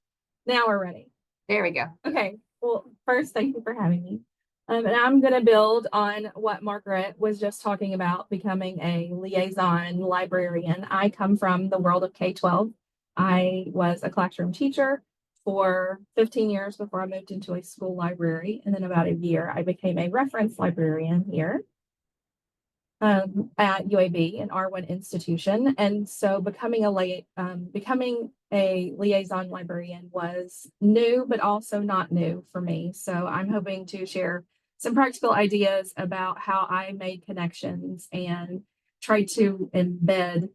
Speaker 15: Now we're ready.
Speaker 13: There we go.
Speaker 15: Okay. Well, first, thank you for having me. And I'm going to build on what Margaret was just talking about, becoming a liaison librarian. I come from the world of K-12. I was a classroom teacher for 15 years before I moved into a school library. And then about a year, I became a reference librarian here at UAB, an R1 institution. And so becoming a liaison librarian was new, but also not new for me. So I'm hoping to share some practical ideas about how I made connections and try to embed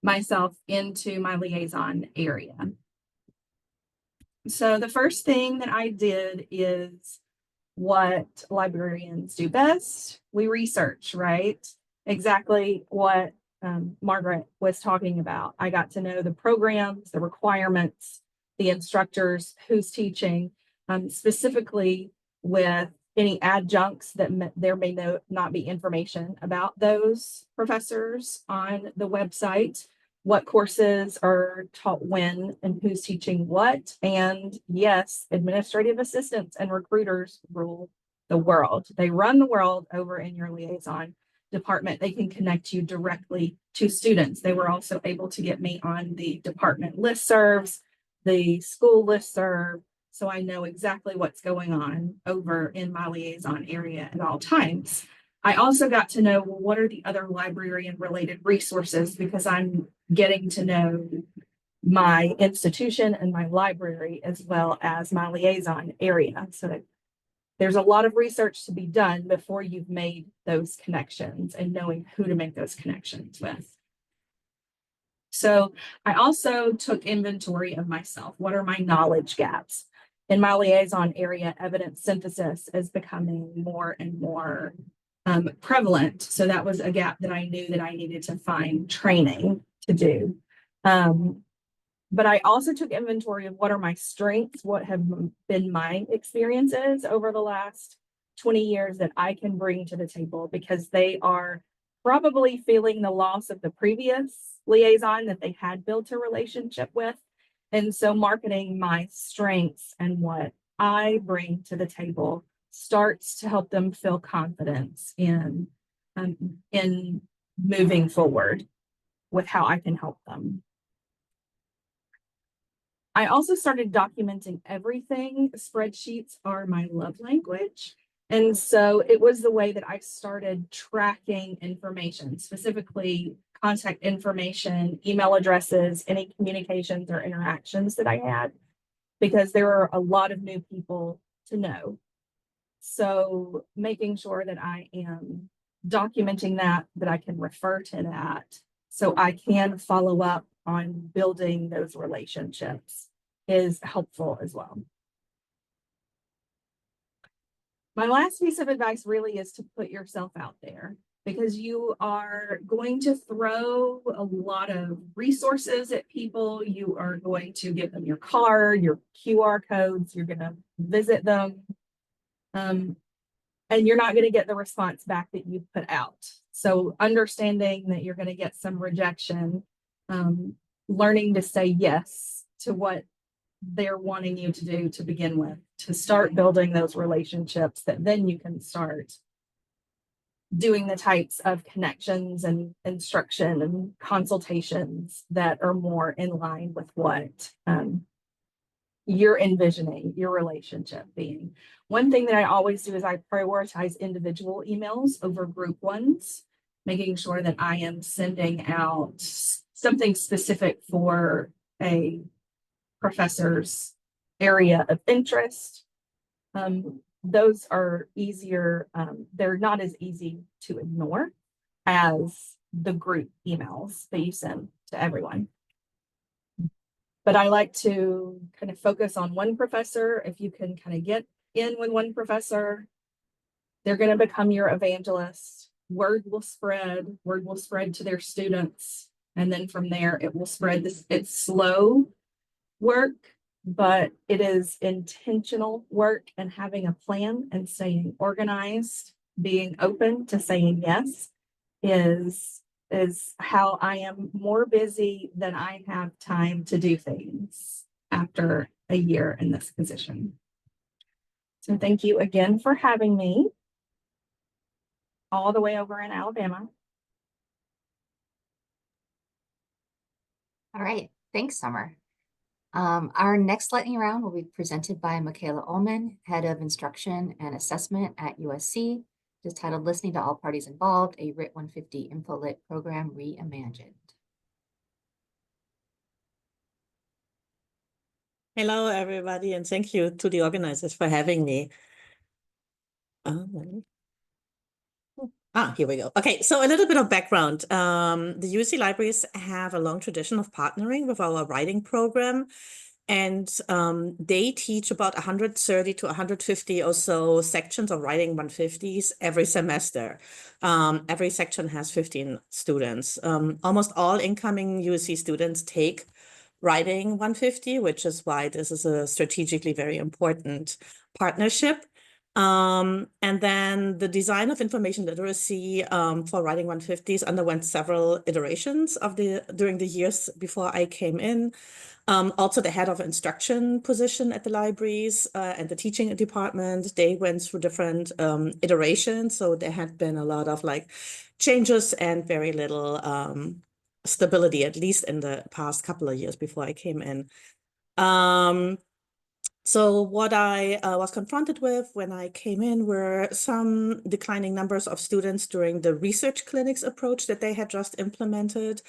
Speaker 15: myself into my liaison area. So the first thing that I did is what librarians do best. We research, right? Exactly what Margaret was talking about. I got to know the programs, the requirements, the instructors, who's teaching, specifically with any adjuncts that there may not be information about those professors on the website, what courses are taught when and who's teaching what. And yes, administrative assistants and recruiters rule the world. They run the world over in your liaison department. They can connect you directly to students. They were also able to get me on the department listservs, the school listserv, so I know exactly what's going on over in my liaison area at all times. I also got to know, well, what are the other librarian related resources, because I'm getting to know my institution and my library as well as my liaison area. So there's a lot of research to be done before you've made those connections and knowing who to make those connections with. So I also took inventory of myself. What are my knowledge gaps? In my liaison area, evidence synthesis is becoming more and more prevalent. So that was a gap that I knew that I needed to find training to do. But I also took inventory of what are my strengths, what have been my experiences over the last 20 years that I can bring to the table, because they are probably feeling the loss of the previous liaison that they had built a relationship with. And so marketing my strengths and what I bring to the table starts to help them feel confidence in moving forward with how I can help them. I also started documenting everything. Spreadsheets are my love language. And so it was the way that I started tracking information, specifically contact information, email addresses, any communications or interactions that I had, because there are a lot of new people to know. So making sure that I am documenting that I can refer to that, so I can follow up on building those relationships, is helpful as well. My last piece of advice really is to put yourself out there, because you are going to throw a lot of resources at people. You are going to give them your card, your QR codes, you're going to visit them. And you're not going to get the response back that you put out. So understanding that you're going to get some rejection, learning to say yes to what they're wanting you to do to begin with, to start building those relationships that then you can start doing the types of connections and instruction and consultations that are more in line with what you're envisioning your relationship being. One thing that I always do is I prioritize individual emails over group ones, making sure that I am sending out something specific for a professor's area of interest. Those are easier, they're not as easy to ignore as the group emails that you send to everyone. But I like to kind of focus on one professor. If you can kind of get in with one professor, they're going to become your evangelist. Word will spread to their students. And then from there, it will spread. It's slow work, but it is intentional work, and having a plan and staying organized, being open to saying yes is how I am more busy than I have time to do things after a year in this position. So thank you again for having me all the way over in Alabama.
Speaker 13: All right, thanks, Summer. Our next lightning round will be presented by Michaela Ullman, Head of Instruction and Assessment at USC. It is titled Listening to All Parties Involved, a RIT 150 InfoLit Program Reimagined.
Speaker 16: Hello, everybody, and thank you to the organizers for having me. Here we go. Okay, so a little bit of background. The UC Libraries have a long tradition of partnering with our writing program, and they teach about 130 to 150 or so sections of writing 150s every semester. Every section has 15 students. Almost all incoming USC students take writing 150, which is why this is a strategically very important partnership. And then the design of information literacy for writing 150s underwent several iterations during the years before I came in. Also, the head of instruction position at the libraries and the teaching department, they went through different iterations. So there had been a lot of changes and very little stability, at least in the past couple of years before I came in. So what I was confronted with when I came in were some declining numbers of students during the research clinics approach that they had just implemented.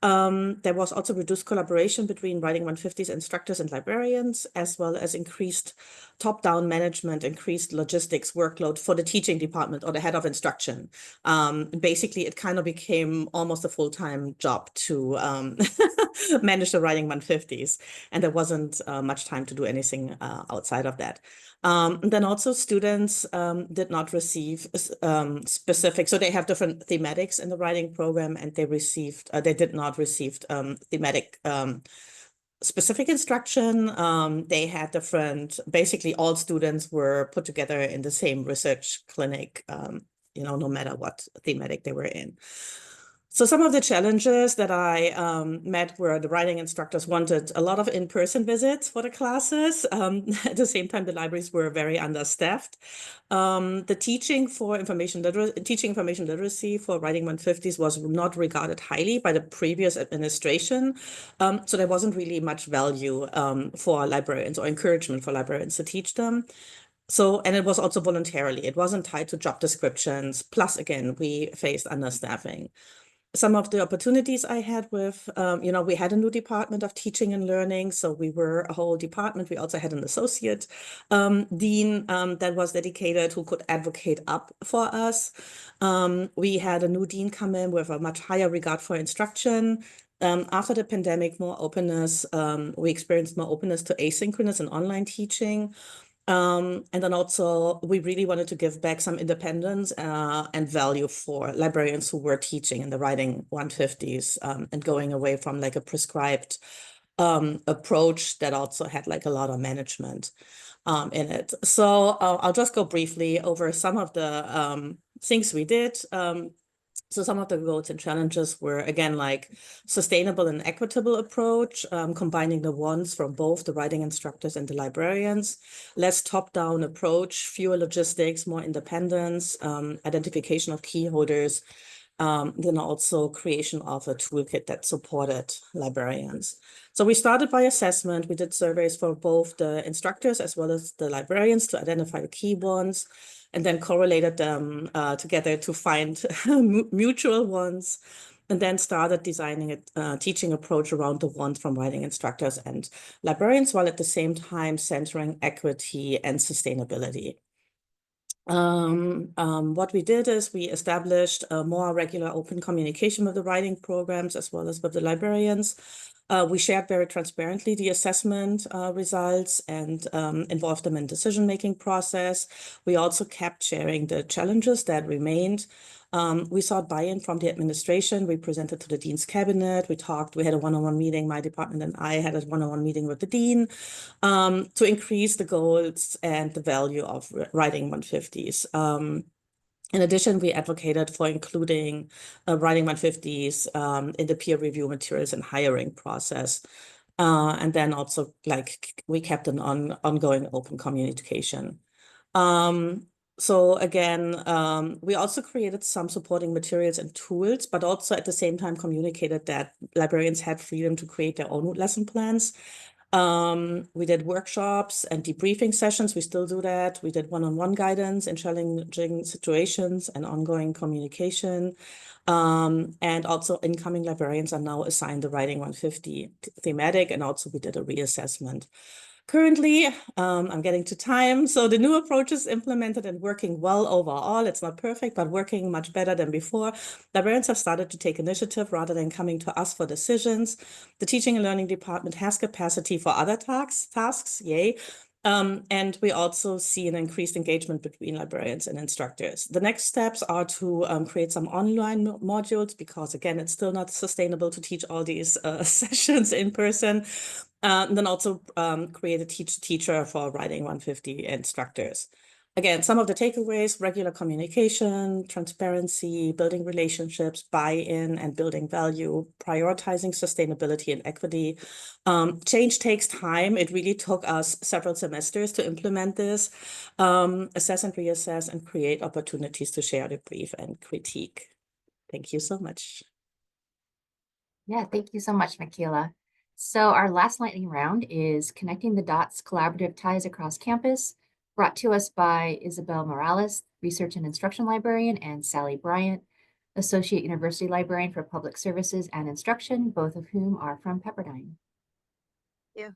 Speaker 16: There was also reduced collaboration between writing 150s instructors and librarians, as well as increased top-down management, increased logistics workload for the teaching department or the head of instruction. Basically, it kind of became almost a full-time job to manage the writing 150s, and there wasn't much time to do anything outside of that. Then also students did not receive specific, so they have different thematics in the writing program, and they did not receive thematic specific instruction. They had different, basically all students were put together in the same research clinic, no matter what thematic they were in. So some of the challenges that I met were the writing instructors wanted a lot of in-person visits for the classes. At the same time, the libraries were very understaffed. The teaching information literacy for writing 150s was not regarded highly by the previous administration. So there wasn't really much value for librarians or encouragement for librarians to teach them. So, and it was also voluntarily. It wasn't tied to job descriptions. Plus, again, we faced understaffing. Some of the opportunities I had with, we had a new department of teaching and learning. So we were a whole department. We also had an associate dean that was dedicated, who could advocate up for us. We had a new dean come in with a much higher regard for instruction. After the pandemic, more openness, we experienced more openness to asynchronous and online teaching. And then also, we really wanted to give back some independence and value for librarians who were teaching in the writing 150s and going away from like a prescribed approach that also had like a lot of management in it. So I'll just go briefly over some of the things we did. So some of the goals and challenges were, again, like sustainable and equitable approach, combining the wants from both the writing instructors and the librarians, less top-down approach, fewer logistics, more independence, identification of key holders, then also creation of a toolkit that supported librarians. So we started by assessment. We did surveys for both the instructors as well as the librarians to identify the key ones, and then correlated them together to find mutual ones, and then started designing a teaching approach around the ones from writing instructors and librarians, while at the same time centering equity and sustainability. What we did is we established a more regular open communication with the writing programs as well as with the librarians. We shared very transparently the assessment results and involved them in decision-making process. We also kept sharing the challenges that remained. We sought buy-in from the administration. We presented to the dean's cabinet. We had a one-on-one meeting. My department and I had a one-on-one meeting with the dean to increase the goals and the value of writing 150s. In addition, we advocated for including writing 150s in the peer review materials and hiring process. And then also, like, we kept an ongoing open communication. So again, we also created some supporting materials and tools, but also at the same time communicated that librarians had freedom to create their own lesson plans. We did workshops and debriefing sessions. We still do that. We did one-on-one guidance in challenging situations and ongoing communication. And also incoming librarians are now assigned the Writing 150 thematic, and also we did a reassessment. Currently, I'm getting to time. So the new approach is implemented and working well overall. It's not perfect, but working much better than before. Librarians have started to take initiative rather than coming to us for decisions. The teaching and learning department has capacity for other tasks, yay. And we also see an increased engagement between librarians and instructors. The next steps are to create some online modules, because again, it's still not sustainable to teach all these sessions in person. And then also create a teacher for writing 150 instructors. Again, some of the takeaways: regular communication, transparency, building relationships, buy-in and building value, prioritizing sustainability and equity. Change takes time. It really took us several semesters to implement this. Assess and reassess and create opportunities to share, debrief, and critique. Thank you so much.
Speaker 13: Yeah, thank you so much, Michaela. So our last lightning round is Connecting the Dots: Collaborative Ties Across Campus, brought to us by Isabel Morales, Research and Instruction Librarian, and Sally Bryant, Associate University Librarian for Public Services and Instruction, both of whom are from Pepperdine.
Speaker 17: Yeah.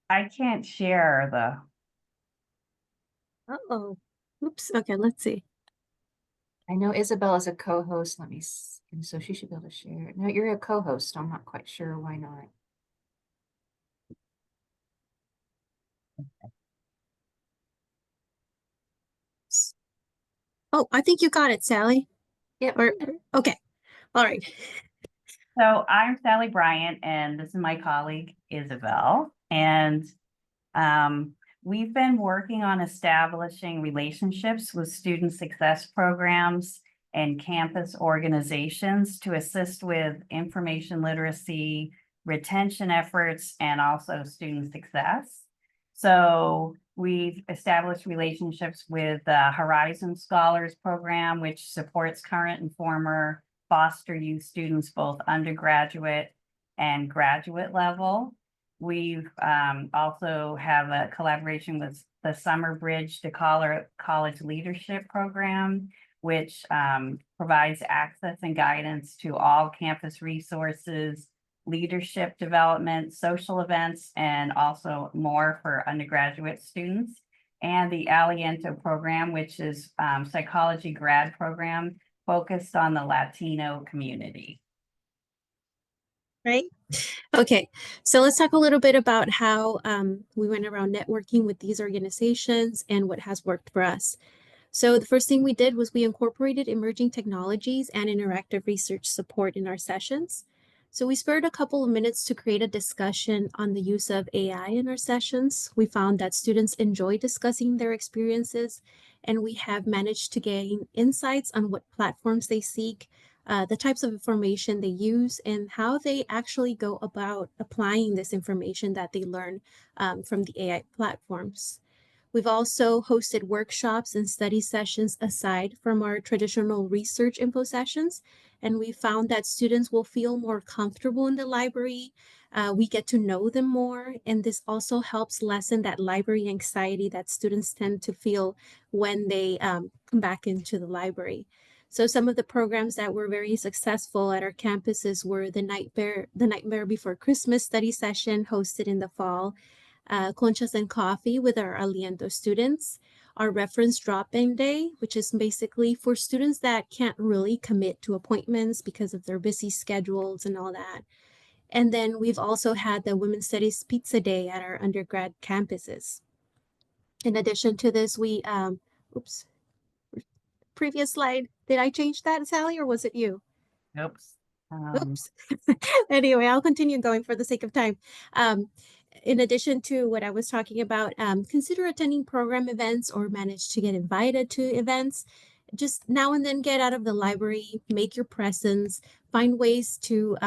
Speaker 18: I can't share the.
Speaker 17: Uh-oh. Oops. Okay, let's see.
Speaker 13: I know Isabel is a co-host. Let me see. And so she should be able to share it. No, you're a co-host. I'm not quite sure why not.
Speaker 17: Oh, I think you got it, Sally.
Speaker 13: Yep.
Speaker 17: Or, okay. All right.
Speaker 18: So I'm Sally Bryant, and this is my colleague Isabel. And we've been working on establishing relationships with student success programs and campus organizations to assist with information literacy, retention efforts, and also student success. So we've established relationships with the Horizon Scholars Program, which supports current and former foster youth students, both undergraduate and graduate level. We've also have a collaboration with the Summer Bridge to College Leadership Program, which provides access and guidance to all campus resources, leadership development, social events, and also more for undergraduate students. And the Aliento program, which is psychology grad program focused on the Latino community.
Speaker 17: Right. Okay. So let's talk a little bit about how we went around networking with these organizations and what has worked for us. So the first thing we did was we incorporated emerging technologies and interactive research support in our sessions. So we spared a couple of minutes to create a discussion on the use of AI in our sessions. We found that students enjoy discussing their experiences, and we have managed to gain insights on what platforms they seek, the types of information they use, and how they actually go about applying this information that they learn from the AI platforms. We've also hosted workshops and study sessions aside from our traditional research info sessions, and we found that students will feel more comfortable in the library. We get to know them more, and this also helps lessen that library anxiety that students tend to feel when they come back into the library. So some of the programs that were very successful at our campuses were the Nightmare Before Christmas study session hosted in the fall, Conchas and Coffee with our Aliento students, our reference drop-in day, which is basically for students that can't really commit to appointments because of their busy schedules and all that. And then we've also had the Women's Studies Pizza Day at our undergrad campuses. In addition to this, we, oops, previous slide. Did I change that, Sally, or was it you?
Speaker 18: Oops.
Speaker 17: Oops. Anyway, I'll continue going for the sake of time. In addition to what I was talking about, consider attending program events or manage to get invited to events. Just now and then get out of the library, make your presence, find ways to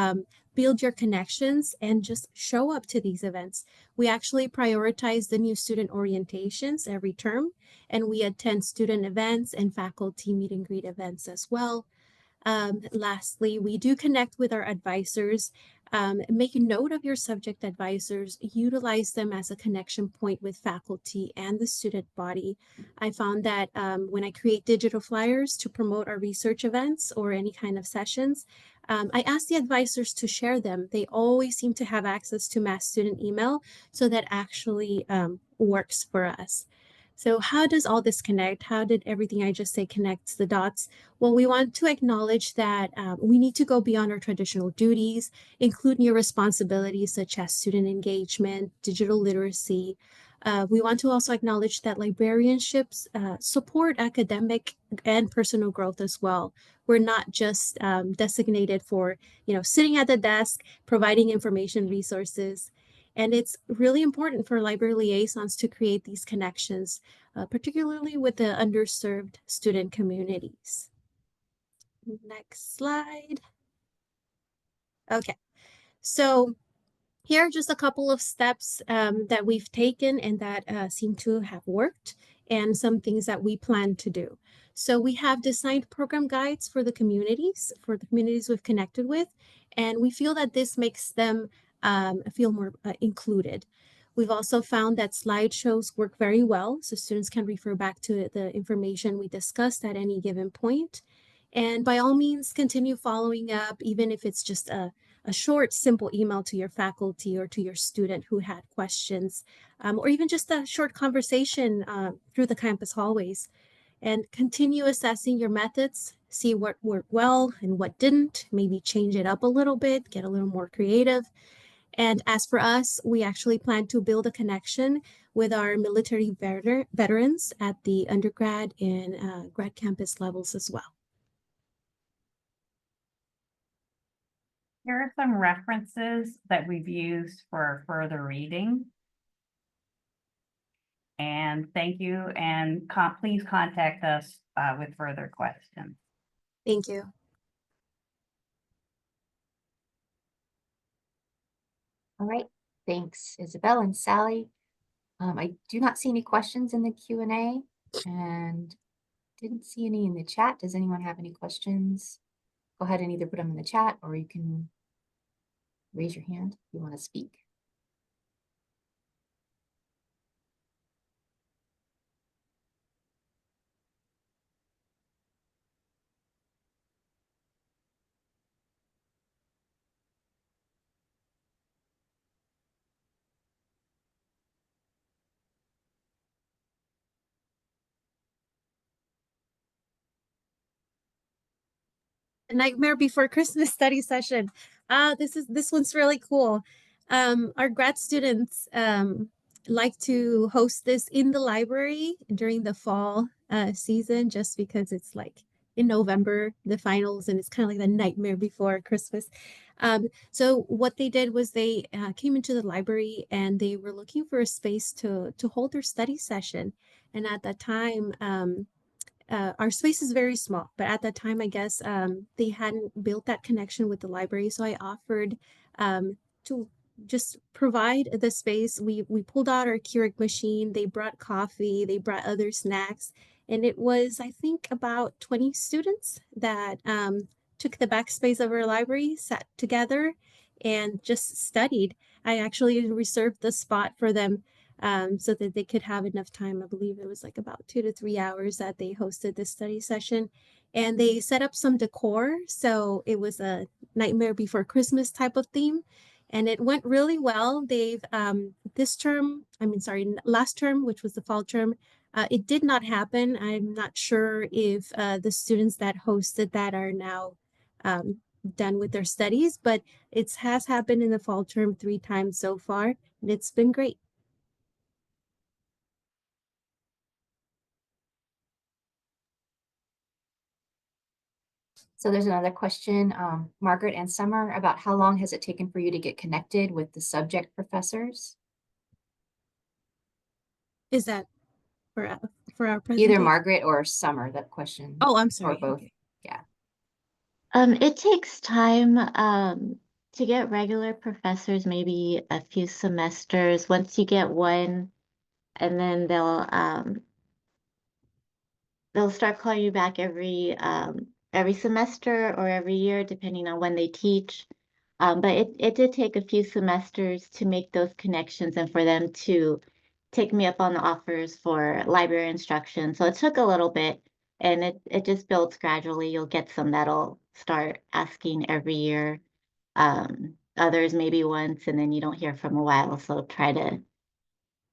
Speaker 17: build your connections, and just show up to these events. We actually prioritize the new student orientations every term, and we attend student events and faculty meet and greet events as well. Lastly, we do connect with our advisors. Make a note of your subject advisors, utilize them as a connection point with faculty and the student body. I found that when I create digital flyers to promote our research events or any kind of sessions, I ask the advisors to share them. They always seem to have access to mass student email, so that actually works for us. So how does all this connect? How did everything I just say connects the dots? Well, we want to acknowledge that we need to go beyond our traditional duties, include new responsibilities such as student engagement, digital literacy. We want to also acknowledge that librarianships support academic and personal growth as well. We're not just designated for, sitting at the desk, providing information resources. And it's really important for library liaisons to create these connections, particularly with the underserved student communities. Next slide. Okay, so here are just a couple of steps that we've taken and that seem to have worked, and some things that we plan to do. So we have designed program guides for the communities we've connected with, and we feel that this makes them feel more included. We've also found that slideshows work very well, so students can refer back to the information we discussed at any given point. And by all means, continue following up, even if it's just a short, simple email to your faculty or to your student who had questions, or even just a short conversation through the campus hallways. And continue assessing your methods, see what worked well and what didn't, maybe change it up a little bit, get a little more creative. And as for us, we actually plan to build a connection with our military veterans at the undergrad and grad campus levels as well.
Speaker 18: Here are some references that we've used for further reading. And thank you, and please contact us with further questions.
Speaker 17: Thank you.
Speaker 13: All right, thanks, Isabel and Sally. I do not see any questions in the Q&A and didn't see any in the chat. Does anyone have any questions? Go ahead and either put them in the chat or you can raise your hand if you want to speak.
Speaker 17: The Nightmare Before Christmas study session. This one's really cool. Our grad students like to host this in the library during the fall season, just because it's like in November, the finals, and it's kind of like the nightmare before Christmas. So what they did was they came into the library and they were looking for a space to hold their study session. And at that time, our space is very small, but at that time, I guess they hadn't built that connection with the library. So I offered to just provide the space. We pulled out our Keurig machine. They brought coffee. They brought other snacks. And it was, I think, about 20 students that took the backspace of our library, sat together, and just studied. I actually reserved the spot for them so that they could have enough time. I believe it was like about 2 to 3 hours that they hosted this study session. And they set up some decor. So it was a Nightmare Before Christmas type of theme. And it went really well. They've, last term, which was the fall term, it did not happen. I'm not sure if the students that hosted that are now done with their studies, but it has happened in the fall term 3 times so far. And it's been great.
Speaker 13: So there's another question, Margaret and Summer, about how long has it taken for you to get connected with the subject professors?
Speaker 17: Is that for our presentation?
Speaker 13: Either Margaret or Summer, that question.
Speaker 17: Oh, I'm sorry.
Speaker 13: Or both.
Speaker 17: Okay.
Speaker 13: Yeah.
Speaker 1: It takes time to get regular professors, maybe a few semesters. Once you get one, and then they'll start calling you back every semester or every year, depending on when they teach. But it did take a few semesters to make those connections and for them to take me up on the offers for library instruction. So it took a little bit, and it just builds gradually. You'll get some that'll start asking every year. Others maybe once, and then you don't hear from a while. So try to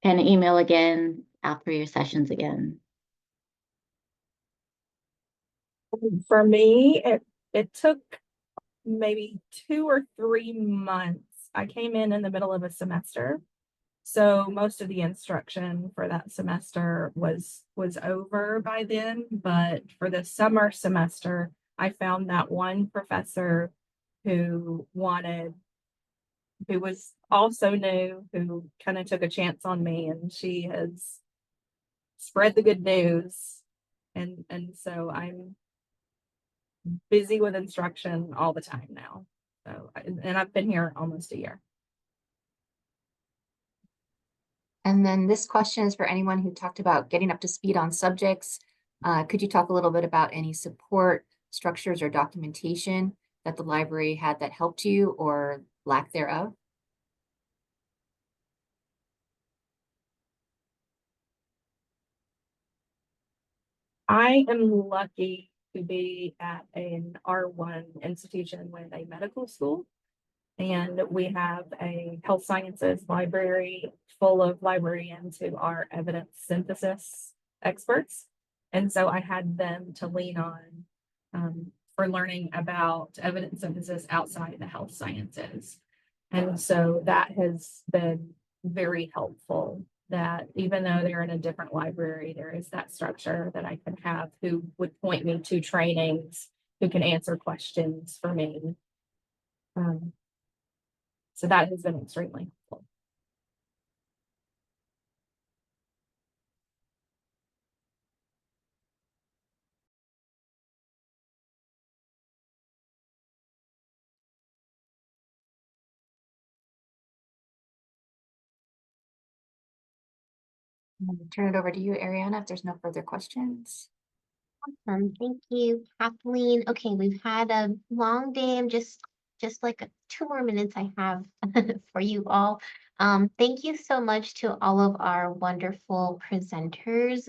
Speaker 1: kind of email again after your sessions again.
Speaker 15: For me, it took maybe 2 or 3 months. I came in the middle of a semester. So most of the instruction for that semester was over by then. But for the summer semester, I found that one professor who was also new, who kind of took a chance on me, and she has spread the good news. And so I'm busy with instruction all the time now. So, and I've been here almost a year.
Speaker 13: And then this question is for anyone who talked about getting up to speed on subjects. Could you talk a little bit about any support structures or documentation that the library had that helped you or lack thereof?
Speaker 15: I am lucky to be at an R1 institution with a medical school. And we have a health sciences library full of librarians who are evidence synthesis experts. And so I had them to lean on for learning about evidence synthesis outside the health sciences. And so that has been very helpful that even though they're in a different library, there is that structure that I can have who would point me to trainings, who can answer questions for me. So that has been extremely helpful.
Speaker 13: I'm gonna turn it over to you, Ariana, if there's no further questions.
Speaker 1: Awesome. Thank you, Kathleen. Okay, we've had a long day. I'm just like 2 more minutes I have for you all. Thank you so much to all of our wonderful presenters.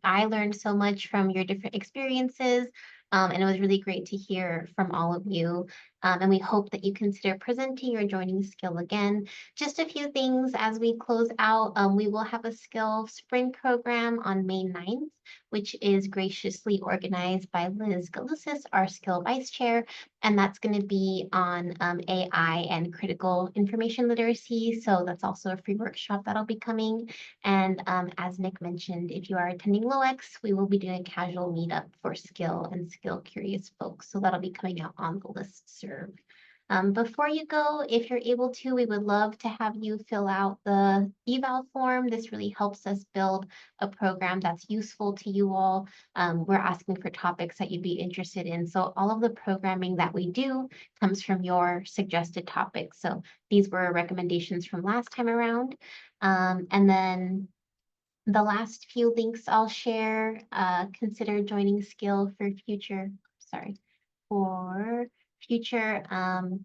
Speaker 1: I learned so much from your different experiences. And it was really great to hear from all of you. And we hope that you consider presenting or joining SCIL again. Just a few things as we close out. We will have a SCIL Spring program on May 9th, which is graciously organized by Liz Galusis, our SCIL Vice Chair, and that's going to be on AI and critical information literacy. So that's also a free workshop that'll be coming. And as Nick mentioned, if you are attending LOEX, we will be doing a casual meetup for SCIL and SCIL curious folks. So that'll be coming out on the listserv. Before you go, if you're able to, we would love to have you fill out the eval form. This really helps us build a program that's useful to you all. We're asking for topics that you'd be interested in. So all of the programming that we do comes from your suggested topics. So these were recommendations from last time around. And then the last few links I'll share, consider joining SCIL for future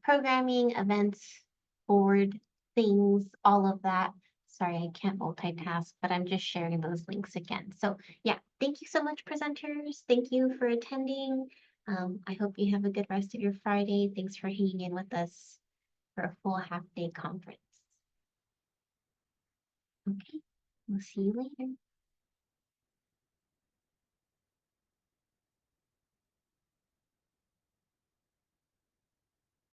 Speaker 1: programming, events, board things, all of that. Sorry, I can't multitask, but I'm just sharing those links again. So yeah, thank you so much, presenters. Thank you for attending. I hope you have a good rest of your Friday. Thanks for hanging in with us for a full half-day conference. Okay, we'll see you later.